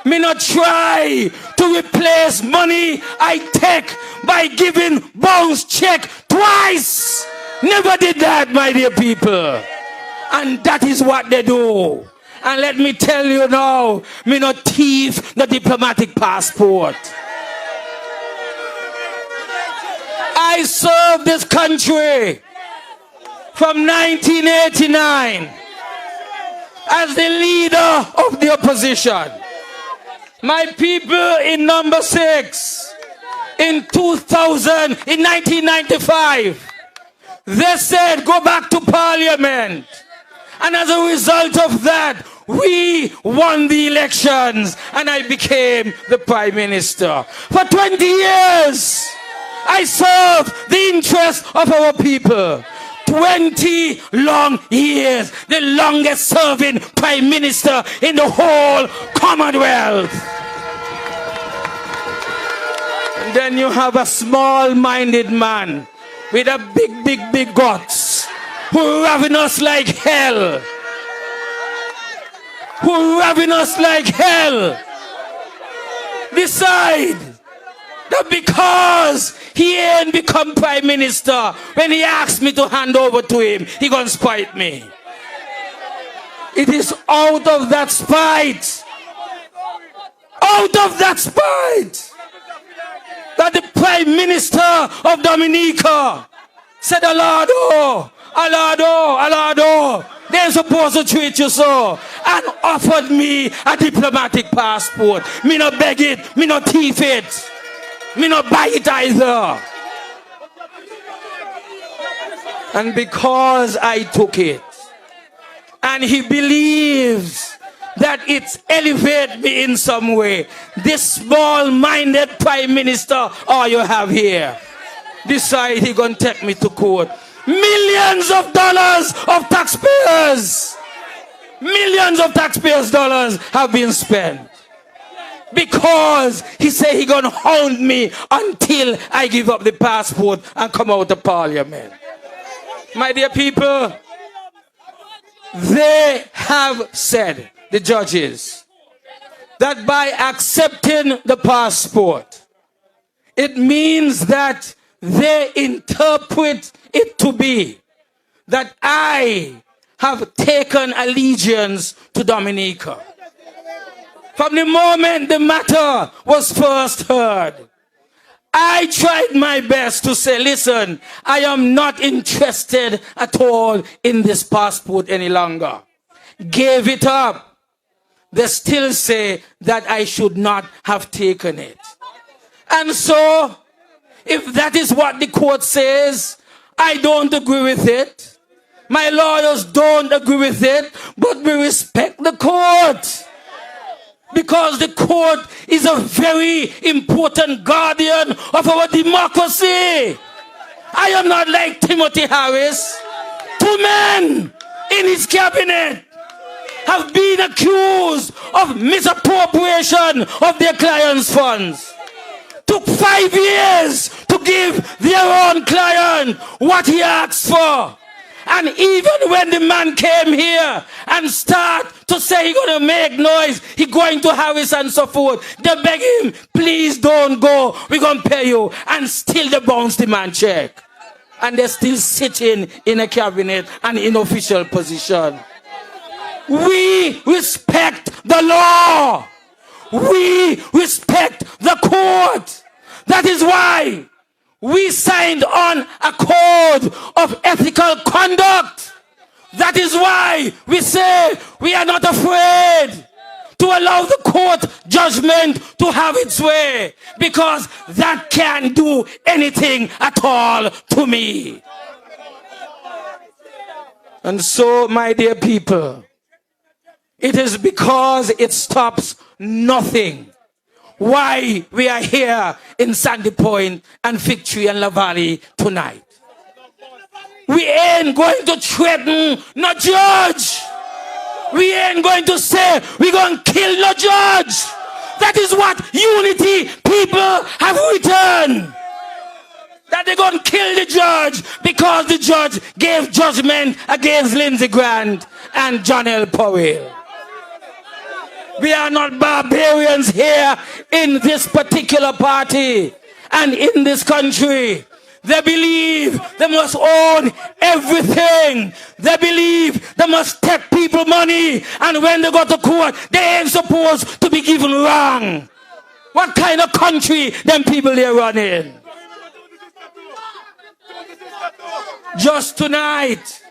Me not try to replace money I take by giving bounce check twice. Never did that, my dear people. And that is what they do. And let me tell you now, me not thief the diplomatic passport. I served this country from 1989 as the leader of the opposition. My people in number 6, in 1995, they said go back to parliament. And as a result of that, we won the elections and I became the prime minister. For 20 years, I served the interests of our people. 20 long years, the longest serving prime minister in the whole Commonwealth. And then you have a small-minded man with a big guts who ravenous like hell. Decide that because he ain't become prime minister, when he asked me to hand over to him, he gonna spite me. It is out of that spite, that the prime minister of Dominica said, Alado, they're supposed to treat you so, and offered me a diplomatic passport. Me not beg it, me not thief it. Me not buy it either. And because I took it, and he believes that it's elevate me in some way, this small-minded prime minister all you have here decide he gonna take me to court. Millions of dollars of taxpayers, dollars have been spent. Because he said he gonna hound me until I give up the passport and come out of parliament. My dear people, they have said, the judges, that by accepting the passport, it means that they interpret it to be that I have taken allegiance to Dominica. From the moment the matter was first heard, I tried my best to say, listen, I am not interested at all in this passport any longer. Gave it up. They still say that I should not have taken it. And so, if that is what the court says, I don't agree with it. My lawyers don't agree with it, but we respect the court. Because the court is a very important guardian of our democracy. I am not like Timothy Harris. 2 men in his cabinet have been accused of misappropriation of their clients' funds. Took 5 years to give their own client what he asked for. And even when the man came here and started to say he's going to make noise, he's going to Harris and so forth, they beg him, please don't go, we're going to pay you. And still they bounce the man check. And they're still sitting in a cabinet and in official position. We respect the law. We respect the court. That is why we signed on a code of ethical conduct. That is why we say we are not afraid to allow the court judgment to have its way, because that can't do anything at all to me. And so, my dear people, it is because it stops nothing. why we are here in Sandy Point and Victory and La Valley tonight. We ain't going to threaten no judge. We ain't going to say we're going to kill no judge. That is what unity people have written. That they're going to kill the judge because the judge gave judgment against Lindsey Grant and John L. Powell. We are not barbarians here in this particular party and in this country. They believe they must own everything. They believe they must take people money, and when they go to court, they ain't supposed to be given wrong. What kind of country them people they running? Just tonight,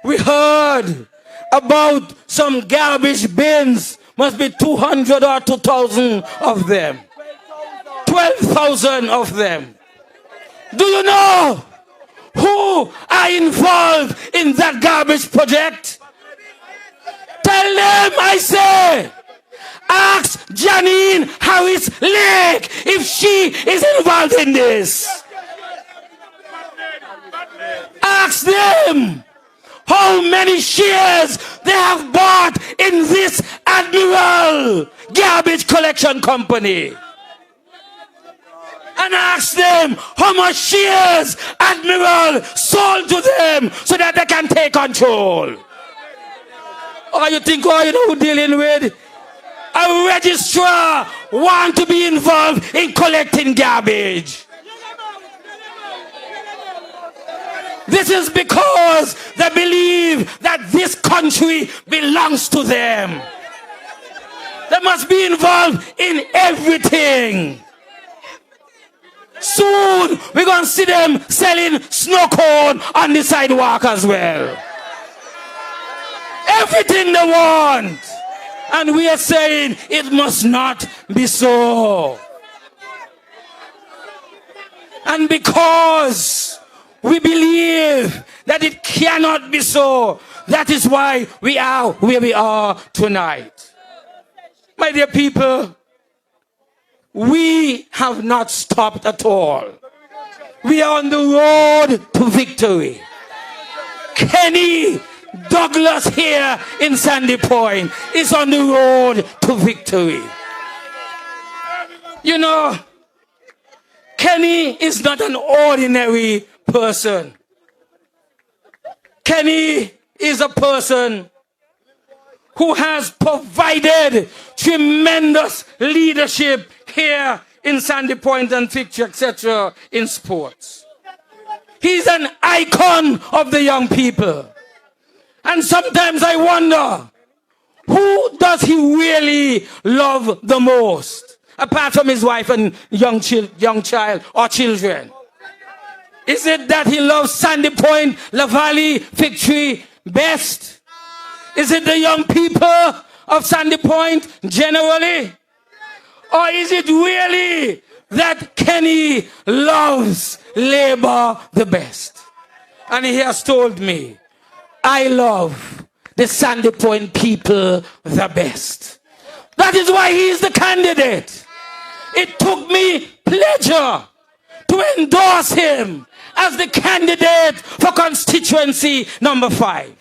we heard about some garbage bins. Must be 200 or 2,000 of them. 12,000 of them. Do you know who are involved in that garbage project? Tell them, I say, ask Janine Harris Lake if she is involved in this. Ask them how many shares they have bought in this Admiral garbage collection company. And ask them how much shares Admiral sold to them so that they can take control. Or you think, oh, you know who dealing with? A registrar want to be involved in collecting garbage. This is because they believe that this country belongs to them. They must be involved in everything. Soon we're going to see them selling snow cone on the sidewalk as well. Everything they want. And we are saying it must not be so. And because we believe that it cannot be so, that is why we are where we are tonight. My dear people, we have not stopped at all. We are on the road to victory. Kenny Douglas here in Sandy Point is on the road to victory. You know, Kenny is not an ordinary person. Kenny is a person who has provided tremendous leadership here in Sandy Point and Victory, etc., in sports. He's an icon of the young people. And sometimes I wonder, who does he really love the most? Apart from his wife and young child or children. Is it that he loves Sandy Point, La Valley, Victory best? Is it the young people of Sandy Point generally? Or is it really that Kenny loves labor the best? And he has told me, I love the Sandy Point people the best. That is why he is the candidate. It took me pleasure to endorse him as the candidate for constituency number 5.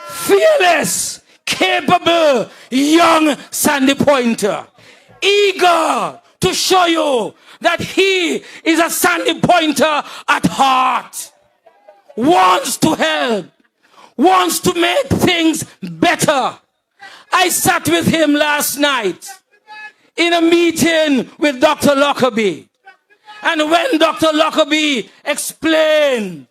Fearless, capable, young Sandy Pointer. Eager to show you that he is a Sandy Pointer at heart. Wants to help. Wants to make things better. I sat with him last night in a meeting with Dr. Lockerbie. And when Dr. Lockerbie explained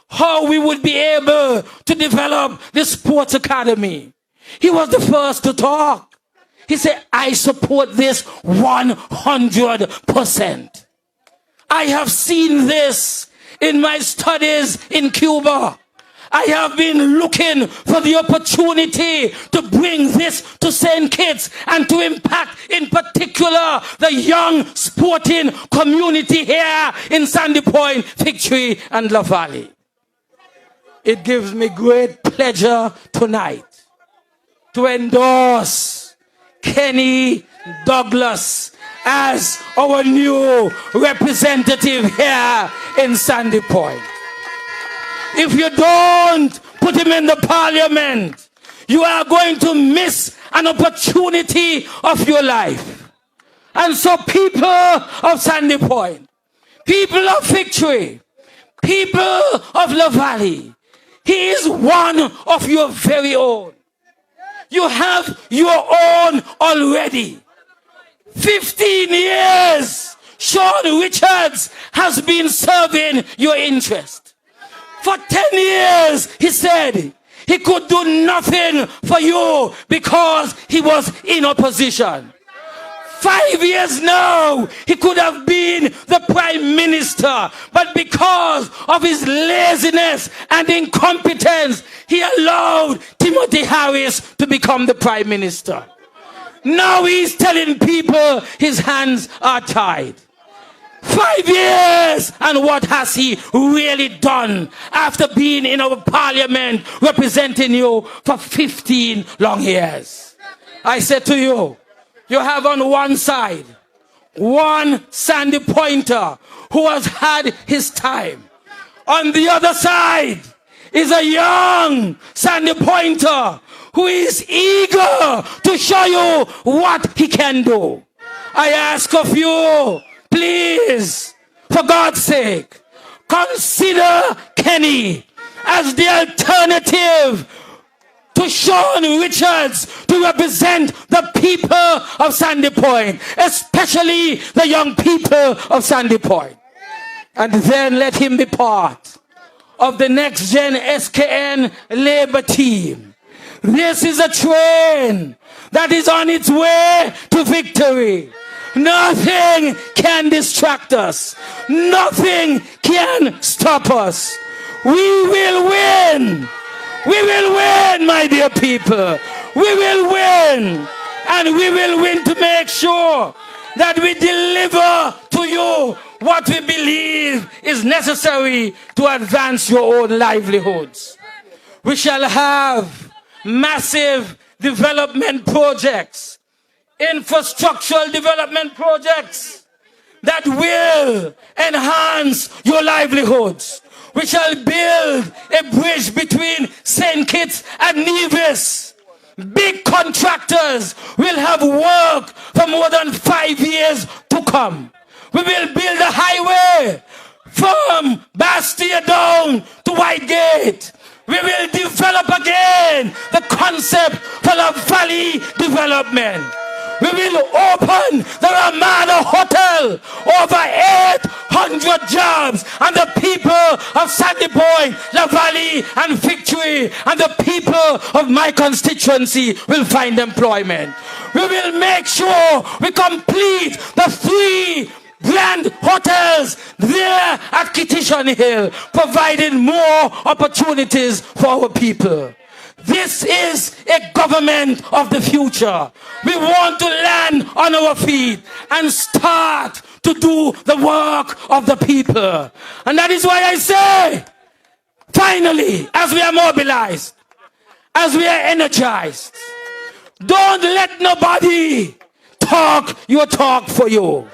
how we would be able to develop the sports academy, he was the first to talk. He said, I support this 100%. I have seen this in my studies in Cuba. I have been looking for the opportunity to bring this to St. Kitts and to impact in particular the young sporting community here in Sandy Point, Victory and La Valley. It gives me great pleasure tonight to endorse Kenny Douglas as our new representative here in Sandy Point. If you don't put him in the parliament, you are going to miss an opportunity of your life. And so people of Sandy Point, people of Victory, people of La Valley, he is one of your very own. You have your own already. 15 years, Sean Richards has been serving your interest. For 10 years, he said he could do nothing for you because he was in opposition. 5 years now, he could have been the prime minister, but because of his laziness and incompetence, he allowed Timothy Harris to become the prime minister. Now he's telling people his hands are tied. 5 years, and what has he really done after being in our parliament representing you for 15 long years? I said to you, you have on one side one Sandy Pointer who has had his time. On the other side is a young Sandy Pointer who is eager to show you what he can do. I ask of you, please, for God's sake, consider Kenny as the alternative to Sean Richards to represent the people of Sandy Point, especially the young people of Sandy Point. And then let him be part of the next GEN-SKN labor team. This is a train that is on its way to victory. Nothing can distract us. Nothing can stop us. We will win. We will win, my dear people. We will win. And we will win to make sure that we deliver to you what we believe is necessary to advance your own livelihoods. We shall have massive development projects, infrastructural development projects that will enhance your livelihoods. We shall build a bridge between St. Kitts and Nevis. Big contractors will have work for more than 5 years to come. We will build a highway from Bastia down to Whitegate. We will develop again the concept for the Valley Development. We will open the Ramada Hotel, over 800 jobs, and the people of Sandy Point, La Valley, and Victory, and the people of my constituency will find employment. We will make sure we complete the 3 grand hotels there at Kitchen Hill, providing more opportunities for our people. This is a government of the future. We want to land on our feet and start to do the work of the people. And that is why I say, finally, as we are mobilized, as we are energized, don't let nobody talk your talk for you.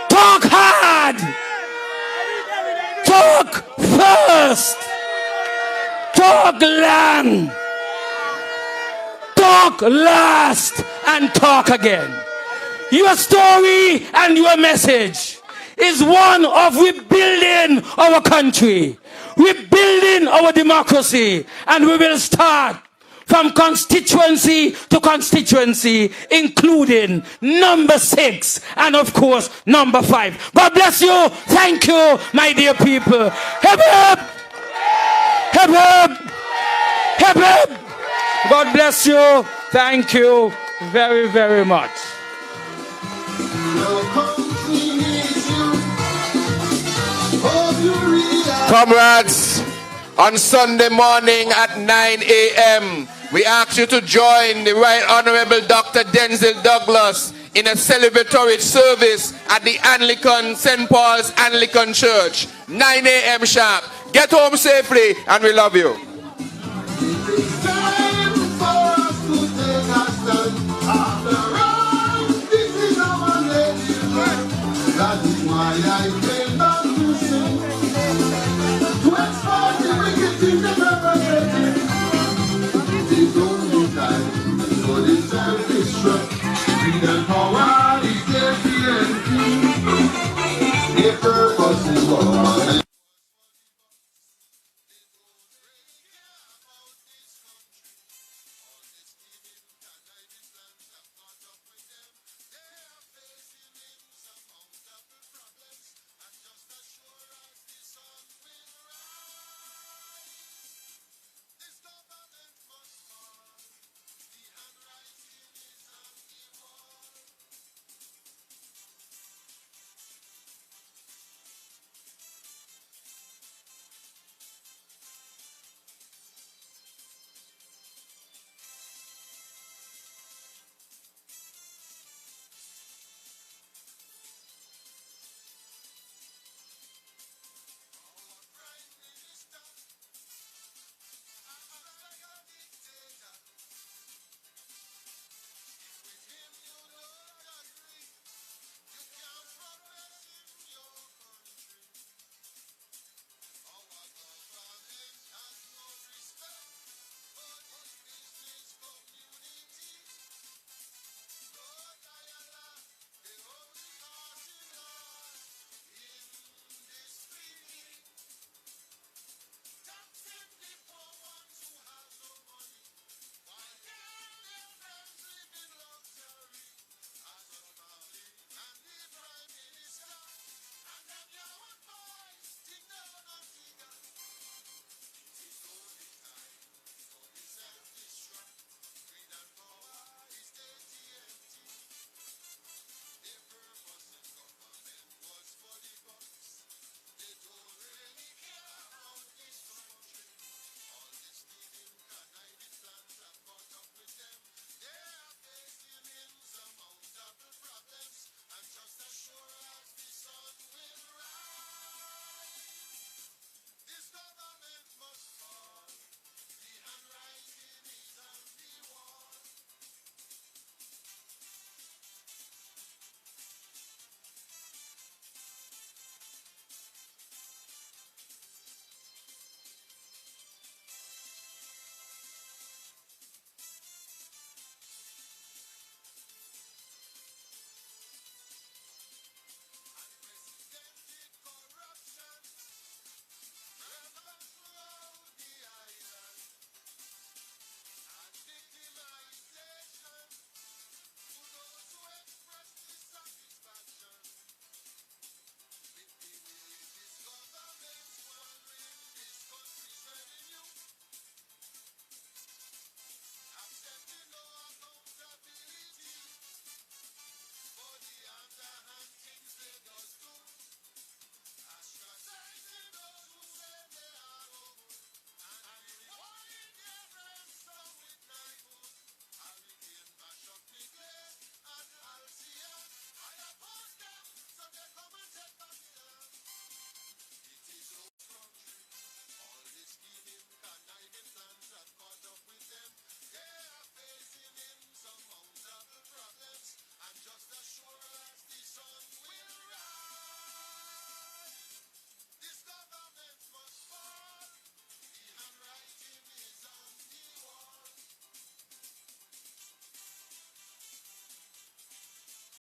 Talk hard. Talk first. Talk long. Talk last and talk again. Your story and your message is one of rebuilding our country, rebuilding our democracy, and we will start from constituency to constituency, including number 6 and of course number 5. God bless you. Thank you, my dear people. Hip hip! Hip hip! Hip hip! God bless you. Thank you very, very much. Comrades, on Sunday morning at 9 a.m., we ask you to join the Right Honorable Dr. Denzil Douglas in a celebratory service at the Anglican St. Paul's Anglican Church, 9 a.m. sharp. Get home safely, and we love you. good